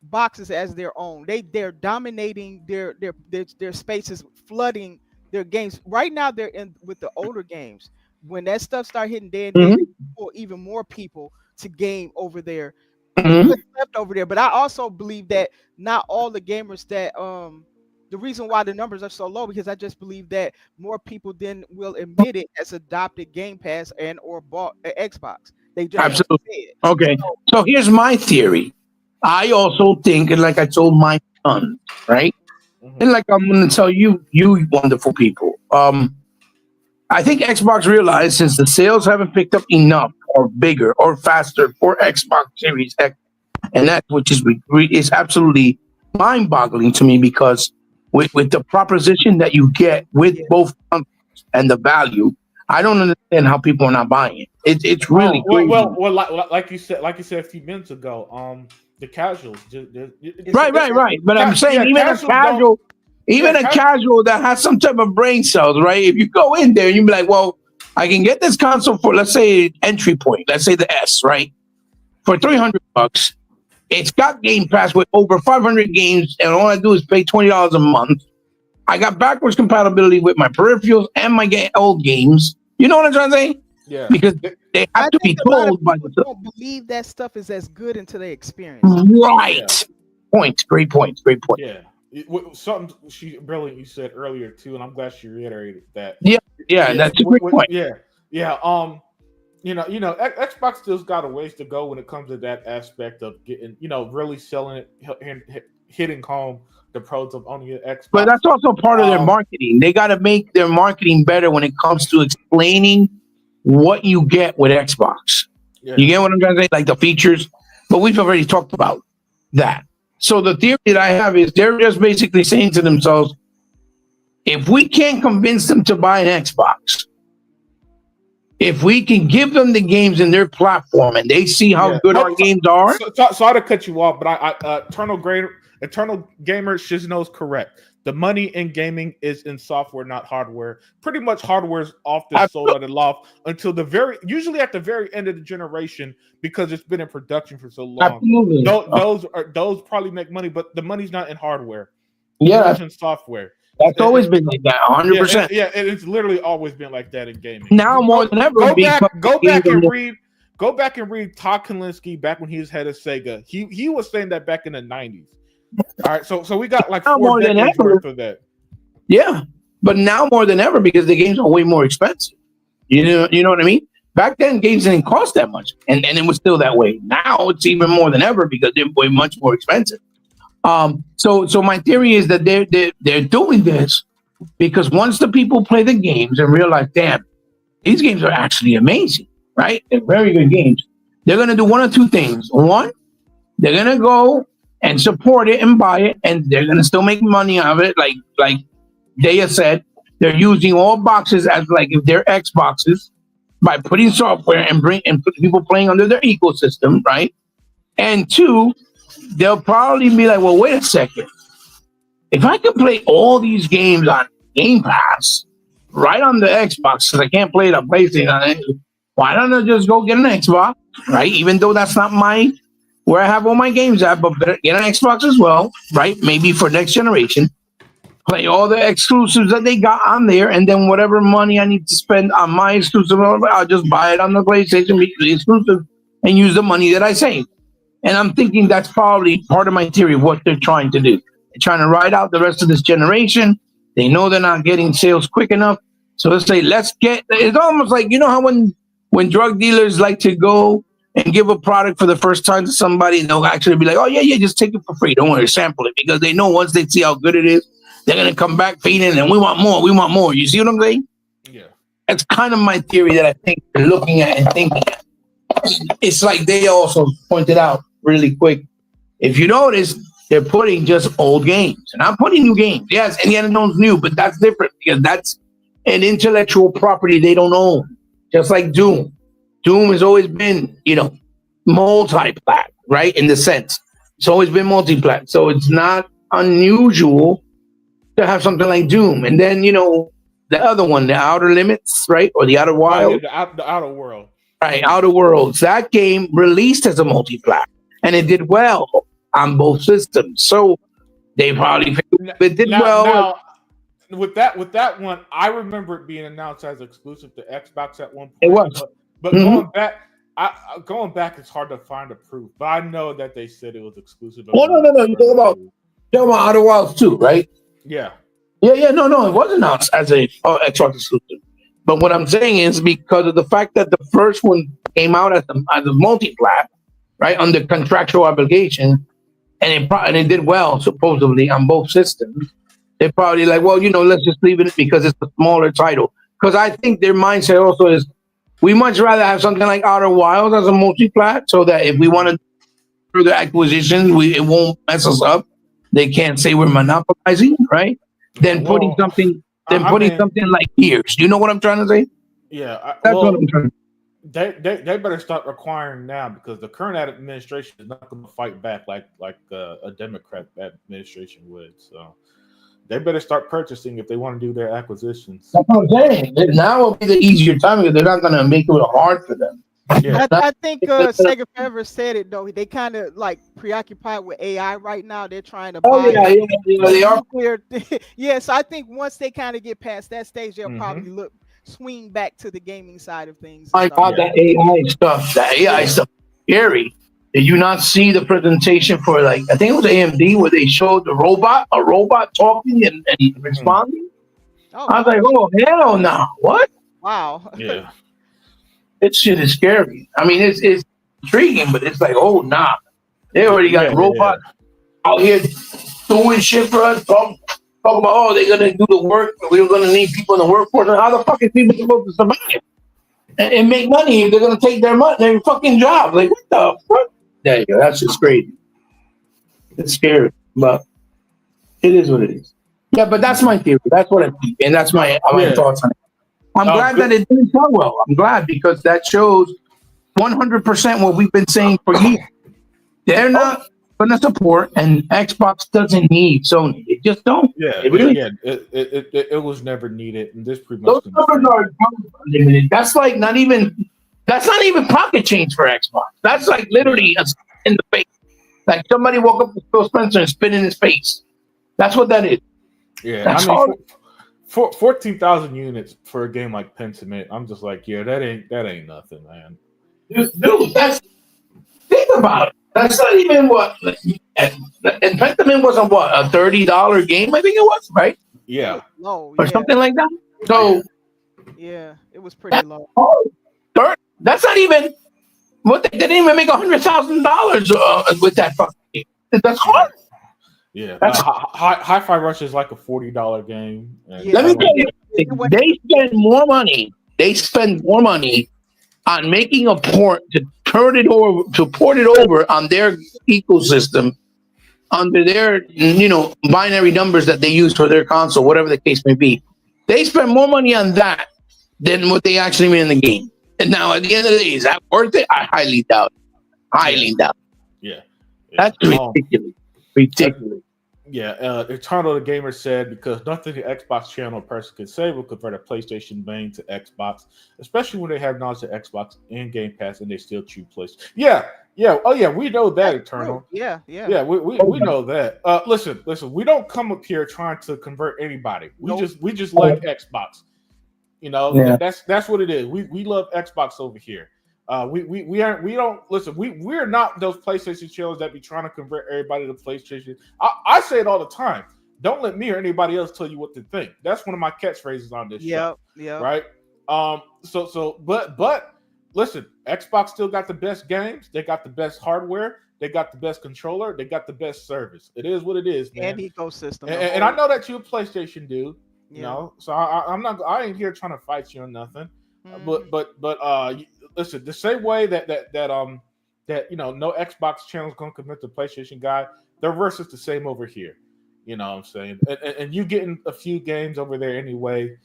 boxes as their own. They're dominating their spaces, flooding their games. Right now, they're in with the older games. When that stuff start hitting, they pull even more people to game over there. Left over there. But I also believe that not all the gamers that the reason why the numbers are so low, because I just believe that more people then will admit it as adopted Game Pass and or bought an Xbox. They just absolutely okay. So here's my theory. I also think, and like I told my son, right? And like I'm going to tell you wonderful people. I think Xbox realized since the sales haven't picked up enough or bigger or faster for Xbox Series X, and that which is absolutely mind-boggling to me, because with the proposition that you get with both consoles and the value, I don't understand how people are not buying it. It's really crazy. Well, like you said a few minutes ago, the casuals, right. But I'm saying even a casual. Even a casual that has some type of brain cells, right? If you go in there, you be like, well, I can get this console for, let's say, entry point, let's say the S, right? For $300. It's got Game Pass with over 500 games, and all I do is pay $20 a month. I got backwards compatibility with my peripherals and my old games. You know what I'm trying to say? Yeah. Because they have to be told by the. Don't believe that stuff is as good until they experience. Right. Yeah. Great point. Yeah. Something brilliant you said earlier too, and I'm glad she reiterated that. Yeah, that's a great point. Yeah. Xbox still's got a ways to go when it comes to that aspect of getting, really selling it, hitting home the pros of owning an Xbox. But that's also part of their marketing. They got to make their marketing better when it comes to explaining what you get with Xbox. Yeah. You get what I'm trying to say? Like the features, but we've already talked about that. So the theory that I have is they're just basically saying to themselves, if we can't convince them to buy an Xbox, if we can give them the games in their platform and they see how good our games are. Sorry to cut you off, but I Eternal Gamer Shizno's correct. The money in gaming is in software, not hardware. Pretty much hardware is often sold at a loss until usually at the very end of the generation, because it's been in production for so long. Absolutely. Those probably make money, but the money's not in hardware. Yeah, it's in software. That's always been like that, 100%. Yeah, it's literally always been like that in gaming. Now more than ever. Go back and read Todd Kalinske back when he was head of Sega. He was saying that back in the 90s. All right, so we got like 4 decades worth of that. Yeah, but now more than ever, because the games are way more expensive. You know what I mean? Back then, games didn't cost that much, and it was still that way. Now it's even more than ever because they're way much more expensive. So my theory is that they're doing this because once the people play the games and realize, damn, these games are actually amazing, right? They're very good games. They're gonna do one or two things. One, they're gonna go and support it and buy it, and they're gonna still make money out of it. Like Daya said, they're using all boxes as like if they're Xboxes by putting software and put people playing under their ecosystem, right? And two, they'll probably be like, well, wait a second. If I can play all these games on Game Pass right on the Xbox, because I can't play it on PlayStation, why don't I just go get an Xbox, right? Even though that's not where I have all my games at, but better get an Xbox as well, right? Maybe for next generation. Play all the exclusives that they got on there, and then whatever money I need to spend on my exclusive, I'll just buy it on the PlayStation exclusive and use the money that I save. And I'm thinking that's probably part of my theory of what they're trying to do. They're trying to ride out the rest of this generation. They know they're not getting sales quick enough. So let's say, it's almost like, you know how when drug dealers like to go and give a product for the first time to somebody, and they'll actually be like, oh, yeah, just take it for free. Don't worry, sample it. Because they know once they see how good it is, they're going to come back feeding and we want more. You see what I'm saying? Yeah. That's kind of my theory that I think they're looking at and thinking. It's like they also pointed out really quick. If you notice, they're putting just old games. They're not putting new games. Yes, Indiana Jones new, but that's different because that's an intellectual property they don't own. Just like Doom. Doom has always been, multi-plat, right? In the sense. It's always been multi-plat. So it's not unusual to have something like Doom. And then, the other one, the Outer Limits, right? Or the Outer Wild. The Outer World. Right, Outer Worlds. That game released as a multi-plat. And it did well on both systems. So they probably did well. Now, with that one, I remember it being announced as exclusive to Xbox at one point. It was. But going back, it's hard to find a proof. But I know that they said it was exclusive. Oh, no. You're talking about Outer Wilds 2, right? Yeah. Yeah. No, it wasn't announced as a Xbox exclusive. But what I'm saying is because of the fact that the first one came out as a multi-plat, right, under contractual obligation, and it did well supposedly on both systems. They're probably like, well, let's just leave it because it's a smaller title. Because I think their mindset also is, we much rather have something like Outer Wilds as a multi-plat, so that if we want to do further acquisitions, it won't mess us up. They can't say we're monopolizing, right? Then putting something like Gears. Do you know what I'm trying to say? Yeah, that's what I'm trying to say. They better start requiring now because the current administration is not going to fight back like a Democrat administration would. So they better start purchasing if they want to do their acquisitions. That's what I'm saying. Now will be the easier time because they're not going to make it hard for them. Yeah. I think Sega Forever said it though. They kind of like preoccupied with AI right now. They're trying to buy. They are. Yes, I think once they kind of get past that stage, they'll probably swing back to the gaming side of things. I thought that AI stuff. That AI stuff scary. Did you not see the presentation for I think it was AMD where they showed a robot talking and responding? Oh, I was like, oh hell no! What? Wow. Yeah. This shit is scary. I mean, it's intriguing, but it's like, oh nah. They already got robots out here doing shit for us. Talk about, they're gonna do the work. We're gonna need people in the workforce. And how the fuck is people supposed to survive and make money if they're gonna take their fucking job? Like, what the fuck? There you go. That's just crazy. It's scary, but it is what it is. Yeah, but that's my theory. That's what I think, and that's my thoughts on it. I'm glad that it didn't sell well. I'm glad because that shows 100% what we've been saying for years. They're not going to support, and Xbox doesn't need Sony. They just don't. Yeah, it was never needed, and this pretty much. Those numbers are unlimited. That's like not even pocket change for Xbox. That's like literally in the face. Like somebody woke up to Phil Spencer and spit in his face. That's what that is. Yeah, that's 14,000 units for a game like Pentiment. I'm just like, that ain't nothing, man. Dude, think about it. That's not even what. And Pentiment wasn't what, a $30 game. I think it was, right? Yeah, low, or something like that. So yeah, it was pretty low. That's not even what they didn't even make $100,000 with that fucking game. That's hard. Yeah, Hi-Fi Rush is like a $40 game. Let me tell you, they spend more money. They spend more money on making a port to port it over on their ecosystem under their binary numbers that they use for their console, whatever the case may be. They spend more money on that than what they actually made in the game. And now, at the end of the day, is that worth it? I highly doubt. Yeah. That's ridiculous. Ridiculous. Yeah, Eternal the Gamer said, because nothing the Xbox channel person can say will convert a PlayStation main to Xbox, especially when they have knowledge of Xbox and Game Pass and they still choose PlayStation. Yeah. Oh yeah, we know that, Eternal. Yeah. We know that. Listen, we don't come up here trying to convert anybody. We just like Xbox. That's what it is. We love Xbox over here. We're not those PlayStation channels that be trying to convert everybody to PlayStation. I say it all the time. Don't let me or anybody else tell you what to think. That's one of my catchphrases on this show. Yeah. Right. But listen, Xbox still got the best games. They got the best hardware. They got the best controller. They got the best service. It is what it is, man. And ecosystem. And I know that you're a PlayStation dude. So I ain't here trying to fight you or nothing. But listen, the same way that no Xbox channel is going to convince the PlayStation guy, the reverse is the same over here. You know what I'm saying? And you getting a few games over there anyway.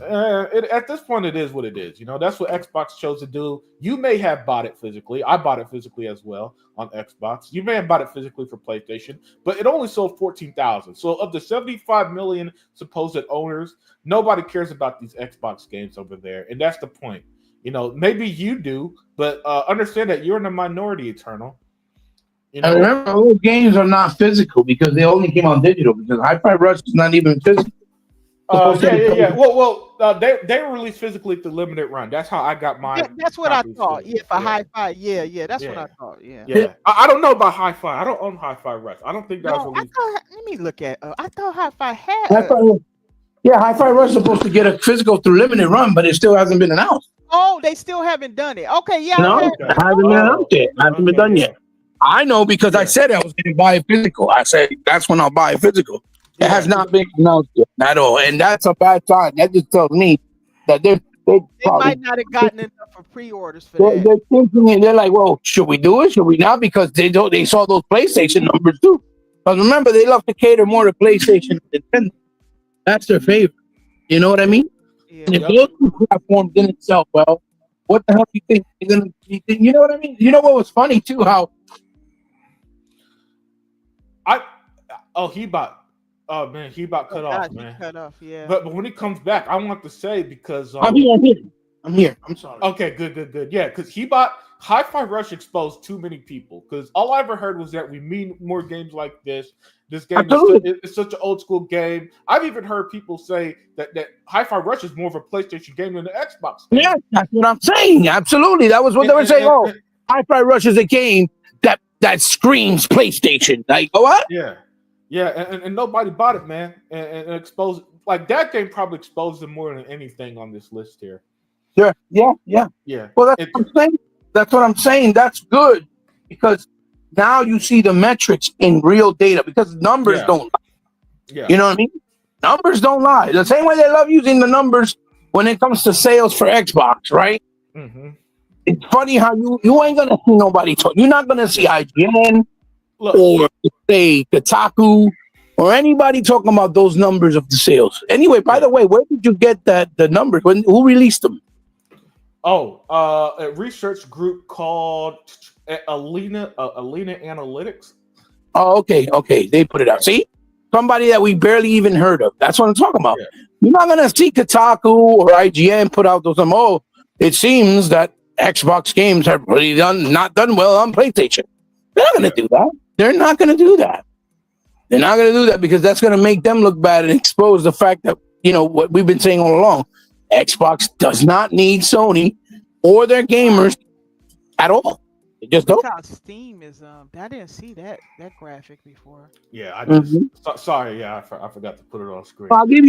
At this point, it is what it is. That's what Xbox chose to do. You may have bought it physically. I bought it physically as well on Xbox. You may have bought it physically for PlayStation, but it only sold 14,000. So of the 75 million supposed owners, nobody cares about these Xbox games over there. And that's the point. Maybe you do, but understand that you're in the minority, Eternal. And remember, those games are not physical because they only came on digital, because Hi-Fi Rush is not even physical. Yeah. Well, they were released physically to limited run. That's how I got mine. That's what I thought. Yeah, for Hi-Fi. Yeah. That's what I thought. Yeah. I don't know about Hi-Fi. I don't own Hi-Fi Rush. I don't think that was released. Let me look at. I thought Hi-Fi had. Hi-Fi Rush is supposed to get a physical through limited run, but it still hasn't been announced. Oh, they still haven't done it. Okay, yeah. No, it hasn't been announced yet. It hasn't been done yet. I know because I said I was going to buy a physical. I said that's when I'll buy a physical. It has not been announced yet at all, and that's a bad sign. That just tells me that they might not have gotten enough for pre-orders for that. They're thinking, and they're like, "Well, should we do it? Should we not?" Because they saw those PlayStation numbers too. But remember, they love to cater more to PlayStation than Nintendo. That's their favorite. You know what I mean? Yeah. And if those two platforms didn't sell well, what the hell do you think they're gonna? You know what I mean? You know what was funny too? How he about cut off, man. Cut off, yeah. But when he comes back, I want to say because I'm here. I'm sorry. Okay, good. Yeah, because Hi-Fi Rush exposed too many people. Because all I ever heard was that we need more games like this. This game is such an old school game. I've even heard people say that Hi-Fi Rush is more of a PlayStation game than an Xbox game. Yeah, that's what I'm saying. Absolutely, that was what they were saying. Hi-Fi Rush is a game that screams PlayStation. Like, what? Yeah, and nobody bought it, man. And exposed, like, that game probably exposed them more than anything on this list here. Sure. Yeah. Well, that's what I'm saying. That's what I'm saying. That's good because now you see the metrics in real data because numbers don't lie. Yeah. You know what I mean? Numbers don't lie. The same way they love using the numbers when it comes to sales for Xbox, right? Mm-hmm. It's funny how you ain't gonna see nobody talk. You're not gonna see IGN or say Kotaku or anybody talking about those numbers of the sales. Anyway, by the way, where did you get the numbers? Who released them? A research group called Alina Analytics. Oh, okay. They put it out. See? Somebody that we barely even heard of. That's what I'm talking about. Yeah. You're not going to see Kotaku or IGN put out those. It seems that Xbox games have really not done well on PlayStation. They're not going to do that. They're not going to do that. They're not going to do that because that's going to make them look bad and expose the fact that, what we've been saying all along. Xbox does not need Sony or their gamers at all. They just don't. How Steam is. I didn't see that graphic before. Yeah, I just sorry. Yeah, I forgot to put it on screen. I'll give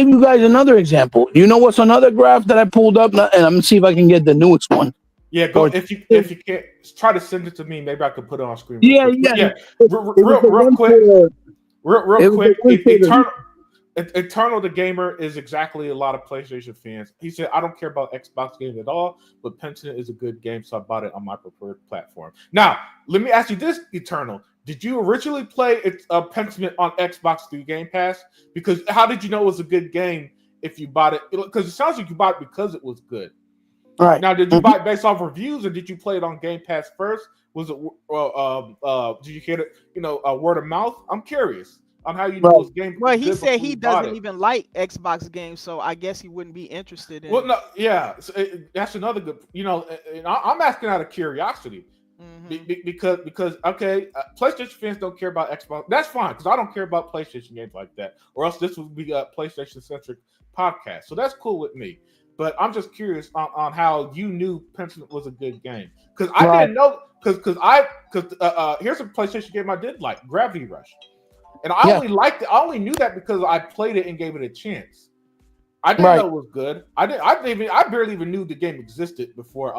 you guys another example. You know what's another graph that I pulled up, and I'm gonna see if I can get the newest one. Yeah, go Or if you can't try to send it to me. Maybe I could put it on screen. yeah, Real quick. But yeah. yeah, It was the real one quick, for real it was the quick. one for the Eternal the gamer is exactly a lot of PlayStation fans. He said, "I don't care about Xbox games at all, but Pentiment is a good game, so I bought it on my preferred platform." Now, let me ask you this, Eternal: did you originally play Pentiment on Xbox through Game Pass? Because how did you know it was a good game if you bought it? Because it sounds like you bought it because it was good. right. Now, did you buy it based off reviews, or did you play it on Game Pass first? Was it did you get it? Word of mouth? I'm curious on how you know Right. it was game Well, he good said before he you bought doesn't it. even like Xbox games, so I guess he wouldn't be interested in. Well, no, yeah, so that's another good. And I'm asking out of curiosity because okay, PlayStation fans don't care about Xbox. That's fine because I don't care about PlayStation games like that, or else this would be a PlayStation centric podcast. So that's cool with me. But I'm just curious on how you knew Pentiment was a good game because I didn't know because here's a PlayStation game I did like, Gravity Rush. And I only liked it. I only knew that because I played it and gave it a chance. I didn't know it was good. I barely even knew the game existed before.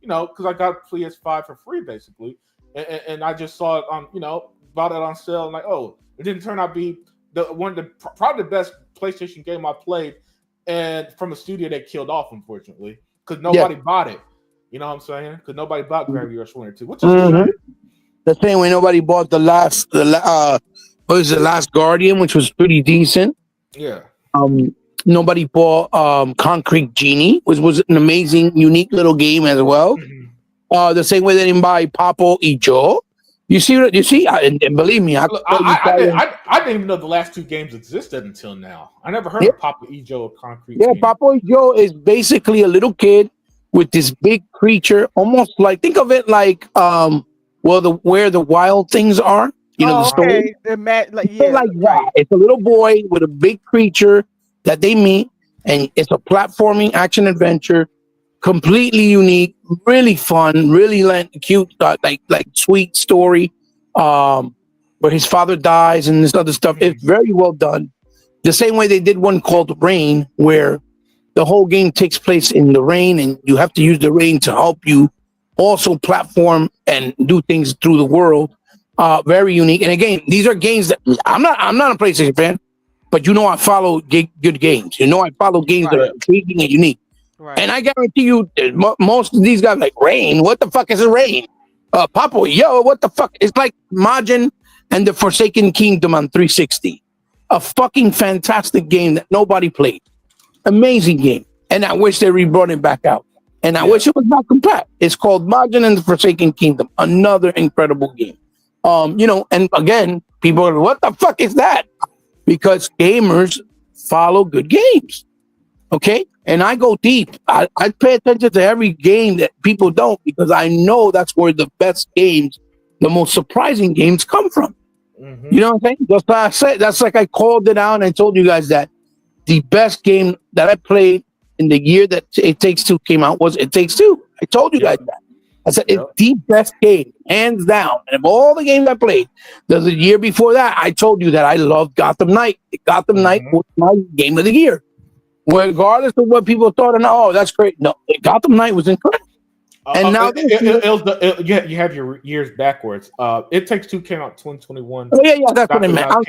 Because I got PS5 for free basically, and I just saw it on, bought it on sale. And like, oh, it didn't turn out to be probably the best PlayStation game I played, and from a studio they killed off, unfortunately, because nobody bought it. You know what I'm saying? Because nobody bought Gravity Rush 1 or 2, which is a shame. The same way nobody bought the last Guardian, which was pretty decent. Yeah. Nobody bought Concrete Genie, which was an amazing, unique little game as well. The same way they didn't buy Papo y Joe. You see, and believe me, I didn't even know the last two games existed until now. I never heard of Papa Ejo or Concrete. Yeah, Papo y Joe is basically a little kid with this big creature, almost like, think of it like where the wild things are. The story. Like that. It's a little boy with a big creature that they meet, and it's a platforming action adventure, completely unique, really fun, really cute, like sweet story. Where his father dies and this other stuff. It's very well done. The same way they did one called Rain, where the whole game takes place in the rain, and you have to use the rain to help you also platform and do things through the world. Very unique. And again, these are games that I'm not a PlayStation fan, but I follow good games. I follow games that are intriguing and unique. Right. And I guarantee you, most of these guys like, Rain. What the fuck is a Rain? Papo, what the fuck? It's like Majin and the Forsaken Kingdom on 360. A fucking fantastic game that nobody played. Amazing game. And I wish they brought it back out. And I wish it was not compact. It's called Majin and the Forsaken Kingdom. Another incredible game. And again, people are, what the fuck is that? Because gamers follow good games. Okay? And I go deep. I pay attention to every game that people don't, because I know that's where the best games, the most surprising games come from. You know what I'm saying? That's what I said. That's like I called it out and I told you guys that the best game that I played in the year that It Takes Two came out was It Takes Two. I told you guys that. I said it's the best game, hands down. And of all the games I played, the year before that, I told you that I loved Gotham Knight. Gotham Knight was my game of the year. Regardless of what people thought, and that's great. No, Gotham Knight was incredible. And now you have your years backwards. It Takes Two came out 2021. Oh yeah, that's what I meant. I'm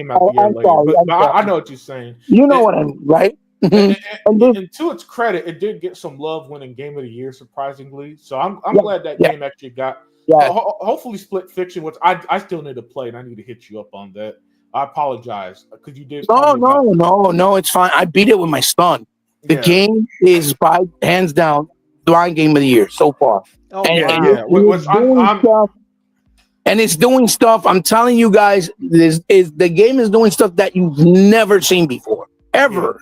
sorry. I know what you're saying. You know what I mean, right? And to its credit, it did get some love winning Game of the Year, surprisingly. So I'm glad that game actually got. Hopefully, Split Fiction, which I still need to play, and I need to hit you up on that. I apologize because you did. No, it's fine. I beat it with my son. The game is by hands down my Game of the Year so far. And it's doing stuff. I'm telling you guys, the game is doing stuff that you've never seen before, ever.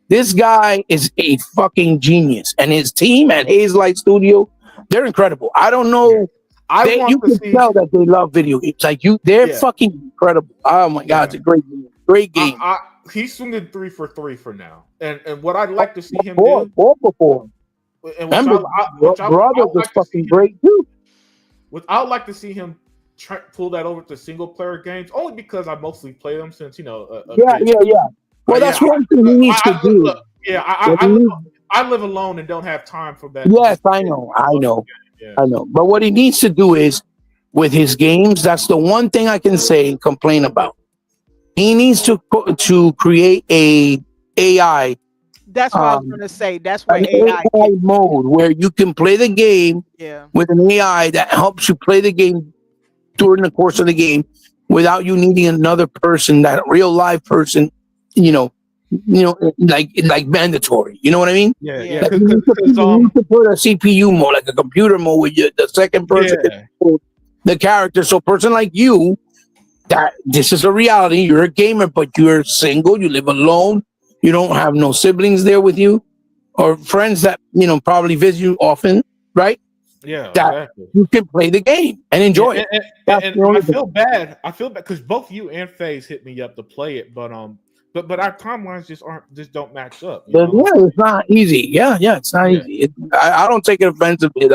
This guy is a fucking genius, and his team at Hazelight Studio, they're incredible. I don't know. You can tell that they love video games. Like they're fucking incredible. Oh my god, it's a great game. Great game. He's swinging 3 for 3 for now, and what I'd like to see him do. 4 for 4. And brother was fucking great too. I'd like to see him pull that over to single player games, only because I mostly play them since Well, that's one thing he needs to do. I I live alone and don't have time for that. Yes, I know. Yeah. I know. But what he needs to do is, with his games, that's the one thing I can say and complain about. He needs to create a AI. That's what I was gonna say. That's where An AI. AI mode where you can play the game Yeah. with an AI that helps you play the game during the course of the game without you needing another person, that real live person, you know, like mandatory. You know what I mean? Yeah, Yeah. Like you need to put a CPU mode, like a computer mode, where the second person can control the character. So, a person like you, that this is a reality. You're a gamer, but you're single. You live alone. You don't have no siblings there with you, or friends that probably visit you often, right? Yeah, That exactly. you can play the game and enjoy it. And I feel bad. I feel bad because both you and FaZe hit me up to play it, but our timelines just don't match up. Yeah, it's not easy. Yeah, it's not easy. I don't take it offensively.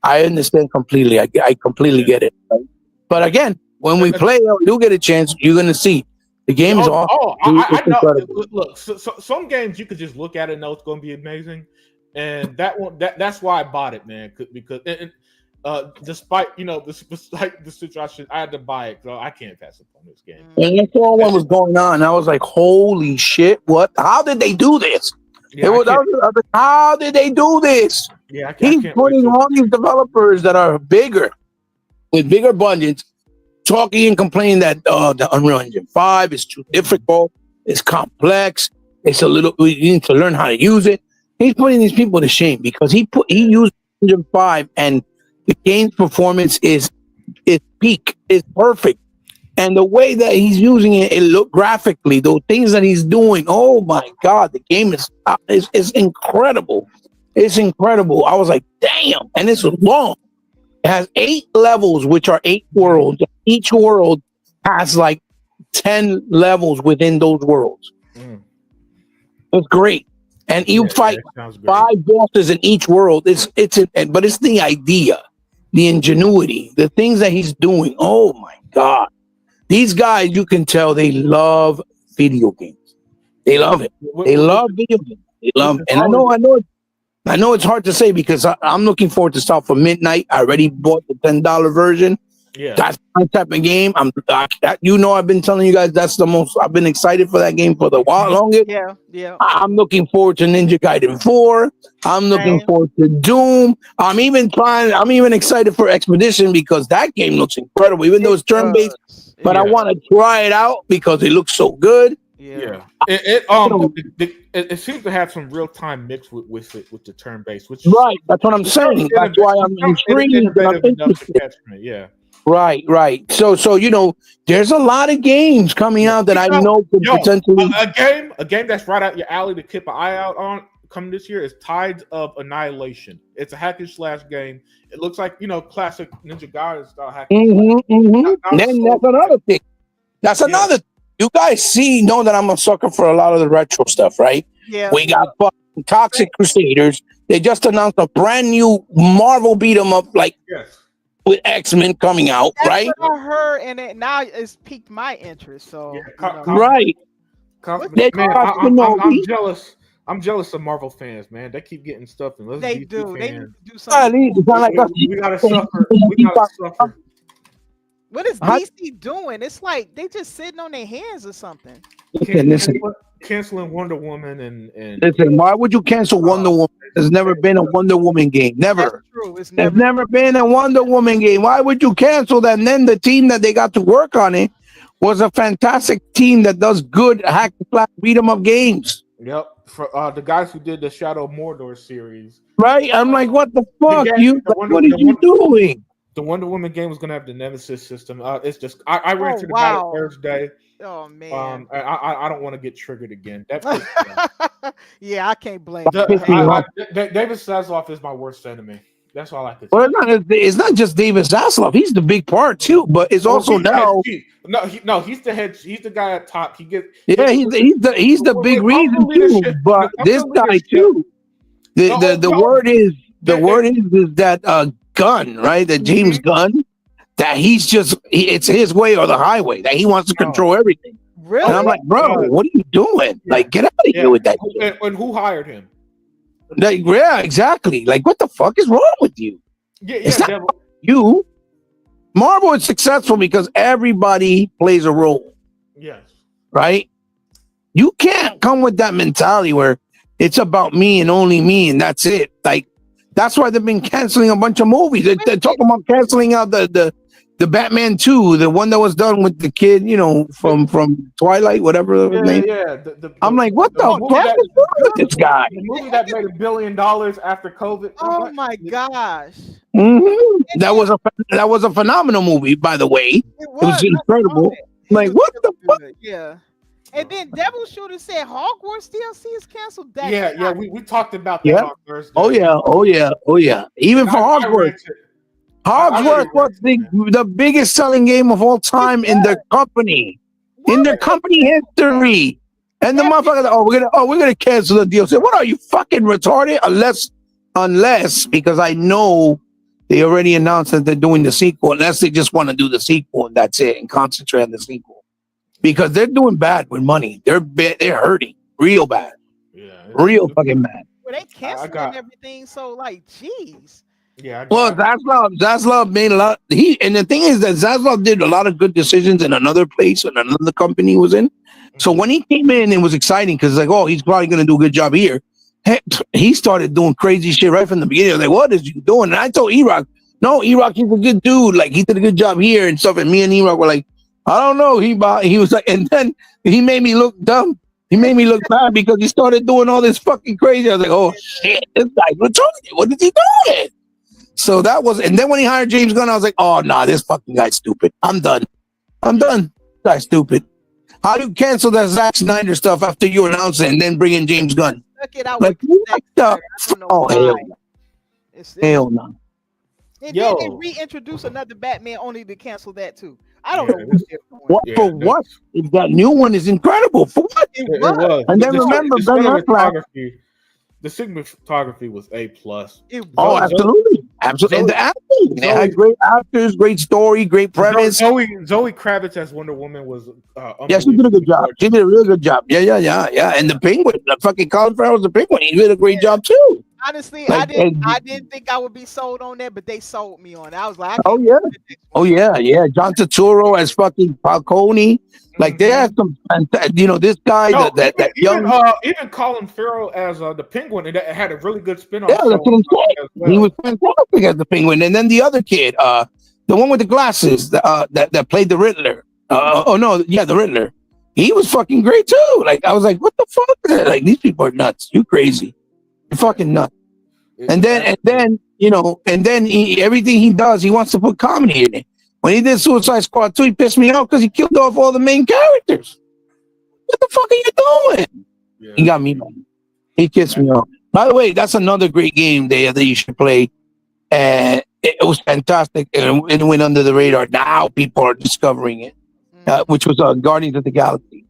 I understand completely. I completely get it. Right? But again, when we play, you get a chance. You're gonna see the game is awesome. I know. Look, so some games you could just look at it and know it's going to be amazing, and that's why I bought it, man. Because despite the situation, I had to buy it. So I can't pass up on this game. And I saw what was going on. I was like, "Holy shit! What? How did they do this? How did they do this?" Yeah, he's putting all these developers that are bigger, with bigger budgets, talking and complaining that the Unreal Engine 5 is too difficult, it's complex, we need to learn how to use it. He's putting these people to shame because he used Engine 5 and the game's performance is peak, is perfect. And the way that he's using it, it look graphically, those things that he's doing, oh my God, the game is incredible. It's incredible. I was like, damn. And it's long. It has 8 levels, which are 8 worlds. Each world has like 10 levels within those worlds. It's great. And you fight 5 bosses in each world. But it's the idea, the ingenuity, the things that he's doing. Oh my God. These guys, you can tell they love video games. They love it. They love video games. They love it. And I know it's hard to say because I'm looking forward to Start for Midnight. I already bought the $10 version. Yeah, that's my type of game. I've been telling you guys that's the most. I've been excited for that game for the longest. Yeah. I'm looking forward to Ninja Gaiden 4. I'm looking forward to Doom. I'm even excited for Expedition because that game looks incredible, even though it's turn-based. But I want to try it out because it looks so good. Yeah. It seems to have some real time mixed with the turn based, which right. That's what I'm saying. That's why I'm intrigued. Yeah. Right. So there's a lot of games coming out that I know could potentially a game that's right out your alley to keep an eye out on coming this year is Tides of Annihilation. It's a hack and slash game. It looks like classic Ninja Gaiden style hack and slash. Then that's another thing. That's another thing. You guys know that I'm a sucker for a lot of the retro stuff, right? Yeah. We got fucking Toxic Crusaders. They just announced a brand new Marvel beat 'em up, with X-Men coming out, right? That's what I heard, and now it's piqued my interest. So right. Man, I'm jealous. I'm jealous of Marvel fans, man. They keep getting stuff, and they do. They need to do something. We gotta suffer. We gotta suffer. What is DC doing? It's like they just sitting on their hands or something. Canceling Wonder Woman and listen. Why would you cancel Wonder Woman? There's never been a Wonder Woman game. Never. That's true. There's never been a Wonder Woman game. Why would you cancel that? And then the team that they got to work on it was a fantastic team that does good hack and slash beat 'em up games. Yep. For the guys who did the Shadow of Mordor series. Right. I'm like, what the fuck? What are you doing? The Wonder Woman game was gonna have the Nemesis system. It's just I rented about it Thursday. Oh man. I don't want to get triggered again. Yeah, I can't blame. David Zaslav is my worst enemy. That's all I could say. Well, it's not just David Zaslav. He's the big part too, but it's also he's the head. He's the guy at top. He's the big reason too. But this guy too. The word is that Gunn, right? That James Gunn, that it's his way or the highway, that he wants to control everything. Really? And I'm like, bro, what are you doing? Like, get out of here with that. And who hired him? Like, yeah, exactly. Like, what the fuck is wrong with you? Yeah, It's yeah, not Devil. you. Marvel is successful because everybody plays a role, Yes. right? You can't come with that mentality where it's about me and only me and that's it. Like, that's why they've been canceling a bunch of movies. They're talking about canceling out the Batman 2, the one that was done with the kid, from Twilight, whatever his Yeah, name. yeah. I'm like, what The the movie fuck that is wrong with this guy? the movie that made $1 billion after COVID. Oh my gosh. Mhm. That was a phenomenal movie, by the way. It It was was. I saw incredible. it. I'm It like, was what the really fuck? good. Yeah. And then Devil Shooter said Hogwarts DLC is canceled. That's Yeah, yeah. not We talked about that Yeah. on Thursday. Oh yeah. Oh yeah. Oh yeah. Even And for I Hogwarts. rented. I Hogwarts really was rented it, man. the biggest selling game of all time in their company. In their Why company history. And the motherfuckers, we're gonna cancel the deal. Say, what are you fucking retarded? Unless because I know they already announced that they're doing the sequel, unless they just want to do the sequel and that's it and concentrate on the sequel. Because they're doing bad with money. They're hurting real bad. Yeah, Real fucking bad. were they canceling got- everything? So like, geez. Yeah, Well, Zaslav made a lot. And the thing is that Zaslav did a lot of good decisions in another place and another company he was in. So when he came in, it was exciting because like, oh, he's probably going to do a good job here. Heck, he started doing crazy shit right from the beginning. I was like, what is you doing? And I told E-Rock, no, E-Rock, he's a good dude. Like he did a good job here and stuff. And me and E-Rock were like, I don't know. He was like, and then he made me look dumb. He made me look bad because he started doing all this fucking crazy. I was like, oh shit, this guy's retarded. What is he doing? So that was, and then when he hired James Gunn, I was like, oh, nah, this fucking guy's stupid. I'm done. This guy's stupid. How do you cancel that Zack Snyder stuff after you announce it and then bring in James Gunn? Look it out Like, with what Zack the? Snyder. I don't know Oh, why. hell no. Hell no. And Yo. then they reintroduce another Batman only to cancel that too. I don't know what they're doing. What Yeah, for what? If that new one is incredible. For what? It It was. was. And then remember, Ben Affleck. The cinematography was A+. It Oh, was. absolutely. Absolutely. And the acting. They had great actors, great story, great premise. Zoe Kravitz as Wonder Woman was Yeah, she did a good job. She did a real good job. Yeah. And the Penguin, the fucking Colin Farrell's the Penguin. He did a great job too. Honestly, Like, I didn't think I would be sold on that, but they sold me on it. I was like, I Oh can't yeah. wait for the next Oh one. yeah. John Turturro as fucking Falcone. Like they had some, this guy No, that young. even Colin Farrell as the Penguin, and that had a really good spin-off. Yeah, that's what I'm saying. as well. He was fantastic as the Penguin, and then the other kid, the one with the glasses, that played the Riddler. The Riddler. He was fucking great too. Like I was like, what the fuck? Like these people are nuts. You crazy? You're fucking nuts. And then everything he does, he wants to put comedy in it. When he did Suicide Squad 2, he pissed me off because he killed off all the main characters. What the fuck are you doing? Yeah. He got me, man. He kissed me off. By the way, that's another great game there that you should play. And it was fantastic. And it went under the radar. Now people are discovering it, which was Guardians of the Galaxy.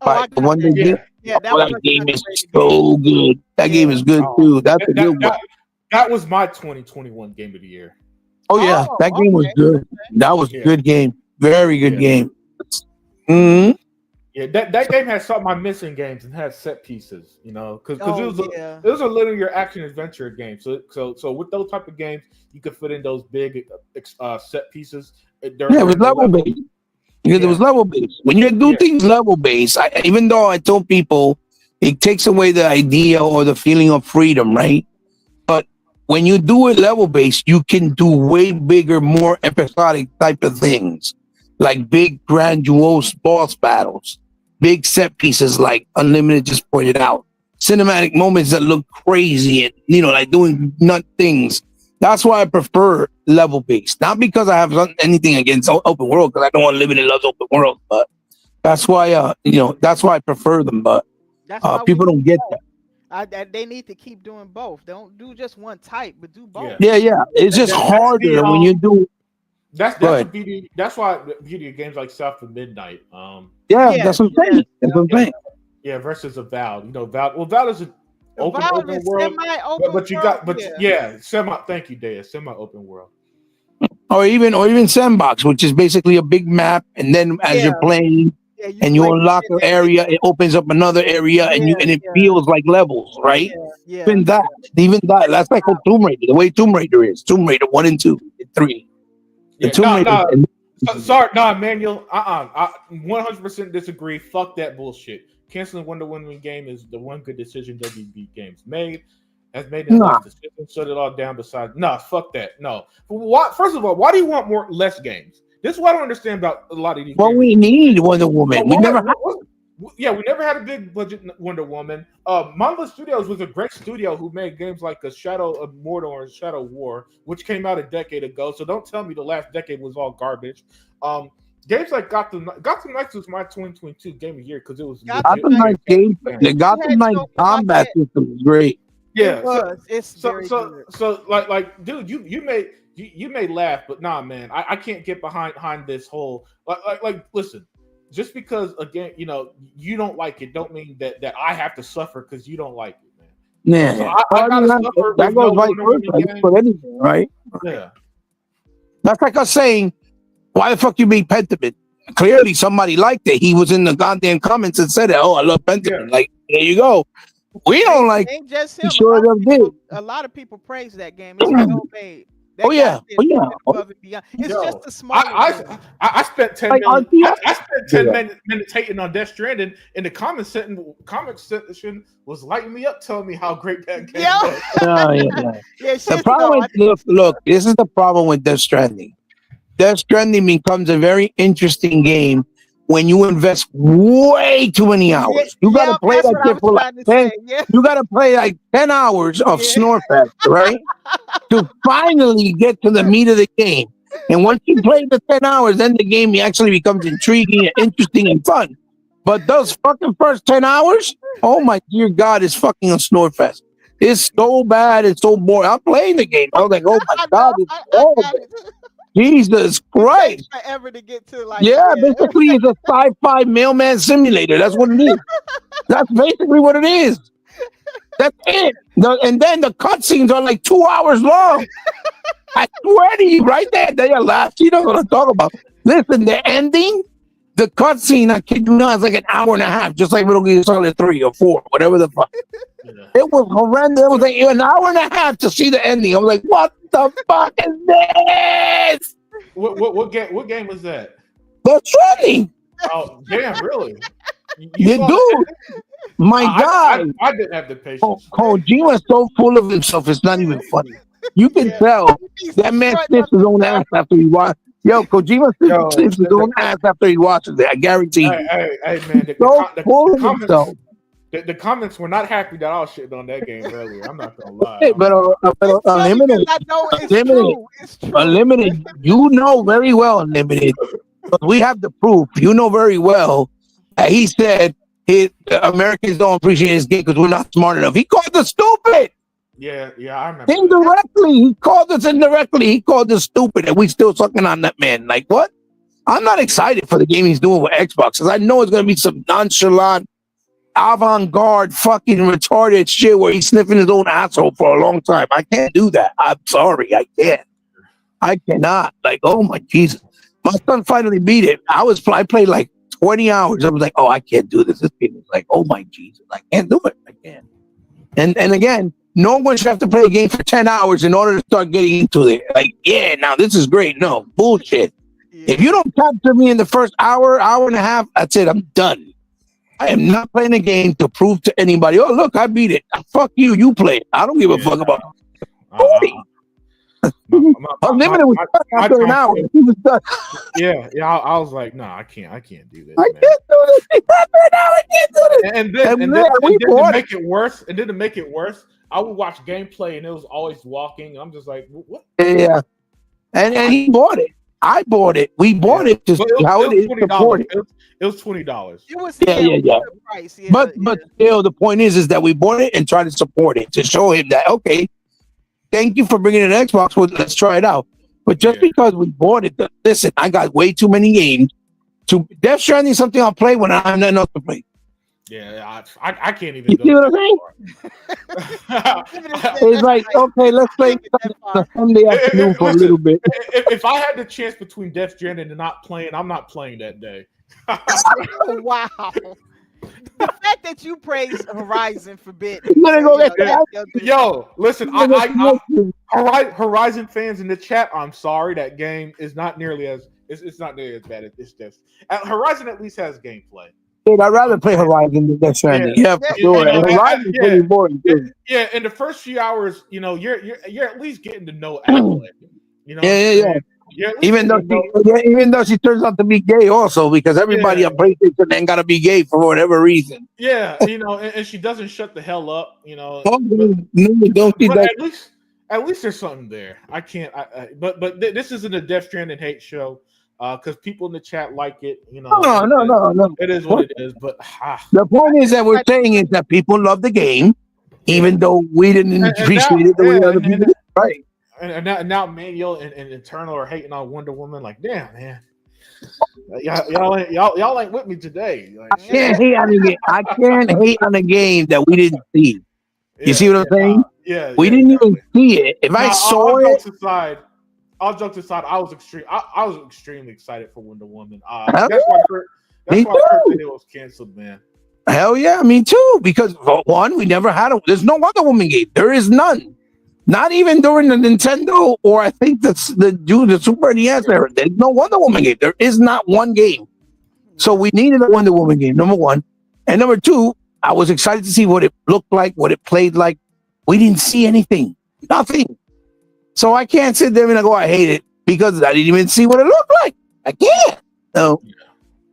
I The one they did. Yeah, That game is so good. That game is good too. That's a good one. That was my 2021 game of the year. Oh yeah, that game was good. That was a good game. Very good game. Mm-hmm. Yeah, that game had some of my missing games and had set pieces, because it was a linear action adventure game. So with those type of games, you could fit in those big set pieces. It was level based. Because it was level based. When you do things level based, even though I told people it takes away the idea or the feeling of freedom, right? But when you do it level based, you can do way bigger, more episodic type of things, like big, grandiose boss battles, big set pieces, like Unlimited just pointed out, cinematic moments that look crazy and like doing nut things. That's why I prefer level based, not because I have anything against open world, because I don't want Limited loves open world, but that's why that's why I prefer them. But people don't get that. They need to keep doing both. Don't do just one type, but do both. Yeah. It's just harder when you do. That's why beauty of games like South of Midnight. That's what I'm saying. That's what I'm saying. Yeah, versus a Valve. Valve is a open world, but you got semi. Thank you, Dea. Semi-open world, or even Sandbox, which is basically a big map, and then as you're playing, Yeah, you and you like unlock an area, it opens up another area, and it yeah, feels like levels, right? yeah, Even that, that's like a Tomb Raider. The way Tomb Raider is, Tomb Raider 1 and 2 and 3. The Yeah, Tomb Raider. sorry, no, Manuel. I 100% disagree. Fuck that bullshit. Canceling Wonder Woman game is the one good decision WB Games has made in Nah. life. Decision shut it all down. Besides, fuck that. No. Why? First of all, why do you want less games? This is what I don't understand about a lot of these. Well, we need Wonder Woman. We never had. Yeah, we never had a big budget Wonder Woman. Monolith Studios was a great studio who made games like a Shadow of Mordor and Shadow War, which came out a decade ago. So don't tell me the last decade was all garbage. Games like Gotham Knights was my 2022 game of the year because it was Gotham Knights game. The Gotham Knights combat system is great. Yeah, it was. It's very good. So like, dude, you may laugh, but nah, man, I can't get behind this whole like listen. Just because again, you don't like it, don't mean that I have to suffer because you don't like it, man. Yeah, so I gotta suffer. That goes vice versa for anything, right? Yeah, that's like us saying, "Why the fuck you made Pentiment?" Clearly, somebody liked it. He was in the goddamn comments and said it. Oh, I love Pentiment. Yeah. Like, there you go. We don't like. Ain't just him. Sure A lot of people praise that game. It's well made. Above and beyond. It's just a small. I spent 10 minutes. I spent 10 minutes hating on Death Stranding, and the comment section was lighting me up, telling me how great that game was. The problem with look, this is the problem with Death Stranding. Death Stranding becomes a very interesting game when you invest way too many hours. You gotta play like 10. You gotta play like 10 hours of Snorefest, right? To finally get to the meat of the game. And once you play the 10 hours, then the game actually becomes intriguing and interesting and fun. But those fucking first 10 hours, oh my dear God, it's fucking a Snorefest. It's so bad, it's so boring. I'm playing the game. I was like, oh my God, it's horrible. Jesus Christ. Forever to get to basically it's a sci-fi mailman simulator. That's what it is. That's basically what it is. That's it. And then the cutscenes are like 2 hours long. At 20, right there. They are last. You know what I'm talking about. Listen, the ending, the cutscene, I kid you not, is like an hour and a half, just like Metal Gear Solid 3 or 4, whatever the fuck. It was horrendous. It was like an hour and a half to see the ending. I was like, what the fuck is this? What game was that? The Stranding. Oh, damn, really? You do. My God. I didn't have the patience. Kojima's so full of himself, it's not even funny. You can tell that man sniffs his own ass after he watches. Yo, Kojima sniffs his own ass after he watches it. I guarantee you. Hey, man. The comments were not happy that I was shitting on that game earlier. I'm not gonna lie. Hey, but Unlimited, Unlimited, you know very well, Unlimited. But we have the proof. You know very well that he said Americans don't appreciate his game because we're not smart enough. He called us stupid. Yeah, I remember. Indirectly, he called us indirectly. He called us stupid, and we still sucking on that man. Like what? I'm not excited for the game he's doing with Xbox because I know it's gonna be some nonchalant, avant-garde, fucking retarded shit where he's sniffing his own asshole for a long time. I can't do that. I'm sorry, I can't. I cannot. Like, oh my Jesus. My son finally beat it. I played like 20 hours. I was like, oh, I can't do this. This game is like, oh my Jesus. I can't do it. I can't. And again, no one should have to play a game for 10 hours in order to start getting into it. Like, yeah, now this is great. No, bullshit. If you don't capture me in the first hour and a half, that's it. I'm done. I am not playing a game to prove to anybody, oh, look, I beat it. Fuck you. You play it. I don't give a fuck about it. Unlimited was done after an hour. He was done. Yeah. I was like, no, I can't do this. I can't do this. After an hour, I can't do this. And then to make it worse, I would watch gameplay and it was always walking. I'm just like, what? Yeah. And he bought it. I bought it. We bought it to see how it is supported. It was $20. It was price. Yeah, but still, the point is that we bought it and tried to support it to show him that thank you for bringing an Xbox. Well, let's try it out. But just because we bought it, listen, I got way too many games. Death Stranding is something I'll play when I have nothing else to play. Yeah, I can't even You go see what I'm that saying? Give it a far. It's like, okay, let's play Give it that on a far. Sunday afternoon for a Listen, little bit. if I had the chance between Death Stranding and not playing, I'm not playing that day. Wow. The fact that you praise Horizon Forbidden, You gonna go get Yeah. that? they'll do Yo, listen, You gonna go to Horizon fans in the chat, I'm sorry, that game is not nearly as it's not nearly as bad. It's just Horizon at least has gameplay. Dude, I'd rather play Horizon than Death Yeah, Stranding. Yeah, for Yeah, sure. And Horizon's yeah, pretty boring too. yeah. In the first few hours, you're at least getting to know Adelaide. You know what I'm Yeah. saying? You're at least Even though getting to she, know. yeah, even though she turns out to be gay, also because everybody Yeah, on PlayStation ain't gotta be gay for whatever reason. yeah. And she doesn't shut the hell up. Oh, But no, don't see but that. at least there's something there. I can't. But this isn't a Death Stranding hate show. Because people in the chat like it. No. It is what it is. But The point is that we're saying is that people love the game, even though we didn't and appreciate now, it the way yeah, other people did. Right. and now Manuel and Eternal are hating on Wonder Woman. Like, damn, man, y'all ain't with me today. Like, I can't hate on the game. I can't hate on a game that we didn't see. You see yeah, what I'm saying? yeah, We yeah, didn't even exactly. see it. If I Now, saw it, all jokes aside, I was extremely excited for Wonder Woman. hell That's why I heard. me That's why I heard too. that it was canceled, man. Hell yeah, me too. Because for one, we never had there's no Wonder Woman game. There is none. Not even during the Nintendo or I think that's the Super NES era. There's no Wonder Woman game. There is not one game. So we needed a Wonder Woman game, number one. And number two, I was excited to see what it looked like, what it played like. We didn't see anything. Nothing. So I can't sit there and go, I hate it because I didn't even see what it looked like. I can't. No.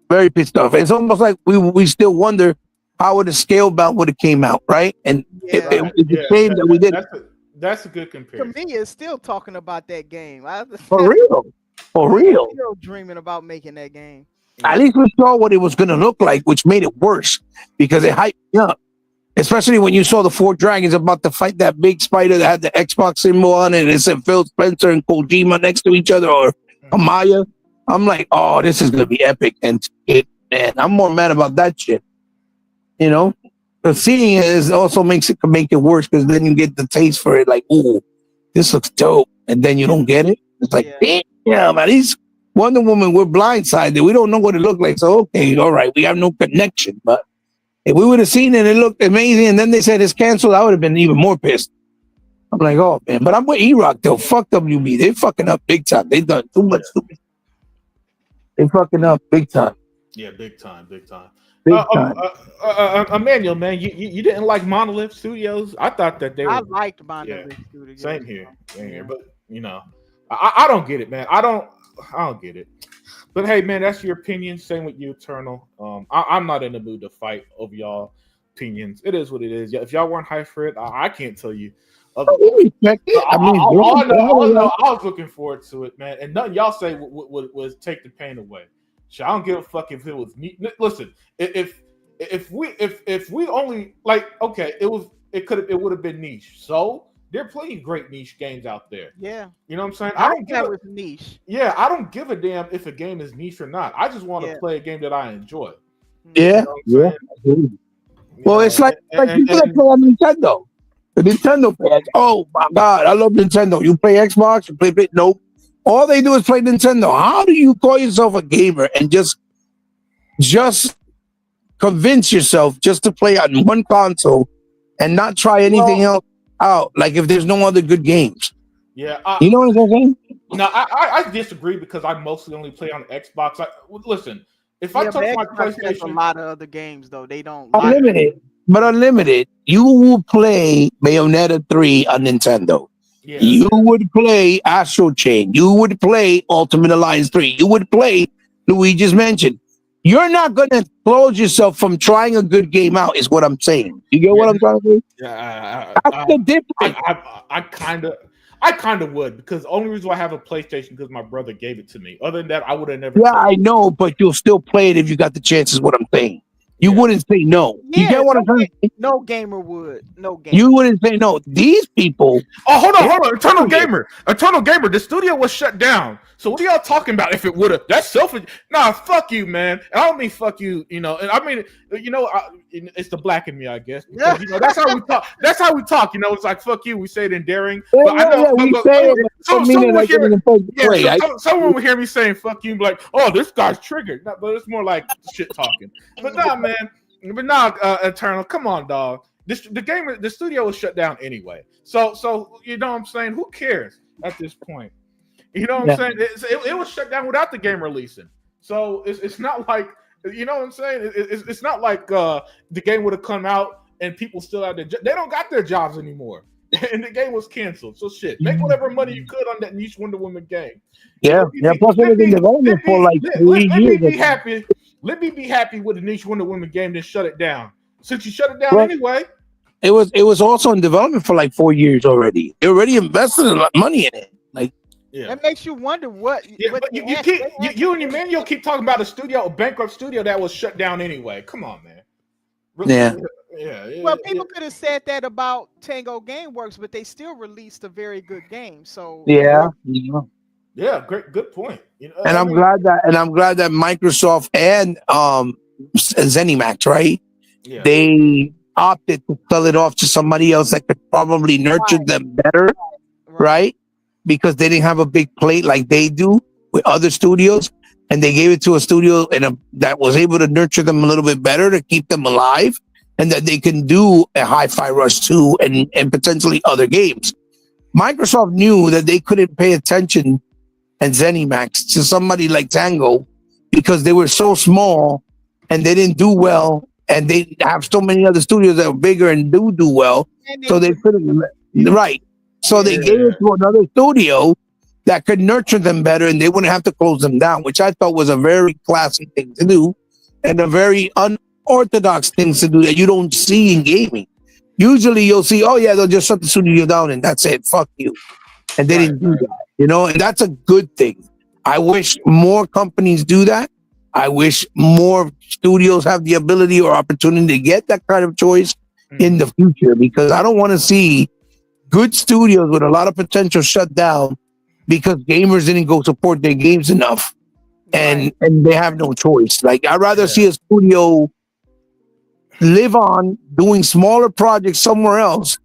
Very pissed off. It's almost like we still wonder how would it scale back when it came out, right? And Yeah. it's a shame that we didn't. That's a good To comparison. me, it's still talking about that game. For real. For real. Still dreaming about making that game. At least we saw what it was going to look like, which made it worse because it hyped me up. Especially when you saw the four dragons about to fight that big spider that had the Xbox symbol on it, and it said Phil Spencer and Kojima next to each other, or Amaya. I'm like, oh, this is going to be epic. And I'm more mad about that shit. You know? But seeing it also make it worse because then you get the taste for it. Like, ooh, this looks dope. And then you don't get it. It's like, damn, at least Wonder Woman, we're blindsided. We don't know what it looked like. So, okay, all right, we have no connection. But if we would have seen it, it looked amazing. And then they said it's canceled, I would have been even more pissed. I'm like, oh, man. But I'm with E-Rock, though. Fuck WB. They fucking up big time. They done too much stupid. They fucking up big time. Yeah, big time. Big time. Big Emmanuel, man, you didn't like Monolith Studios? I thought that they were. I liked Monolith Studios. Same here, but I don't get it, man. I don't get it. But hey, man, that's your opinion. Same with you, Eternal. I'm not in the mood to fight over y'all opinions. It is what it is. If y'all weren't hyped for it, I can't tell you. I respect it. I mean, all I know, I was looking forward to it, man. And nothing y'all say was take the pain away. So I don't give a fuck if it was me. Listen, if we only like, okay, it would have been niche. So there are plenty of great niche games out there. Yeah, you know what I'm saying. I don't care with niche. Yeah, I don't give a damn if a game is niche or not. I just want to play a game that I enjoy. Yeah, well, it's like people that play on Nintendo. The Nintendo fans. Oh my God, I love Nintendo. You play Xbox, you play nope. All they do is play Nintendo. How do you call yourself a gamer and just convince yourself just to play on one console and not try anything else out? Like if there's no other good games. Yeah, you know what I'm saying? No, I disagree because I mostly only play on Xbox. Listen, if I touch my PlayStation, a lot of other games though they don't. Unlimited, but unlimited. You will play Bayonetta 3 on Nintendo. Yeah. You would play Astral Chain. You would play Ultimate Alliance 3. You would play Luigi's Mansion. You're not going to close yourself from trying a good game out, is what I'm saying. You get what I'm trying to say? Yeah, that's the difference. I kind of would, because the only reason why I have a PlayStation because my brother gave it to me. Other than that, I would have never. Yeah, I know, but you'll still play it if you got the chance, is what I'm saying. You wouldn't say no. You get what I'm saying? No gamer would. No gamer. You wouldn't say no. These people. Oh, hold on. Eternal Gamer. The studio was shut down. So what are y'all talking about? If it would have, that's selfish. Nah, fuck you, man. And I don't mean fuck you, and I mean, it's the black in me, I guess, because that's how we talk. That's how we talk. It's like fuck you. We say it endearing, but I know someone will hear it. Someone will hear me saying fuck you, and be like, oh, this guy's triggered. But it's more like shit talking. But nah, man. But nah, Eternal. Come on, dog. The studio was shut down anyway. So you know what I'm saying? Who cares at this point? You know what I'm saying? It was shut down without the game releasing. So it's not like, you know what I'm saying? It's not like the game would have come out and people still out there. They don't got their jobs anymore. And the game was canceled. So shit, make whatever money you could on that niche Wonder Woman game. Yeah. Plus it was in development for like 3 years. Let me be happy. Let me be happy with the niche Wonder Woman game, then shut it down. Since you shut it down anyway. It was also in development for like 4 years already. They already invested a lot of money in it. Like, That makes you wonder what. Yeah, but you and Emmanuel keep talking about a bankrupt studio that was shut down anyway. Come on, man. Yeah. Well, people could have said that about Tango Gameworks, but they still released a very good game. So yeah, good point. And I'm glad that Microsoft and ZeniMax, right? Yeah. They opted to sell it off to somebody else that could probably nurture them better, right? Because they didn't have a big plate like they do with other studios, and they gave it to a studio that was able to nurture them a little bit better to keep them alive, and that they can do a Hi-Fi Rush 2 and potentially other games. Microsoft knew that they couldn't pay attention and ZeniMax to somebody like Tango because they were so small and they didn't do well, and they have so many other studios that are bigger and do well, so they couldn't. Right. So they gave it to another studio that could nurture them better, and they wouldn't have to close them down, which I thought was a very classy thing to do and a very unorthodox thing to do that you don't see in gaming. Usually you'll see, oh yeah, they'll just shut the studio down and that's it. Fuck you. And they didn't do that, and that's a good thing. I wish more companies do that. I wish more studios have the ability or opportunity to get that kind of choice in the future, because I don't want to see good studios with a lot of potential shut down because gamers didn't go support their games enough, and they have no choice. Like, I'd rather see a studio live on doing smaller projects somewhere else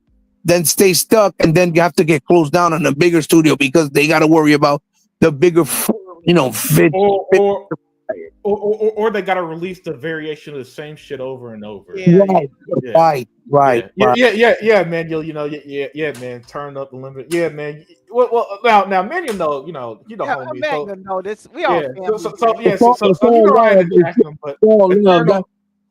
than stay stuck and then have to get closed down on a bigger studio because they got to worry about the bigger, fit. Or they got to release the variation of the same shit over and over. Right. Yeah, man. Man. Turn up the limit. Yeah, man. Well, now, man, homie. know this. We all family. So I had to ask him, but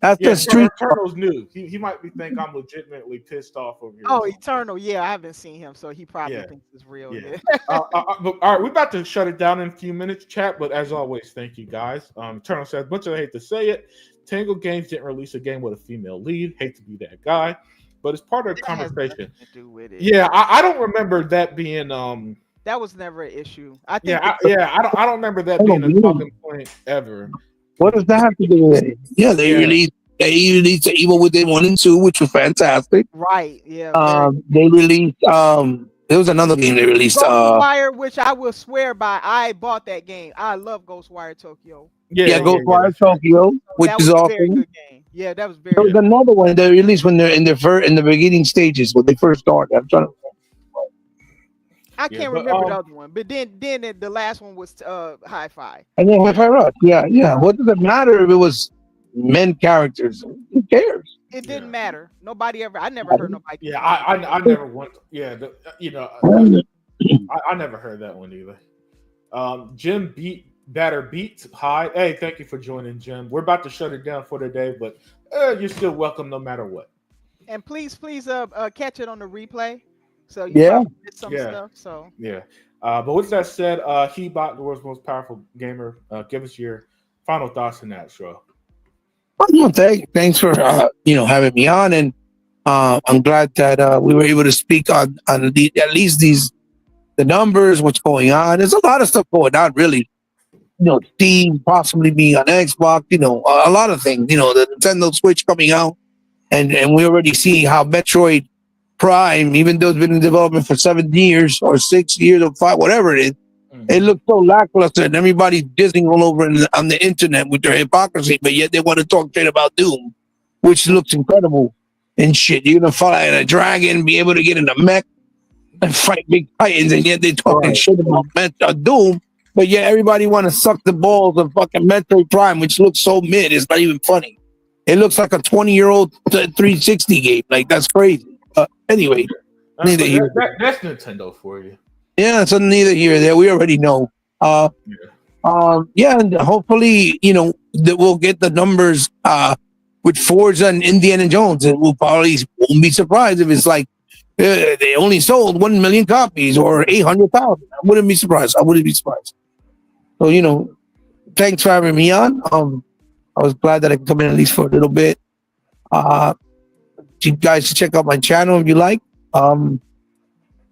that's the street. Eternal's new. He might be think I'm legitimately pissed off over here. Oh, Eternal. Yeah, I haven't seen him, so he probably thinks it's real. Yeah. All right, we're about to shut it down in a few minutes, chat. But as always, thank you guys. Eternal says, much as I hate to say it, Tango Games didn't release a game with a female lead. Hate to be that guy, but it's part of the conversation. Yeah, I don't remember that being that was never an issue. I think. I don't remember that being a talking point ever. What does that have to do with it? Yeah, they released the Evil Within 1 and 2, which was fantastic. Right. Yeah. They released there was another game they released. Ghostwire, which I will swear by. I bought that game. I love Ghostwire Tokyo. Ghostwire Tokyo, which is awesome. Very good game. Yeah, that was very. There was another one they released when they're in the beginning stages when they first started. I'm trying to. I can't remember the other one, but then the last one was Hi-Fi. And then Hi-Fi Rush, yeah. What does it matter if it was men characters? Who cares? It didn't matter. I never heard nobody. Yeah, I never went. Yeah, I never heard that one either. Jim Beats. Hi, hey, thank you for joining, Jim. We're about to shut it down for today, but you're still welcome no matter what. And please, catch it on the replay. So you get some stuff. So but with that said, Hebot, the world's most powerful gamer, give us your final thoughts on that show. Well, thanks for having me on, and I'm glad that we were able to speak on at least the numbers, what's going on. There's a lot of stuff going on, really. Steam possibly being on Xbox, a lot of things. The Nintendo Switch coming out, and we already see how Metroid Prime, even though it's been in development for 7 years or 6 years or 5, whatever it is, It looks so lackluster, and everybody's dissing all over on the internet with their hypocrisy, but yet they want to talk shit about Doom, which looks incredible and shit. You're gonna fly in a dragon, be able to get in a mech and fight big titans, and yet they're talking Right. shit about Doom, but yet everybody want to suck the balls of fucking Metroid Prime, which looks so mid. It's not even funny. It looks like a 20-year-old 360 game. Like, that's crazy. Anyway, neither here. That's Nintendo for you. Yeah, so neither here or there. We already know. Yeah, and hopefully, that we'll get the numbers with Forza and Indiana Jones, and we'll probably won't be surprised if it's like they only sold 1 million copies or 800,000. I wouldn't be surprised. So, thanks for having me on. I was glad that I could come in at least for a little bit. You guys should check out my channel if you like. At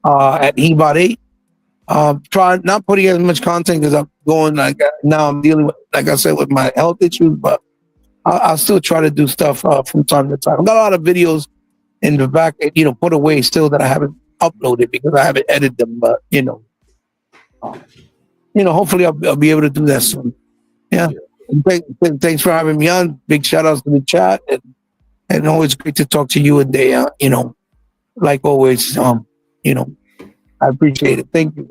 Hebot8. Try not putting as much content because I'm going now. I'm dealing with, like I said, with my health issues, but I'll still try to do stuff from time to time. I've got a lot of videos in the back, put away still that I haven't uploaded because I haven't edited them. But hopefully I'll be able to do that soon. Yeah. Thanks for having me on. Big shout outs to the chat, and always great to talk to you and Dea. Like always. I appreciate it. Thank you.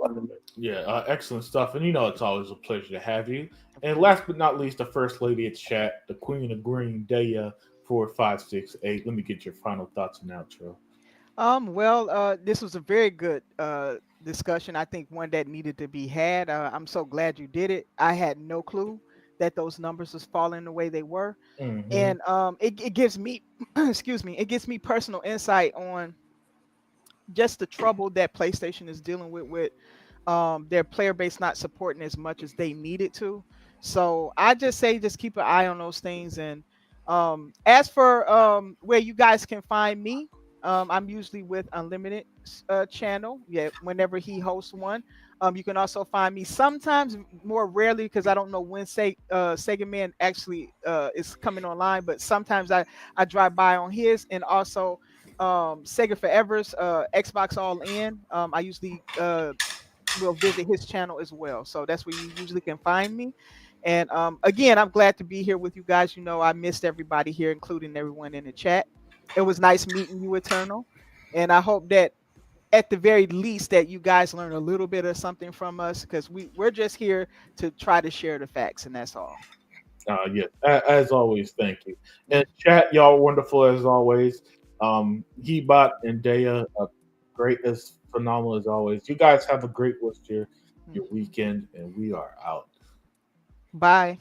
Yeah, excellent stuff. And it's always a pleasure to have you. And last but not least, the first lady of chat, the Queen of Green, Daya 4568. Let me get your final thoughts and outro. Well, this was a very good discussion. I think one that needed to be had. I'm so glad you did it. I had no clue that those numbers was falling the way they were. Mm-hmm. And it gives me, excuse me, it gives me personal insight on just the trouble that PlayStation is dealing with their player base not supporting as much as they needed to. So I just say just keep an eye on those things. And as for where you guys can find me, I'm usually with Unlimited channel. Yeah, whenever he hosts one. You can also find me sometimes, more rarely, because I don't know when Sega Man actually is coming online, but sometimes I drive by on his, and also Sega Forever's Xbox All In. I usually will visit his channel as well. So that's where you usually can find me. And again, I'm glad to be here with you guys. I missed everybody here, including everyone in the chat. It was nice meeting you, Eternal. And I hope that at the very least that you guys learn a little bit of something from us, because we're just here to try to share the facts, and that's all. Yes, as always, thank you. And chat, y'all wonderful as always. Hebot and Daya, great as phenomenal as always. You guys have a great rest of your weekend, and we are out. Bye.